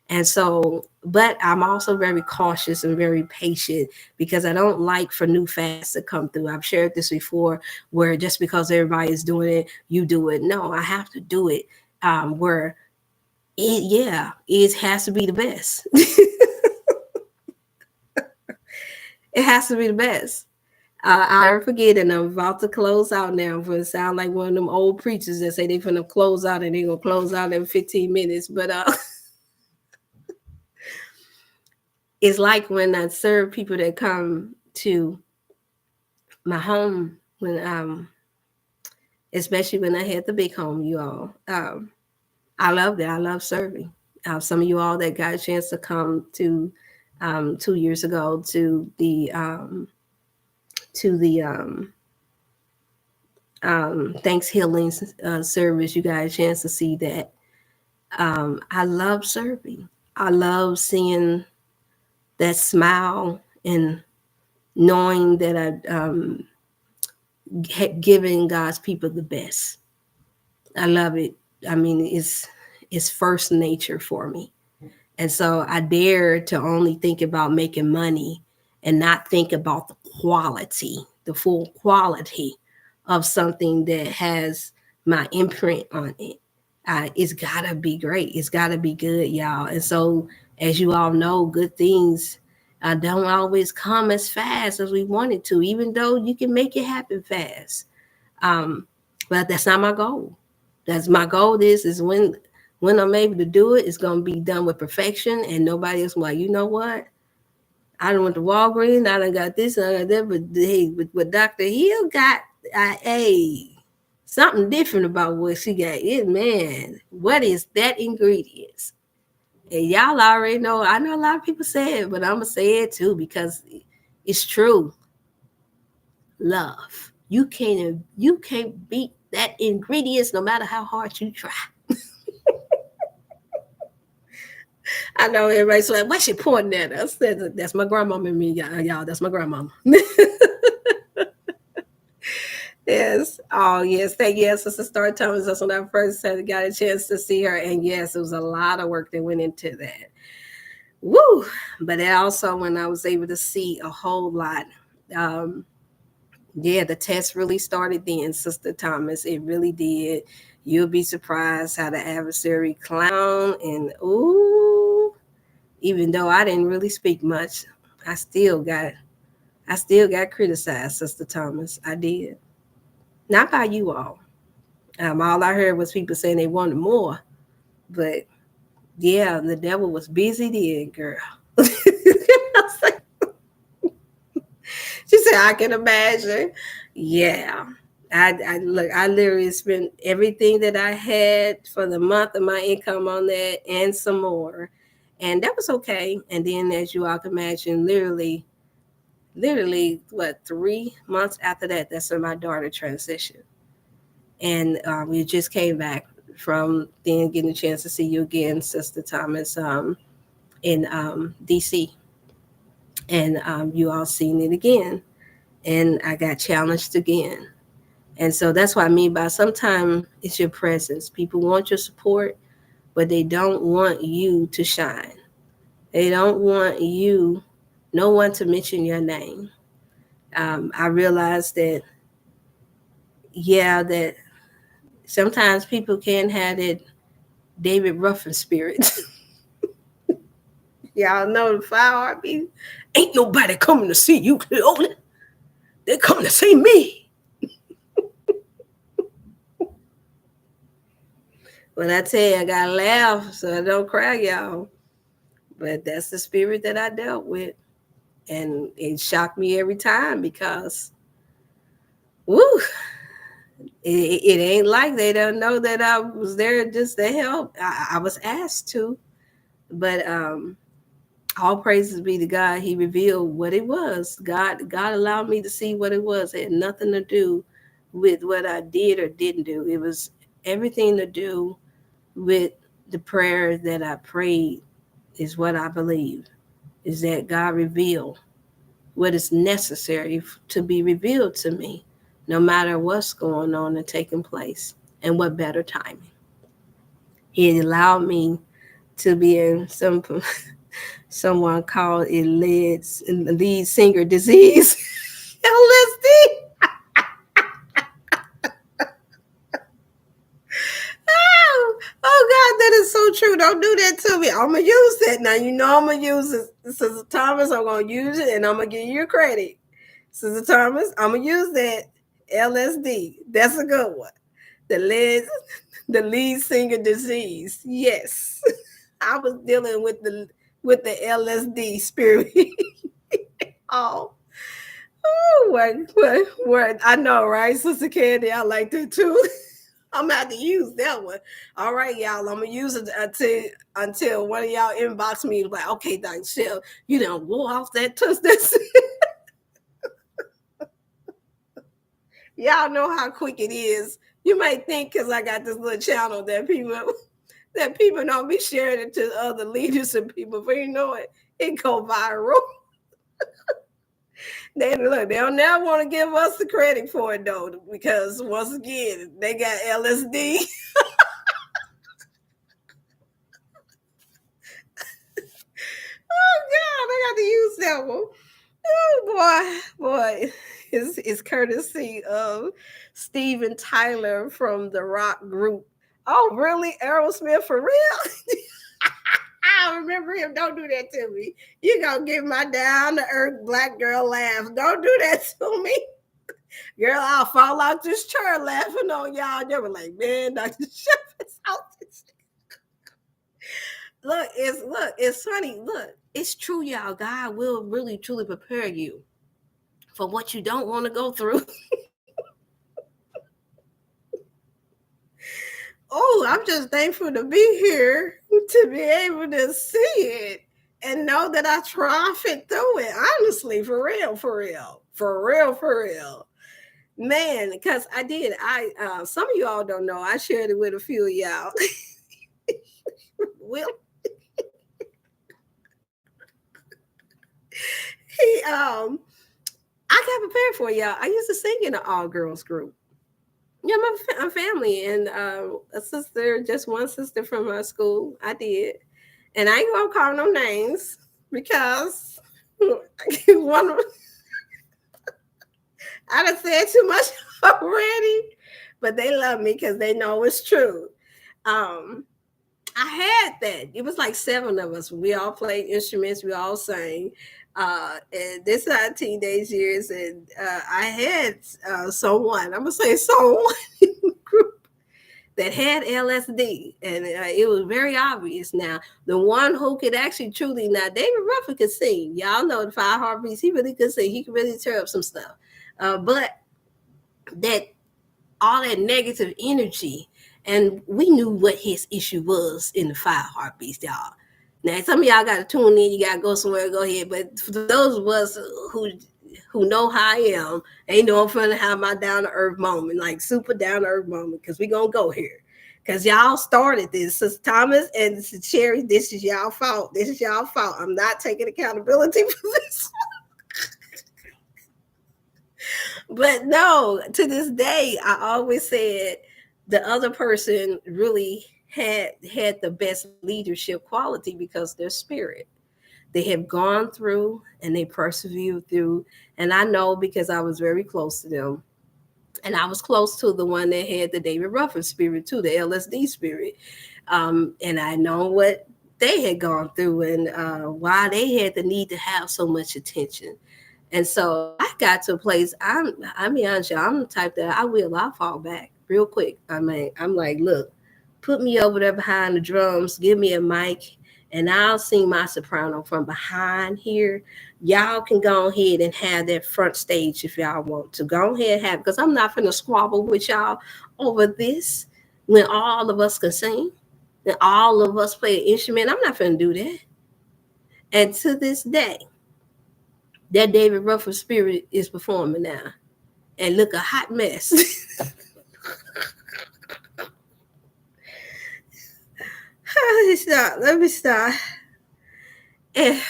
And so, but I'm also very cautious and very patient because I don't like for new fads to come through. I've shared this before, where just because everybody is doing it, you do it. No, I have to do it where it has to be the best. It has to be the best. I'll never forget, and I'm about to close out now. For it sound like one of them old preachers that say they're going to close out and they're going to close out in 15 minutes. But it's like when I serve people that come to my home, when especially when I had the big home, you all. I love that. I love serving. Some of you all that got a chance to come to 2 years ago to the Thanks Healing service, you got a chance to see that. I love serving. I love seeing that smile and knowing that I'm giving God's people the best. I love it. I mean, it's first nature for me. And so I dare to only think about making money and not think about the quality, the full quality of something that has my imprint on it. It's gotta be great. It's gotta be good, y'all. And so, as you all know, good things don't always come as fast as we want it to, even though you can make it happen fast. But that's not my goal. That's my goal. Is when I'm able to do it, it's gonna be done with perfection, and nobody else like, you know what? I done went to Walgreens, I done got this, I got that, but hey, what Dr. Hill got, something different about what she got. It, man, what is that ingredients? And y'all already know. I know a lot of people say it, but I'm gonna say it too because it's true. Love. You can't beat that ingredients no matter how hard you try. I know everybody's like, "What's she pointing at us?" That's my grandmama and me, y'all. That's my grandmama. Yes. Oh, yes. Thank you, Sister Star Thomas. That's when I first got a chance to see her. And yes, it was a lot of work that went into that. Woo! But also when I was able to see a whole lot. Yeah, the test really started then, Sister Thomas. It really did. You'll be surprised how the adversary clown and ooh, even though I didn't really speak much, I still got criticized, Sister Thomas. I did. Not by you all. All I heard was people saying they wanted more. But yeah, the devil was busy then, girl. She said, I can imagine. Yeah. I look, I literally spent everything that I had for the month of my income on that and some more. And that was okay. And then as you all can imagine, literally what, 3 months after that, that's when my daughter transitioned. And we just came back from then getting a chance to see you again, Sister Thomas, in DC. And you all seen it again. And I got challenged again. And so that's what I mean by sometimes it's your presence. People want your support, but they don't want you to shine. They don't want you, no one to mention your name. I realized that, yeah, that sometimes people can have that David Ruffin spirit. Y'all know the 5 heartbeats. Ain't nobody coming to see you, Cleone. They're coming to see me. When I tell you, I gotta laugh so I don't cry, y'all. But that's the spirit that I dealt with. And it shocked me every time because, woo, it ain't like they don't know that I was there just to help. I was asked to. But all praises be to God. He revealed what it was. God allowed me to see what it was. It had nothing to do with what I did or didn't do. It was everything to do with the prayer that I prayed is what I believe, is that God revealed what is necessary to be revealed to me, no matter what's going on and taking place, and what better timing. He allowed me to be in someone called it lead singer disease. LSD. Oh God, that is so true. Don't do that to me. I'm gonna use that now. You know I'm gonna use it, Sister Thomas. I'm gonna use it, and I'm gonna give you credit, Sister Thomas. I'm gonna use that LSD. That's a good one. The lead singer disease. Yes, I was dealing with the LSD spirit. Oh. What? I know, right, Sister Candy? I like that too. I'm about to use that one. All right, y'all. I'm gonna use it until one of y'all inbox me like, okay, Dr. Shell, you done wore off that tuss. Y'all know how quick it is. You might think because I got this little channel that people don't be sharing it to other leaders and people, but you know it go viral. They don't never want to give us the credit for it though, because once again, they got LSD. Oh God, I got to use that one. Oh boy, it's courtesy of Steven Tyler from the rock group. Oh, really? Aerosmith for real? I remember him. Don't do that to me. You gonna give my down to earth black girl laugh. Don't do that to me. Girl, I'll fall out this chair laughing on y'all. They were like, man, Dr. Shepherd's out this. Look, it's funny. Look, it's true, y'all. God will really truly prepare you for what you don't want to go through. Oh, I'm just thankful to be here, to be able to see it and know that I triumphed through it. Honestly, for real, for real, for real, for real. Man, because I did. Some of you all don't know. I shared it with a few of y'all. Will he I got prepared for y'all. I used to sing in an all girls group. Yeah, my family and a sister, just one sister from our school. I did, and I ain't gonna call no names because one of, I done said too much already, but they love me because they know it's true. I had that. It was like 7 of us. We all played instruments. We all sang. And this is our teenage years, and I had someone. I'm gonna say someone in the group that had LSD, and it was very obvious. Now, the one who could actually truly, now David Ruffin could sing. Y'all know the 5 Heartbeats. He really could sing. He could really tear up some stuff. But that all that negative energy. And we knew what his issue was in the 5 Heartbeats, y'all. Now, some of y'all got to tune in. You got to go somewhere, go ahead. But for those of us who know how I am, ain't no I'm finna have my down-to-earth moment, like super down-to-earth moment, because we going to go here. Because y'all started this. Sister Thomas and Sister Sherry, this is y'all fault. This is y'all fault. I'm not taking accountability for this. But no, to this day, I always said the other person really had the best leadership quality because their spirit. They have gone through and they persevered through. And I know because I was very close to them. And I was close to the one that had the David Ruffin spirit too, the LSD spirit. And I know what they had gone through and why they had the need to have so much attention. And so I got to a place, I'm be honest, y'all, I'm the type that I'll fall back real quick. I mean, I'm like, look, put me over there behind the drums, give me a mic, and I'll sing my soprano from behind here. Y'all can go ahead and have that front stage if y'all want to. Go ahead and have, because I'm not finna squabble with y'all over this when all of us can sing and all of us play an instrument. I'm not finna do that. And to this day, that David Ruffin spirit is performing now. And look, a hot mess. Let me stop. And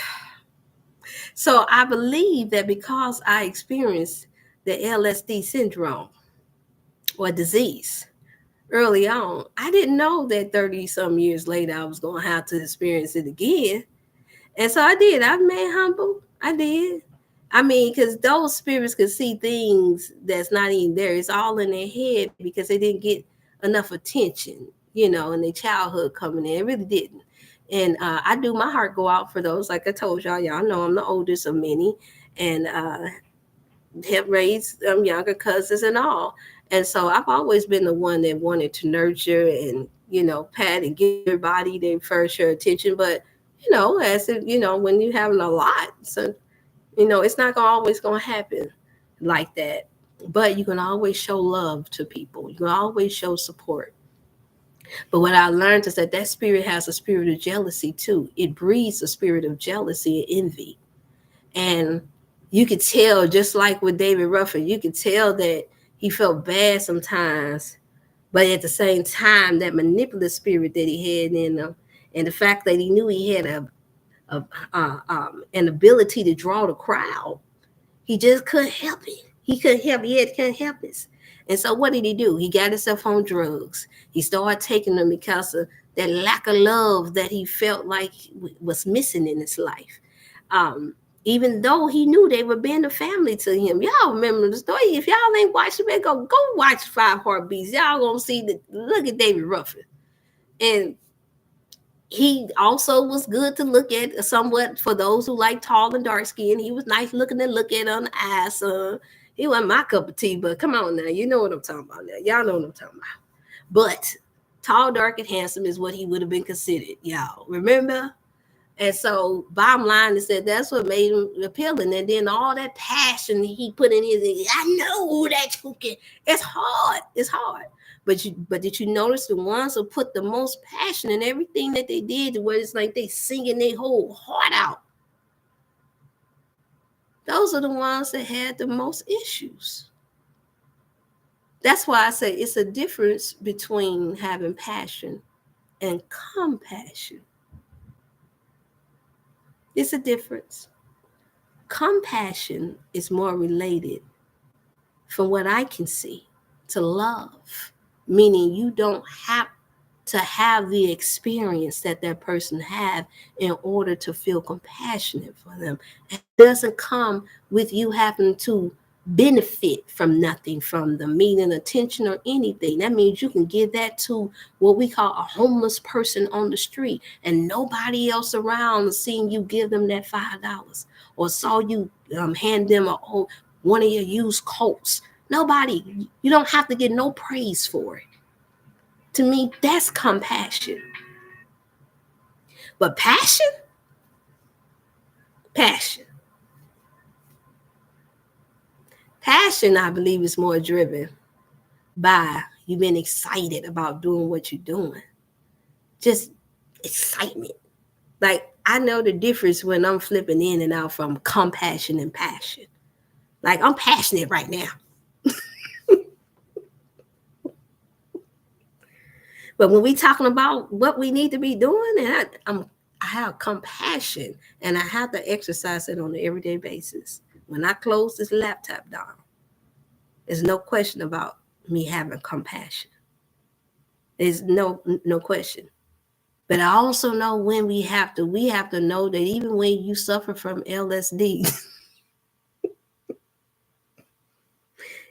so I believe that because I experienced the LSD syndrome or disease early on, I didn't know that 30 some years later I was going to have to experience it again. And so I did. I made humble. I did. I mean, because those spirits could see things that's not even there. It's all in their head because they didn't get enough attention, in their childhood coming in. It really didn't. And I do my heart go out for those. Like I told y'all know I'm the oldest of many and have raised younger cousins and all. And so I've always been the one that wanted to nurture and, pat and give everybody their fair share of attention. But, as if, when you're having a lot, so it's not always going to happen like that. But you can always show love to people. You can always show support. But what I learned is that spirit has a spirit of jealousy too. It breeds a spirit of jealousy and envy. And you could tell, just like with David Ruffin, you could tell that he felt bad sometimes. But at the same time, that manipulative spirit that he had in him, and the fact that he knew he had an ability to draw the crowd, he just couldn't help it. He couldn't help it. And so what did he do? He got himself on drugs. He started taking them because of that lack of love that he felt like was missing in his life. even though he knew they were being a family to him. Y'all remember the story. If y'all ain't watched it, go watch 5 Heartbeats. Y'all gonna see that. Look at David Ruffin. And he also was good to look at somewhat for those who like tall and dark skin. He was nice looking to look at on the eyes. He wasn't my cup of tea, but come on now. You know what I'm talking about now. Y'all know what I'm talking about. But tall, dark, and handsome is what he would have been considered, y'all. Remember? And so, bottom line is that that's what made him appealing. And then all that passion he put in his, I know that you can. It's hard. It's hard. But did you notice the ones who put the most passion in everything that they did, where it's like they singing their whole heart out? Those are the ones that had the most issues. That's why I say it's a difference between having passion and compassion. It's a difference. Compassion is more related, from what I can see, to love, meaning you don't have to have the experience that person have in order to feel compassionate for them. It doesn't come with you having to benefit from nothing from them, meaning attention or anything. That means you can give that to what we call a homeless person on the street, and nobody else around seeing you give them that $5 or saw you hand them one of your used coats. Nobody, you don't have to get no praise for it. To me, that's compassion. But passion, I believe, is more driven by you being excited about doing what you're doing. Just excitement. Like, I know the difference when I'm flipping in and out from compassion and passion. Like, I'm passionate right now. But when we talking about what we need to be doing, and I have compassion, and I have to exercise it on an everyday basis. When I close this laptop down, there's no question about me having compassion. There's no question. But I also know when we have to know that even when you suffer from LSD,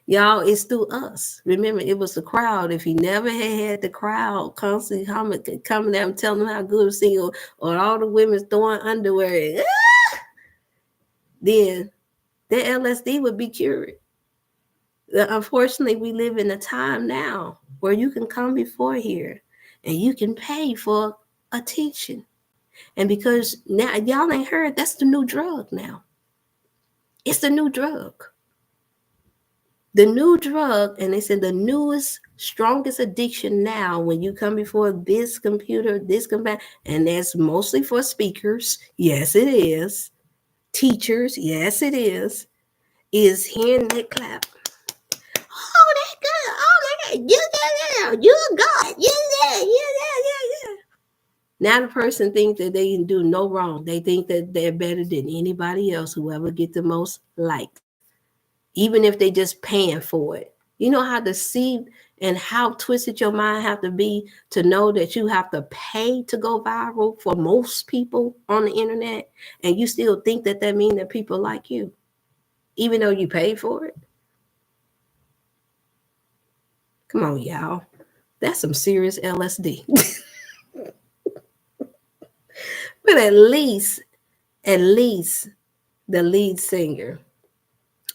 y'all, it's through us. Remember, it was the crowd. If he never had the crowd constantly coming at him, telling him how good a single, or all the women throwing underwear, then the LSD would be cured. Unfortunately, we live in a time now where you can come before here and you can pay for attention. And because now y'all ain't heard, that's the new drug now. It's the new drug. The new drug, and they said the newest, strongest addiction now, when you come before this computer, and that's mostly for speakers. Yes, it is. Teachers, yes, it is hearing that clap. Oh, that good. Oh, my God. You God. Yeah. Now the person thinks that they can do no wrong. They think that they're better than anybody else, whoever get the most likes, even if they just paying for it. You know how deceived and how twisted your mind have to be to know that you have to pay to go viral for most people on the internet, and you still think that means that people like you, even though you paid for it? Come on, y'all. That's some serious LSD. But at least the lead singer,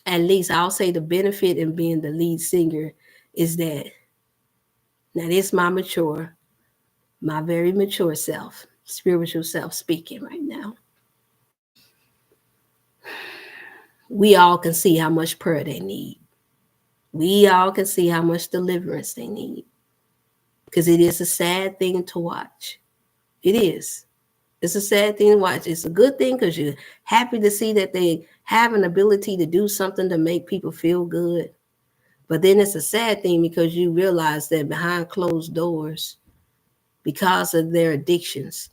at least I'll say the benefit in being the lead singer is that, now this my very mature self, spiritual self speaking right now. We all can see how much prayer they need. We all can see how much deliverance they need. Because it is a sad thing to watch. It is. It's a sad thing to watch. It's a good thing because you're happy to see that they have an ability to do something to make people feel good. But then it's a sad thing because you realize that behind closed doors, because of their addictions,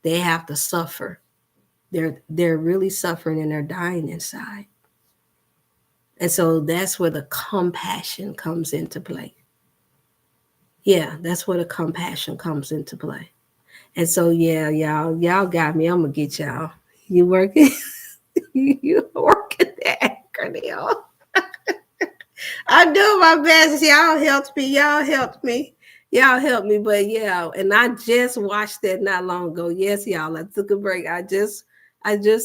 they have to suffer. They're really suffering and they're dying inside. And so that's where the compassion comes into play. Yeah, that's where the compassion comes into play. And so, yeah, y'all got me. I'm going to get y'all. You working? You working that acronym. I do my best. Y'all helped me. Y'all helped me. Y'all helped me. But yeah, and I just watched that not long ago. Yes, y'all. I took a break. I just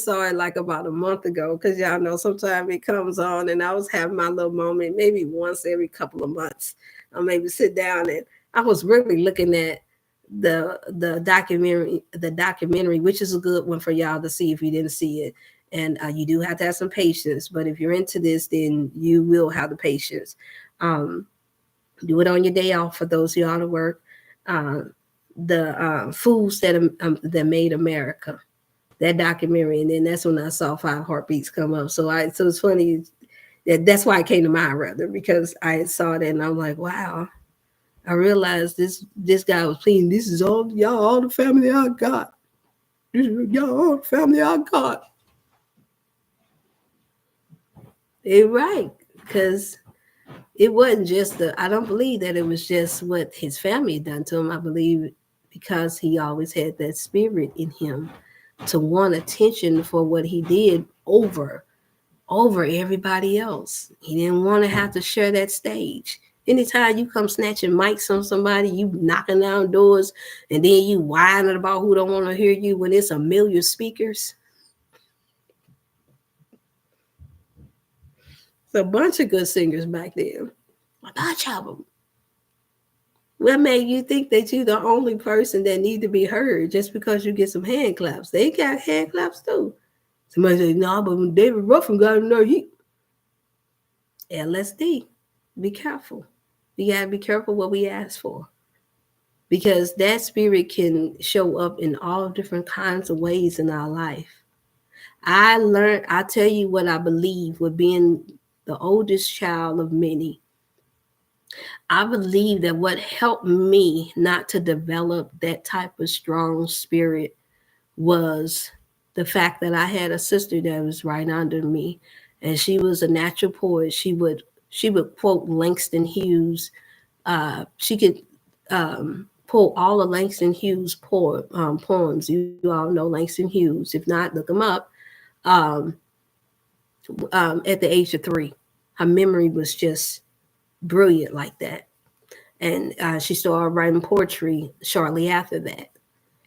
saw it like about a month ago because y'all know sometimes it comes on and I was having my little moment maybe once every couple of months. I'll maybe sit down and I was really looking at the documentary, which is a good one for y'all to see if you didn't see it. And you do have to have some patience, but if you're into this, then you will have the patience. Do it on your day off for those who are out of work. The foods that made America, that documentary, and then that's when I saw Five Heartbeats come up. So it's funny that's why it came to mind rather because I saw that and I'm like, wow. I realized this guy was pleading, this is all y'all, all the family I got. This is y'all, all the family I got. You're right, because it wasn't just I don't believe that it was just what his family had done to him. I believe because he always had that spirit in him to want attention for what he did over everybody else. He didn't want to have to share that stage. Anytime you come snatching mics on somebody, you knocking down doors, and then you whining about who don't want to hear you when it's a million speakers. It's a bunch of good singers back then. A bunch of them. What made you think that you're the only person that need to be heard just because you get some hand claps? They got hand claps too. Somebody say, no, but when David Ruffin got in there, LSD. Be careful. We got to be careful what we ask for. Because that spirit can show up in all different kinds of ways in our life. I tell you what I believe with being the oldest child of many. I believe that what helped me not to develop that type of strong spirit was the fact that I had a sister that was right under me, and she was a natural poet. She would quote Langston Hughes. She could pull all of Langston Hughes' poems. You all know Langston Hughes. If not, look him up. At the age of 3, her memory was just brilliant like that. And she started writing poetry shortly after that.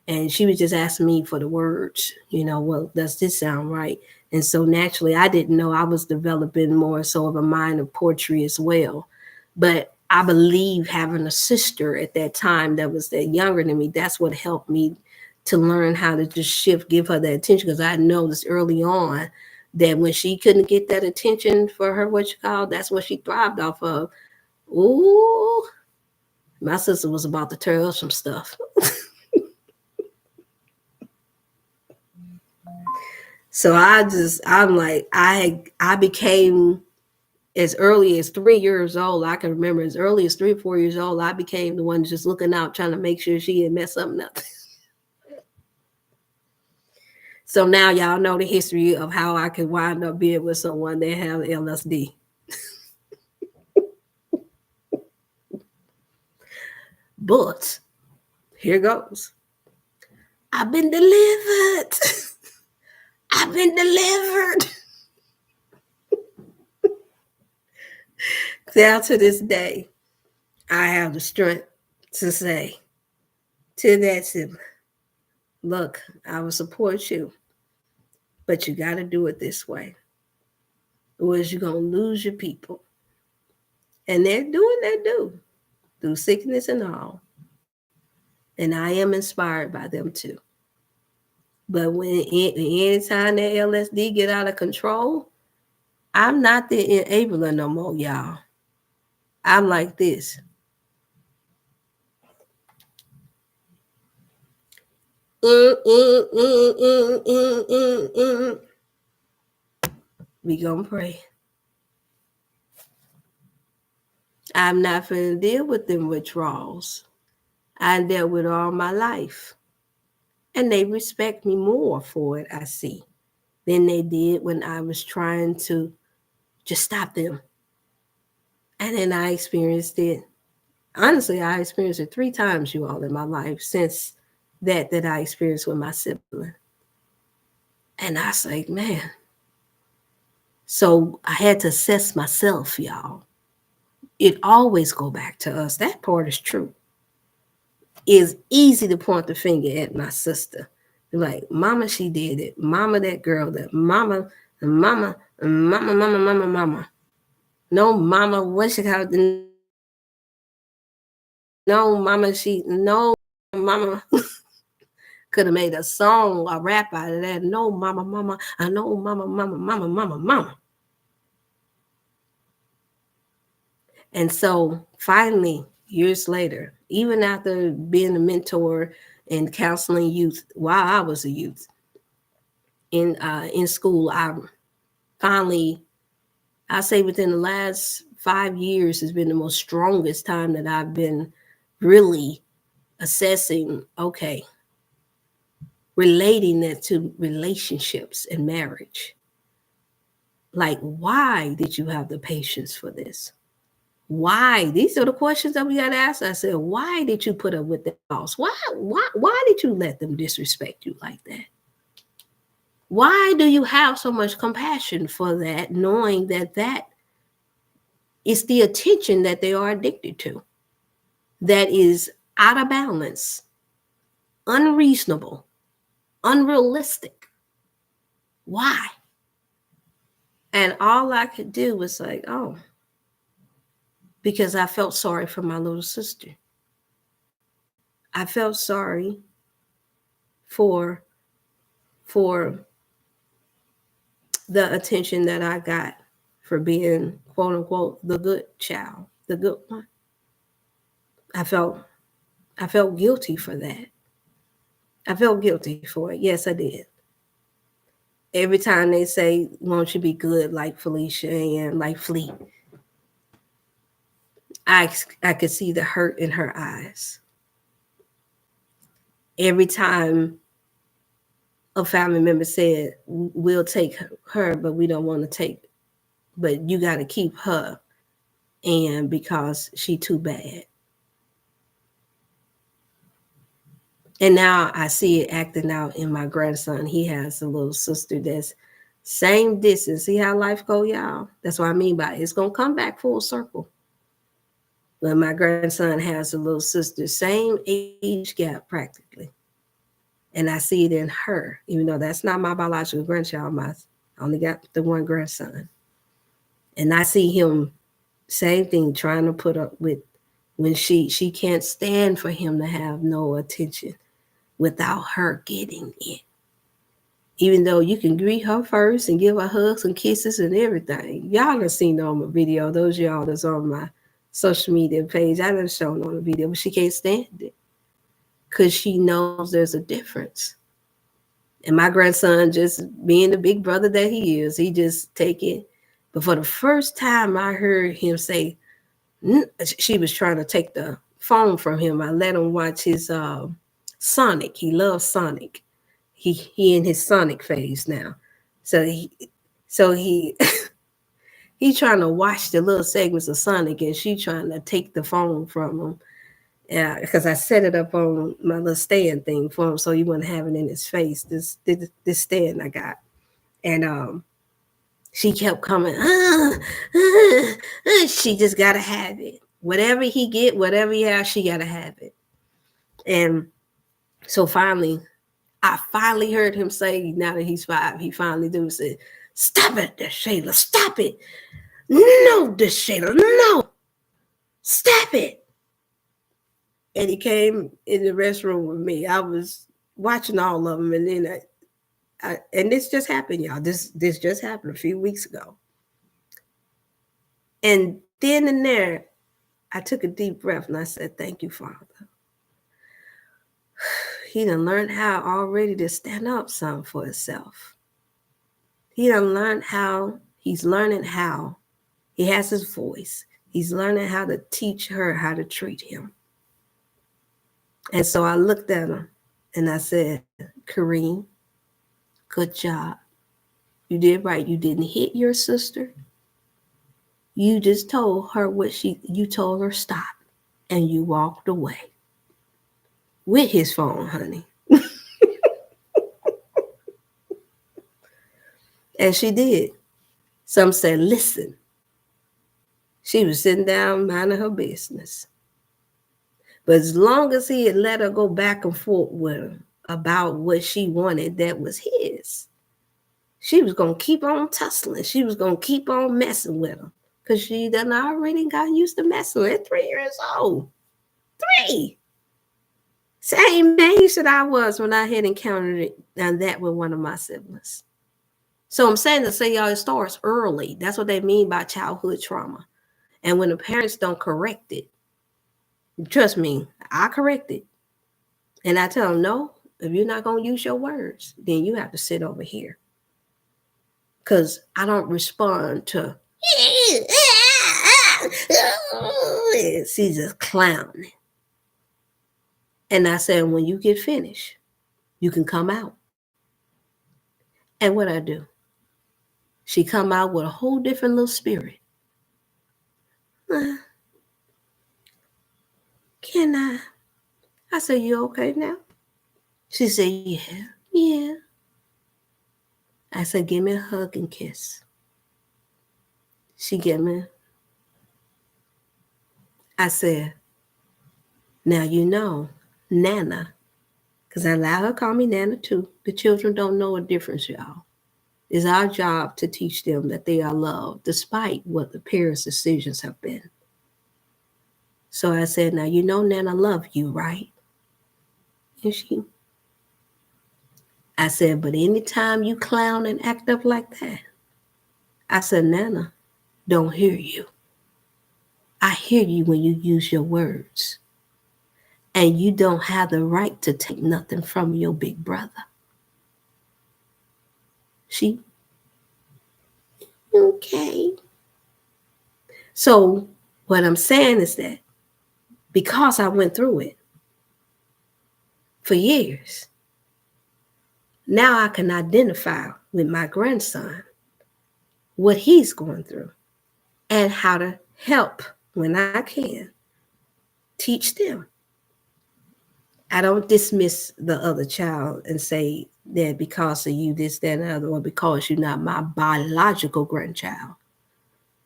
And she was just asking me for the words, well, does this sound right? And so naturally, I didn't know I was developing more so of a mind of poetry as well. But I believe having a sister at that time that was that younger than me, that's what helped me to learn how to just give her that attention. Because I noticed early on that when she couldn't get that attention for her, that's what she thrived off of. Ooh, my sister was about to tear up some stuff. So I'm like, I became, as early as 3 years old, I can remember as early as 3 or 4 years old, I became the one just looking out, trying to make sure she didn't mess something up. So now y'all know the history of how I could wind up being with someone that have LSD. But here goes. I've been delivered. I've been delivered. Down to this day, I have the strength to say to that sibling, look, I will support you, but you got to do it this way, or else you're going to lose your people. And they're doing their due through sickness and all. And I am inspired by them too. But anytime that LSD get out of control, I'm not the enabler no more, y'all. I'm like this. We gonna pray. I'm not finna deal with them withdrawals. I dealt with all my life. And they respect me more for it, I see, than they did when I was trying to just stop them. And then I experienced it. Honestly, I experienced it 3 times, you all, in my life since that I experienced with my sibling. And I was like, man, So I had to assess myself, y'all. It always go back to us. That part is true. It's easy to point the finger at my sister. Like, mama, she did it. Mama, that girl, that mama, mama, mama, mama, mama, mama. No, mama, what she called? No, mama, no, mama. Could have made a song, a rap out of that. No, mama, mama, I know, mama, mama, mama, mama, mama. And so finally, years later, even after being a mentor and counseling youth while I was a youth in school, I finally, I say within the last 5 years has been the most strongest time that I've been really assessing, okay, relating that to relationships and marriage. Like, why did you have the patience for this? Why? These are the questions that we got to ask ourselves. Why did you put up with that boss? Why did you let them disrespect you like that? Why do you have so much compassion for that, knowing that that is the attention that they are addicted to, that is out of balance, unreasonable, unrealistic? Why? And all I could do was like, oh, because I felt sorry for my little sister. I felt sorry for the attention that I got for being, quote unquote, the good child, the good one. I felt guilty for that. I felt guilty for it. Yes, I did. Every time they say, won't you be good like Felicia and like Fleet, I could see the hurt in her eyes. Every time a family member said, we'll take her, but we don't want to take, but you got to keep her, and because she too bad. And now I see it acting out in my grandson. He has a little sister that's same distance. See how life go, y'all? That's what I mean by it. It's going to come back full circle. When my grandson has a little sister, same age gap practically. And I see it in her, even though that's not my biological grandchild. I only got the one grandson. And I see him, same thing, trying to put up with when she can't stand for him to have no attention without her getting it. Even though you can greet her first and give her hugs and kisses and everything. Y'all have seen on my video. Those of y'all that's on my social media page, I done shown on the video, but she can't stand it because she knows there's a difference. And my grandson, just being the big brother that he is, he just take it. But for the first time I heard him say, she was trying to take the phone from him. I let him watch his Sonic. He loves Sonic. He in his Sonic phase now. So he he trying to watch the little segments of Sonic, and she trying to take the phone from him. Yeah, because I set it up on my little stand thing for him so he wouldn't have it in his face. This stand I got. And she kept coming, she just gotta have it. Whatever he get, whatever he has, she gotta have it. And so I finally heard him say, now that he's 5, he finally said, stop it, Shayla, stop it. No, Shayla, no, stop it. And he came in the restroom with me. I was watching all of them, and then and this just happened, y'all. This just happened a few weeks ago. And then and there, I took a deep breath and I said, thank you, Father. He done learned how already to stand up some for himself. He done learned how, he's learning how. He has his voice. He's learning how to teach her how to treat him. And so I looked at him and I said, Kareem, good job. You did right. You didn't hit your sister. You just told her you told her stop, and you walked away with his phone, honey. And she did. Some said, listen. She was sitting down minding her business. But as long as he had let her go back and forth with him about what she wanted that was his, she was going to keep on tussling. She was going to keep on messing with him because she done already got used to messing with at 3 years old. 3. Same age that I was when I had encountered it, and that with one of my siblings. So I'm saying to say, y'all, it starts early. That's what they mean by childhood trauma. And when the parents don't correct it, trust me, I correct it. And I tell them, no, if you're not going to use your words, then you have to sit over here. Because I don't respond to, she's just clowning. And I said, when you get finished, you can come out. And what I do? She come out with a whole different little spirit. Can I? I said, you okay now? She said, yeah. I said, give me a hug and kiss. She gave me. I said, now you know, Nana, because I allow her to call me Nana too. The children don't know a difference, y'all. It's our job to teach them that they are loved, despite what the parents' decisions have been. So I said, now you know Nana love you, right? And I said, but anytime you clown and act up like that, I said, Nana, don't hear you. I hear you when you use your words. And you don't have the right to take nothing from your big brother. She, okay. So what I'm saying is that because I went through it for years, now I can identify with my grandson what he's going through and how to help when I can teach them. I don't dismiss the other child and say that because of you, this, that, and the other, or because you're not my biological grandchild,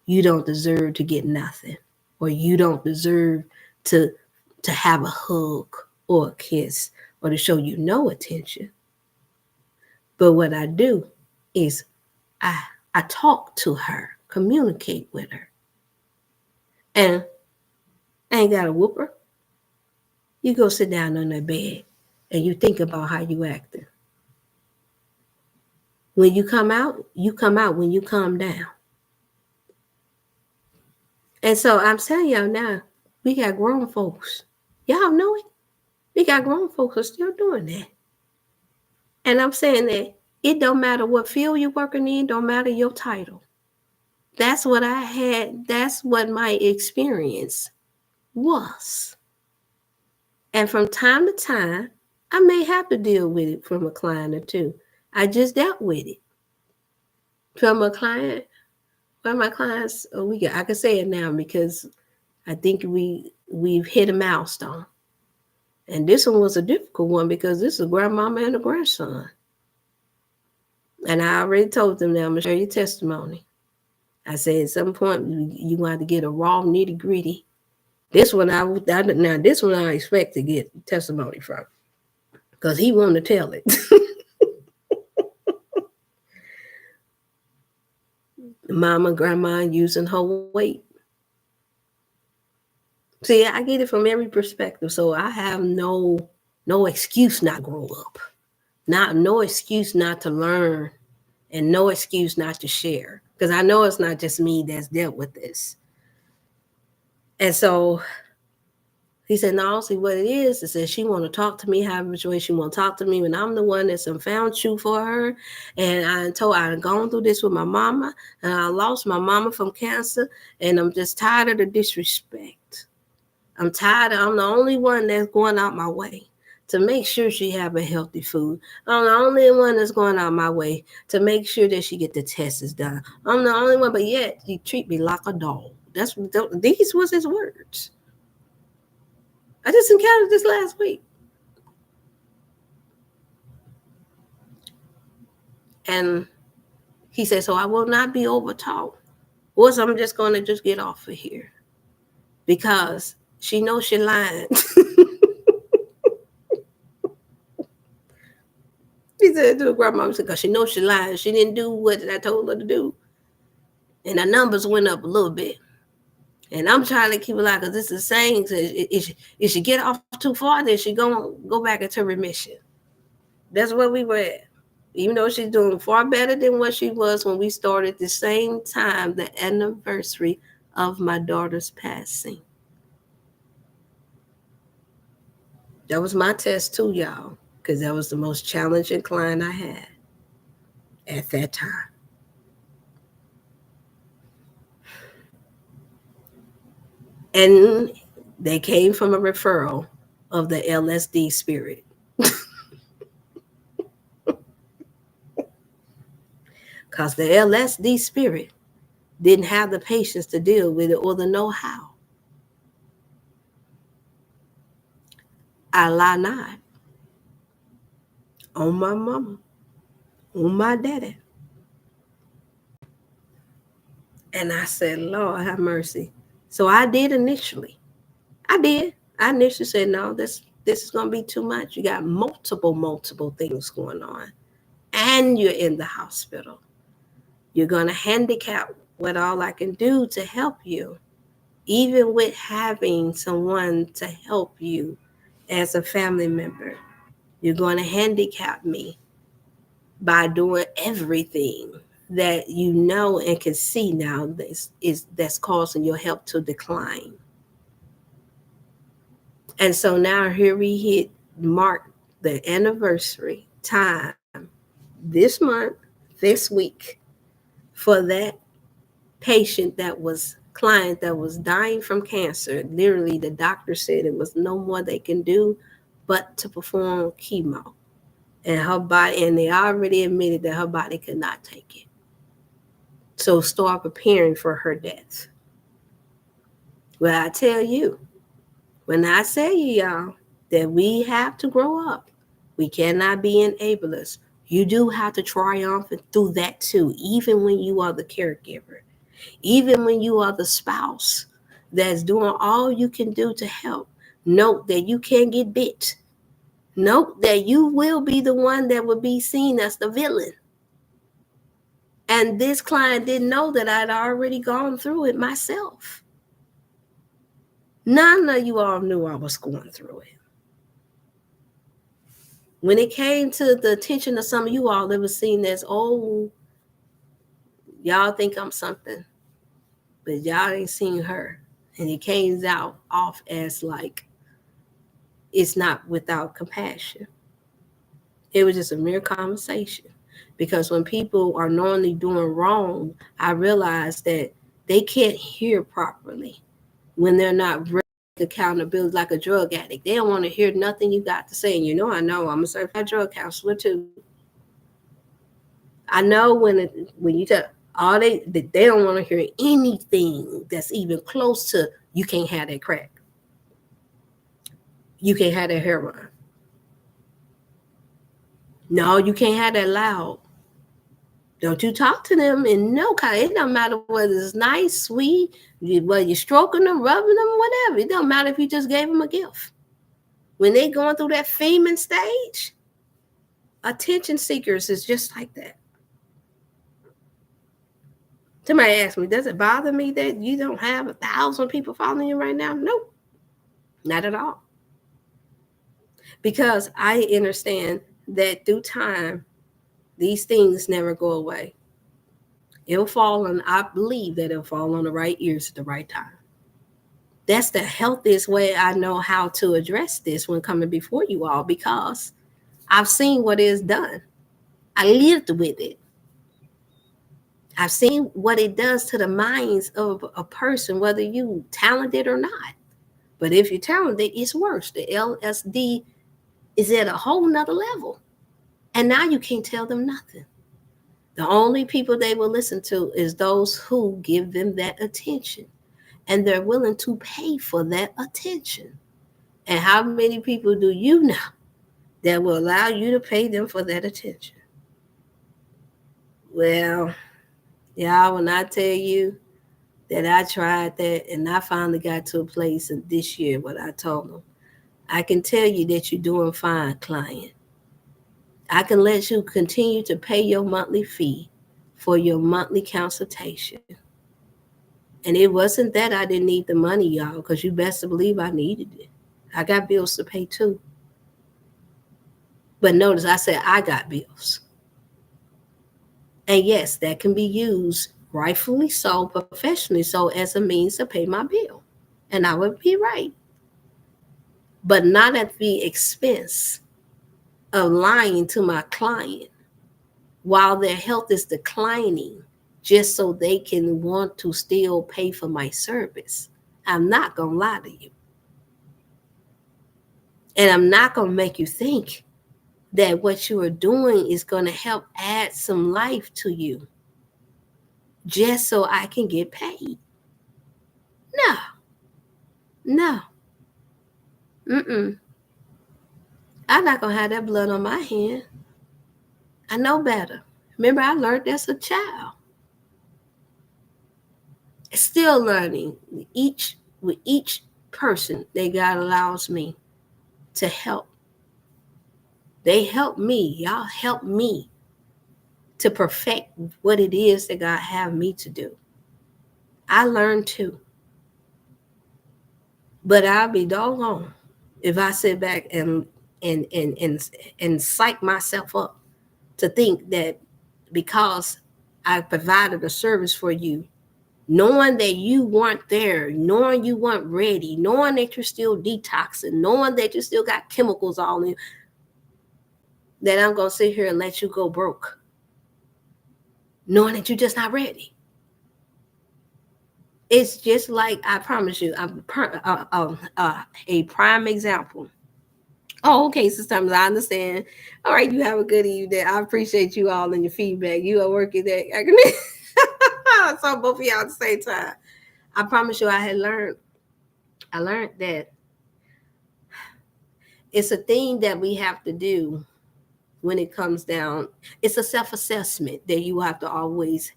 you don't deserve to get nothing, or you don't deserve to have a hug or a kiss or to show you no attention. But what I do is I talk to her, communicate with her. And I ain't got to whoop her. You go sit down on that bed and you think about how you acting. When you come out when you calm down. And so I'm telling y'all now, we got grown folks. Y'all know it. We got grown folks who are still doing that. And I'm saying that it don't matter what field you're working in, don't matter your title. That's what I had. That's what my experience was. And from time to time, I may have to deal with it from a client or two. I just dealt with it. From a client, one of my clients, I can say it now because I think we've hit a milestone. And this one was a difficult one because this is grandmama and a grandson. And I already told them that I'm going to share your testimony. I said at some point, you're going to have to get a raw nitty gritty. This one, this one I expect to get testimony from because he wanted to tell it. Mama, grandma using her weight. See, I get it from every perspective. So I have no excuse not to grow up. No excuse not to learn and no excuse not to share. Because I know it's not just me that's dealt with this. And so he said, no, see what it is that she want to talk to me, however way she want to talk to me, when I'm the one that's found truth for her. And I've gone through this with my mama, and I lost my mama from cancer, and I'm just tired of the disrespect. I'm tired. I'm the only one that's going out my way to make sure she have a healthy food. I'm the only one that's going out my way to make sure that she get the tests done. I'm the only one, but yet you treat me like a dog. These was his words. I just encountered this last week. And He said, so I will not be overtaught. Or so I'm just going to just get off of here because she knows she lying. He said to the grandma, because she knows she lying. She didn't do what I told her to do. And the numbers went up a little bit. And I'm trying to keep it alive because this is saying if she get off too far, then she going to go back into remission. That's where we were at. Even though she's doing far better than what she was when we started the same time, the anniversary of my daughter's passing. That was my test too, y'all, because that was the most challenging client I had at that time. And they came from a referral of the LSD spirit. Because the LSD spirit didn't have the patience to deal with it or the know-how. I lie not. On my mama. On my daddy. And I said, Lord, have mercy. So I did initially. I initially said, no, this is going to be too much. You got multiple things going on. And you're in the hospital. You're going to handicap what all I can do to help you. Even with having someone to help you as a family member, you're going to handicap me by doing everything that you know and can see now that's causing your health to decline. And so now here we hit mark the anniversary time this month, this week, for that client that was dying from cancer. Literally, the doctor said it was no more they can do but to perform chemo. And her body, and they already admitted that her body could not take it. So start preparing for her death. Well, I tell you, when I say y'all that we have to grow up, we cannot be enablers. You do have to triumph through that too, even when you are the caregiver, even when you are the spouse that's doing all you can do to help. Note that you can't get bit. Note that you will be the one that will be seen as the villain. And this client didn't know that I'd already gone through it myself. None of you all knew I was going through it. When it came to the attention of some of you all, it was seen as, oh, y'all think I'm something, but y'all ain't seen her. And it came out off as like, it's not without compassion. It was just a mere conversation. Because when people are knowingly doing wrong, I realize that they can't hear properly when they're not ready to accountability like a drug addict. They don't want to hear nothing you got to say. And I know I'm a certified drug counselor too. I know when you tell all they don't want to hear anything that's even close to, you can't have that crack. You can't have that heroin. No, you can't have that loud. Don't you talk to them in no kind. It don't matter whether it's nice, sweet, whether you're stroking them, rubbing them, whatever. It don't matter if you just gave them a gift. When they going through that faming stage, attention seekers is just like that. Somebody asked me, does it bother me that you don't have 1,000 people following you right now? Nope, not at all. Because I understand that through time, these things never go away. It'll fall on, I believe that it'll fall on the right ears at the right time. That's the healthiest way I know how to address this when coming before you all, because I've seen what is done. I lived with it. I've seen what it does to the minds of a person, whether you talented or not. But if you're talented, it's worse. The LSD is at a whole nother level. And now you can't tell them nothing. The only people they will listen to is those who give them that attention. And they're willing to pay for that attention. And how many people do you know that will allow you to pay them for that attention? Well, Yeah, when I tell you that I tried that and I finally got to a place in this year what I told them. I can tell you that you're doing fine, client. I can let you continue to pay your monthly fee for your monthly consultation. And it wasn't that I didn't need the money, y'all, because you best to believe I needed it. I got bills to pay too. But notice I said I got bills. And yes, that can be used rightfully so, professionally so, as a means to pay my bill. And I would be right. But not at the expense of lying to my client while their health is declining just so they can want to still pay for my service. I'm not going to lie to you. And I'm not going to make you think that what you are doing is going to help add some life to you just so I can get paid. No, no, mm-mm. I'm not going to have that blood on my hand. I know better. Remember, I learned as a child. Still learning with each person that God allows me to help. They help me. Y'all help me to perfect what it is that God have me to do. I learn too. But I'll be doggone if I sit back and psych myself up to think that because I provided a service for you, knowing that you weren't there, knowing you weren't ready, knowing that you're still detoxing, knowing that you still got chemicals all in, that I'm going to sit here and let you go broke, knowing that you're just not ready. It's just like, I promise you, a prime example. Oh, okay, sometimes I understand. All right, you have a good evening. I appreciate you all and your feedback. You are working that. I saw both of y'all at the same time. I promise you, I learned that it's a thing that we have to do when it comes down. It's a self-assessment that you have to always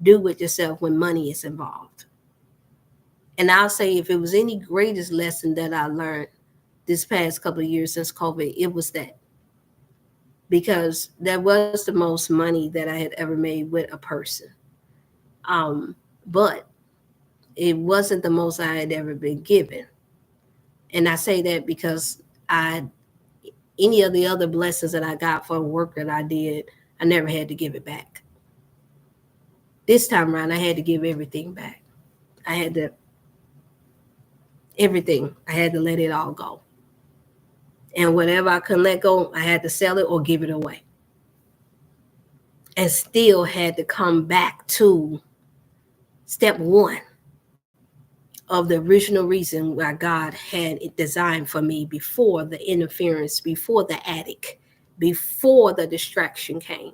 do with yourself when money is involved. And I'll say, if it was any greatest lesson that I learned this past couple of years since COVID, it was that. Because that was the most money that I had ever made with a person. But it wasn't the most I had ever been given. And I say that because any of the other blessings that I got for work that I did, I never had to give it back. This time around, I had to give everything back. Everything. I had to let it all go. And whatever I couldn't let go, I had to sell it or give it away. And still had to come back to step one of the original reason why God had it designed for me before the interference, before the attic, before the distraction came.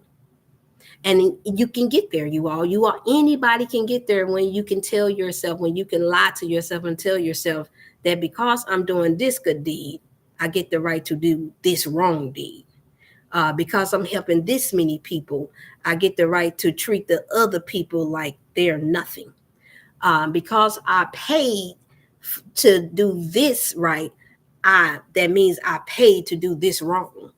And you can get there, anybody can get there when you can tell yourself, when you can lie to yourself and tell yourself that because I'm doing this good deed, I get the right to do this wrong deed. Because I'm helping this many people, I get the right to treat the other people like they're nothing. Because I paid to do this right, that means I paid to do this wrong.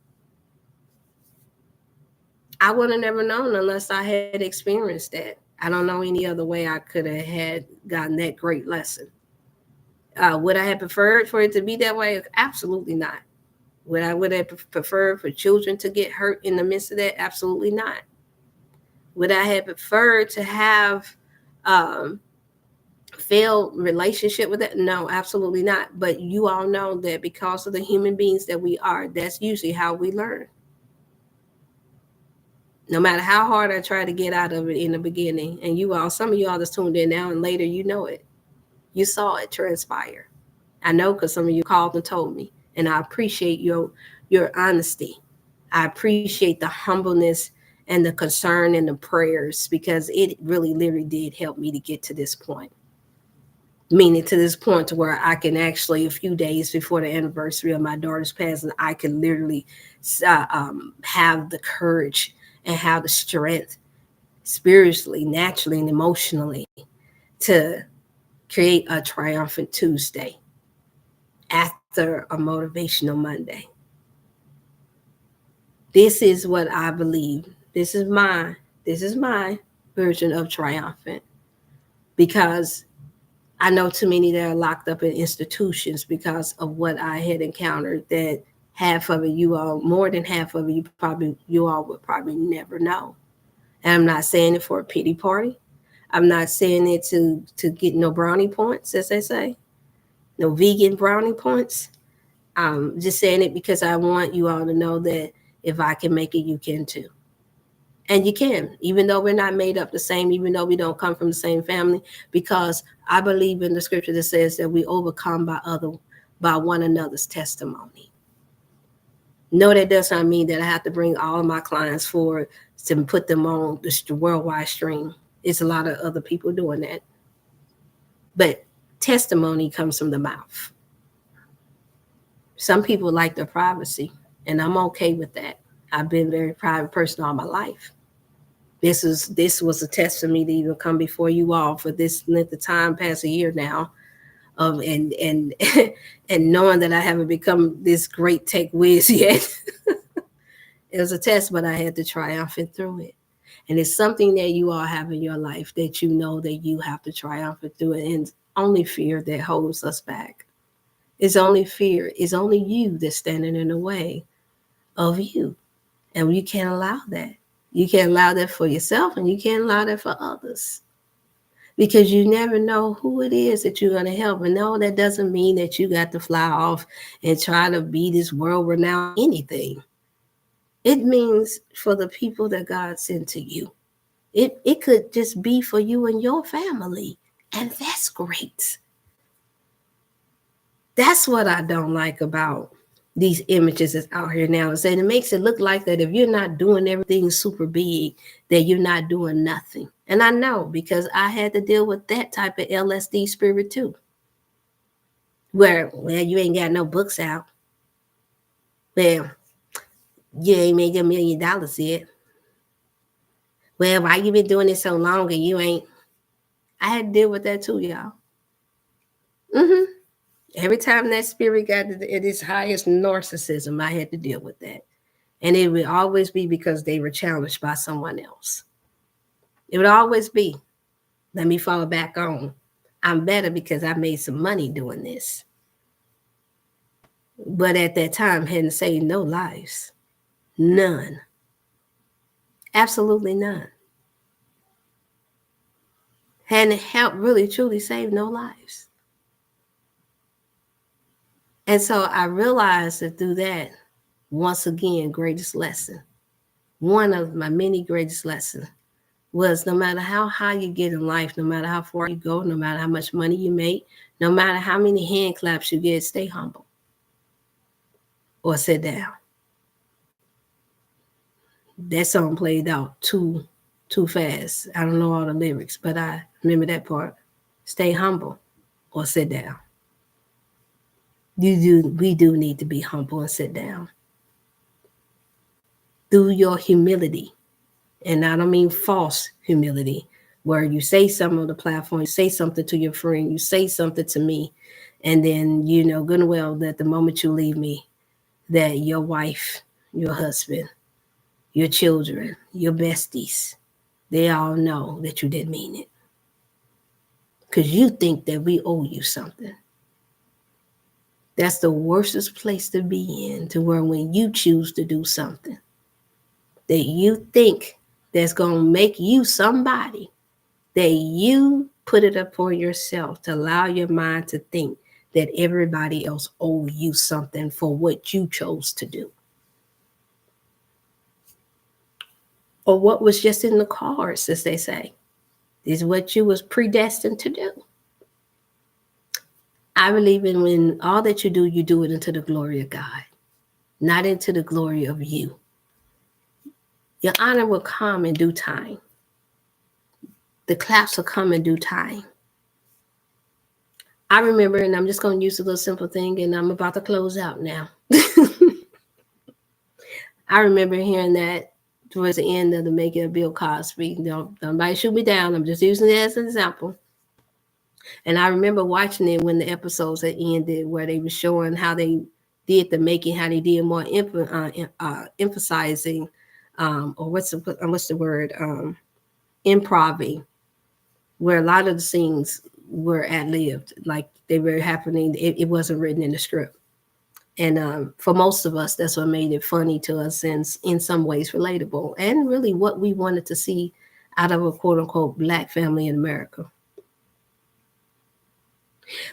I would have never known unless I had experienced that. I don't know any other way I could have had gotten that great lesson. Would I have preferred for it to be that way? Absolutely not. Would I have preferred for children to get hurt in the midst of that? Absolutely not. Would I have preferred to have failed relationship with that? No, absolutely not. But you all know that because of the human beings that we are, that's usually how we learn. No matter how hard I try to get out of it in the beginning, and some of you all that's tuned in now and later, you know it. You saw it transpire. I know because some of you called and told me, and I appreciate your honesty. I appreciate the humbleness and the concern and the prayers, because it really literally did help me to get to this point. Meaning to this point to where I can actually, a few days before the anniversary of my daughter's passing, I can literally have the courage and have the strength spiritually, naturally, and emotionally to create a Triumphant Tuesday after a motivational Monday. This is what I believe. This is my version of triumphant, because I know too many that are locked up in institutions because of what I had encountered, that half of it, you all, more than half of it, you all would probably never know. And I'm not saying it for a pity party. I'm not saying it to get no brownie points, as they say, no vegan brownie points. I'm just saying it because I want you all to know that if I can make it, you can too. And you can, even though we're not made up the same, even though we don't come from the same family, because I believe in the scripture that says that we overcome by one another's testimony. No, that does not mean that I have to bring all of my clients forward to put them on the worldwide stream. It's a lot of other people doing that. But testimony comes from the mouth. Some people like their privacy, and I'm okay with that. I've been a very private person all my life. This was a test for me to even come before you all for this length of time, past a year now, and and knowing that I haven't become this great tech whiz yet. It was a test, but I had to triumph it through it. And it's something that you all have in your life that you know that you have to triumph it through it. And it's only fear that holds us back. It's only fear. It's only you that's standing in the way of you. And you can't allow that. You can't allow that for yourself, and you can't allow that for others. Because you never know who it is that you're going to help. And no, that doesn't mean that you got to fly off and try to be this world-renowned anything. It means for the people that God sent to you. It could just be for you and your family. And that's great. That's what I don't like about these images that's out here now. Is that it makes it look like that if you're not doing everything super big, that you're not doing nothing. And I know, because I had to deal with that type of LSD spirit too. Where, well, you ain't got no books out. Well, you ain't made $1 million yet. Well, why you been doing this so long and you ain't? I had to deal with that too, y'all. Every time that spirit got at its highest narcissism, I had to deal with that. And it would always be because they were challenged by someone else. It would always be, let me fall back on. I'm better because I made some money doing this. But at that time, hadn't saved no lives. None. Absolutely none. Hadn't helped really, truly save no lives. And so I realized that through that, once again, greatest lesson, one of my many greatest lessons, was no matter how high you get in life, no matter how far you go, no matter how much money you make, no matter how many hand claps you get, stay humble or sit down. That song played out too fast. I don't know all the lyrics, but I remember that part. Stay humble or sit down. We do need to be humble and sit down. Through your humility. And I don't mean false humility, where you say something on the platform, you say something to your friend, you say something to me, and then you know good and well that the moment you leave me, that your wife, your husband, your children, your besties, they all know that you didn't mean it. Because you think that we owe you something. That's the worstest place to be in, to where when you choose to do something that you think that's going to make you somebody, that you put it upon yourself to allow your mind to think that everybody else owes you something for what you chose to do. Or what was just in the cards, as they say, is what you was predestined to do. I believe in when all that you do it into the glory of God, not into the glory of you. Your honor will come in due time. The claps will come in due time. I remember, and I'm just going to use a little simple thing, and I'm about to close out now. I remember hearing that towards the end of the making of Bill Cosby. Don't nobody shoot me down. I'm just using it as an example. And I remember watching it when the episodes had ended, where they were showing how they did the making, how they did more emphasizing, or what's the word, improving, where a lot of the scenes were ad-libbed, like they were happening. It wasn't written in the script. And for most of us, that's what made it funny to us and in some ways relatable, and really what we wanted to see out of a quote-unquote Black family in America.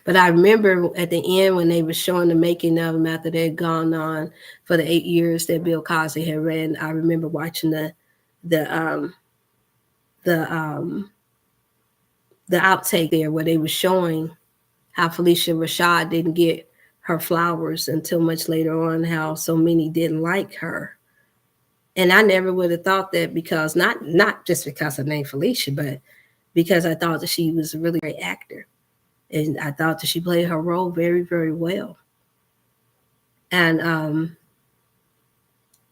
But I remember at the end when they were showing the making of them after they had gone on for the 8 years that Bill Cosby had ran. I remember watching the outtake there where they were showing how Felicia Rashad didn't get her flowers until much later on, how so many didn't like her. And I never would have thought that, because not just because her name Felicia, but because I thought that she was a really great actor. And I thought that she played her role very, very well. And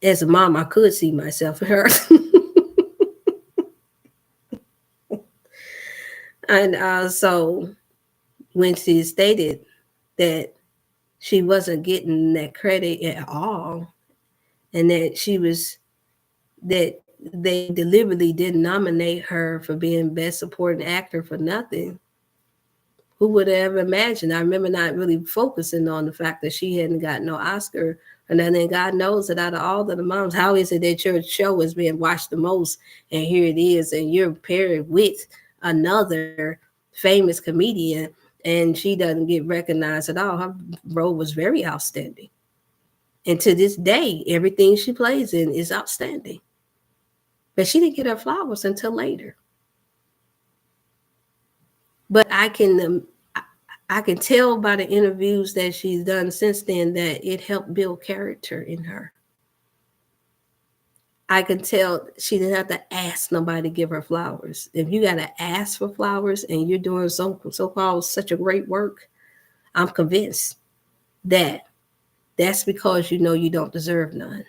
as a mom, I could see myself in her. And so when she stated that she wasn't getting that credit at all, and that that they deliberately didn't nominate her for being Best Supporting Actor for nothing, who would have ever imagined? I remember not really focusing on the fact that she hadn't gotten no Oscar. And then God knows that out of all of the moms, how is it that your show is being watched the most? And here it is, and you're paired with another famous comedian, and she doesn't get recognized at all. Her role was very outstanding. And to this day, everything she plays in is outstanding. But she didn't get her flowers until later. But I can tell by the interviews that she's done since then that it helped build character in her. I can tell she didn't have to ask nobody to give her flowers. If you got to ask for flowers and you're doing so-called such a great work, I'm convinced that that's because you know you don't deserve none.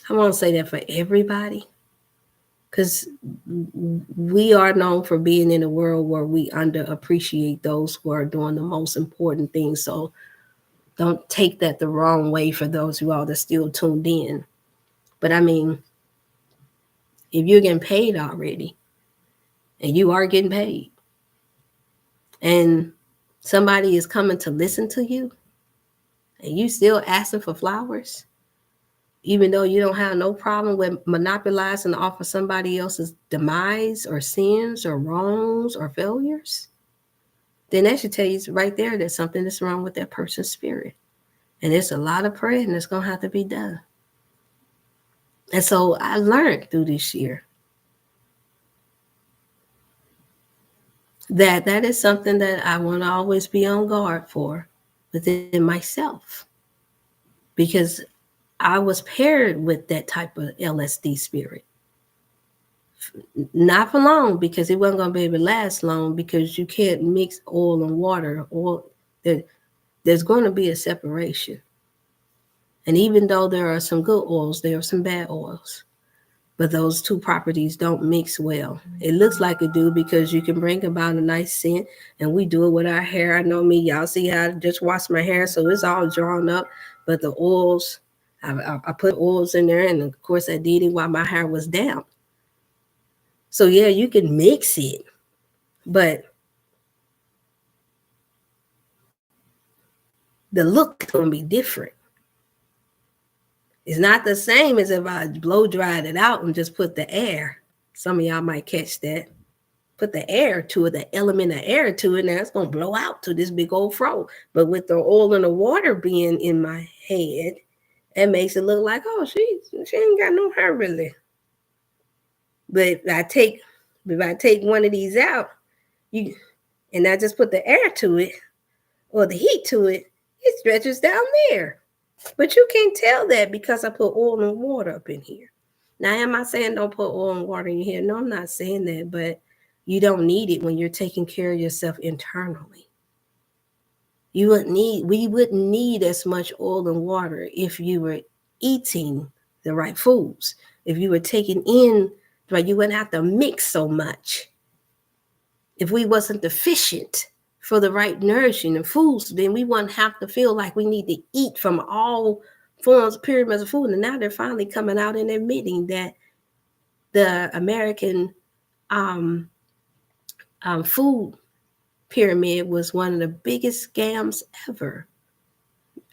I want to say that for everybody, because we are known for being in a world where we underappreciate those who are doing the most important things. So don't take that the wrong way for those who are still tuned in. But I mean, if you're getting paid already, and you are getting paid, and somebody is coming to listen to you, and you still asking for flowers, even though you don't have no problem with monopolizing off of somebody else's demise or sins or wrongs or failures, then that should tell you right there that something is wrong with that person's spirit. And there's a lot of praying that's going to have to be done. And so I learned through this year that is something that I want to always be on guard for within myself, because I was paired with that type of LSD spirit. Not for long, because it wasn't going to be able to last long, because you can't mix oil and water. There's going to be a separation. And even though there are some good oils, there are some bad oils. But those two properties don't mix well. It looks like it do, because you can bring about a nice scent, and we do it with our hair. I know me, y'all see how I just wash my hair, so it's all drawn up. But the oils, I put oils in there, and of course I did it while my hair was down. So yeah, you can mix it, but the look is going to be different. It's not the same as if I blow dried it out and just put the air. Some of y'all might catch that. Put the air to it, the element of air to it, now it's going to blow out to this big old fro. But with the oil and the water being in my head, it makes it look like, oh, she ain't got no hair really. But if I take one of these out, and I just put the air to it or the heat to it, it stretches down there. But you can't tell that because I put oil and water up in here. Now, am I saying don't put oil and water in your hair? No, I'm not saying that, but you don't need it when you're taking care of yourself internally. We wouldn't need as much oil and water if you were eating the right foods, if you were taking in, right, you wouldn't have to mix so much. If we wasn't deficient for the right nourishing and foods, then we wouldn't have to feel like we need to eat from all forms, pyramids of food. And now they're finally coming out and admitting that the American food pyramid was one of the biggest scams ever.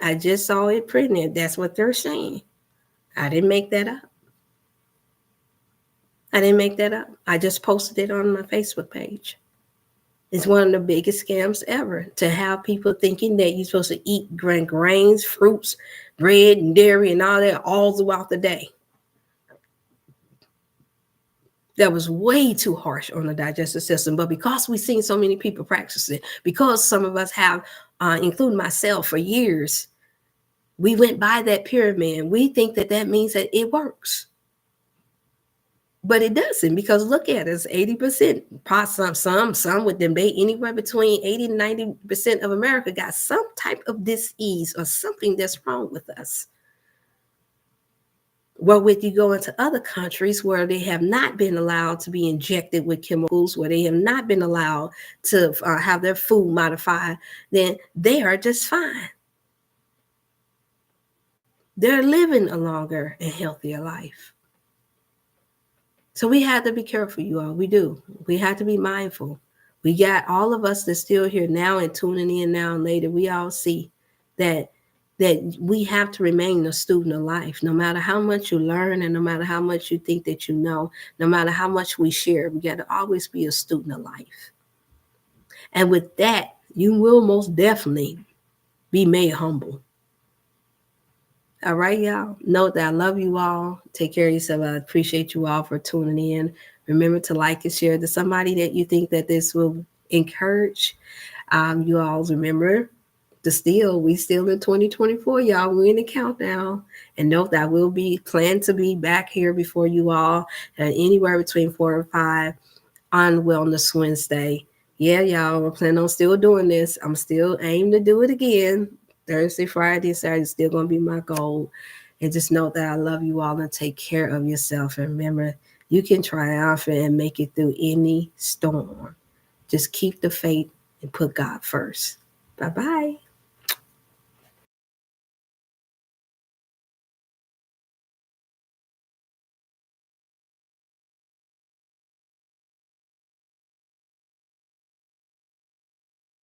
I just saw it printed. That's what they're saying. I didn't make that up. I just posted it on my Facebook page. It's one of the biggest scams ever, to have people thinking that you're supposed to eat grains, fruits, bread, and dairy, and all that all throughout the day. That was way too harsh on the digestive system. But because we've seen so many people practice it, because some of us have, including myself, for years, we went by that pyramid. We think that that means that it works. But it doesn't, because look at it, it's 80%, some with debate, anywhere between 80 and 90% of America got some type of disease or something that's wrong with us. Well, with you go into other countries where they have not been allowed to be injected with chemicals, where they have not been allowed to have their food modified, then they are just fine. They're living a longer and healthier life. So we have to be careful, you all. We do. We have to be mindful. We got all of us that's still here now and tuning in now and later. We all see that we have to remain a student of life. No matter how much you learn and no matter how much you think that you know, no matter how much we share, we got to always be a student of life. And with that, you will most definitely be made humble. All right, y'all. Note that I love you all. Take care of yourself. I appreciate you all for tuning in. Remember to like and share to somebody that you think that this will encourage. You all remember we still in 2024, y'all. We're in the countdown. And note that I will be planned to be back here before you all anywhere between 4 and 5 on Wellness Wednesday. Yeah, y'all, we're planning on still doing this. I'm still aiming to do it again. Thursday, Friday, Saturday is still going to be my goal. And just know that I love you all and take care of yourself. And remember, you can triumph and make it through any storm. Just keep the faith and put God first. Bye-bye.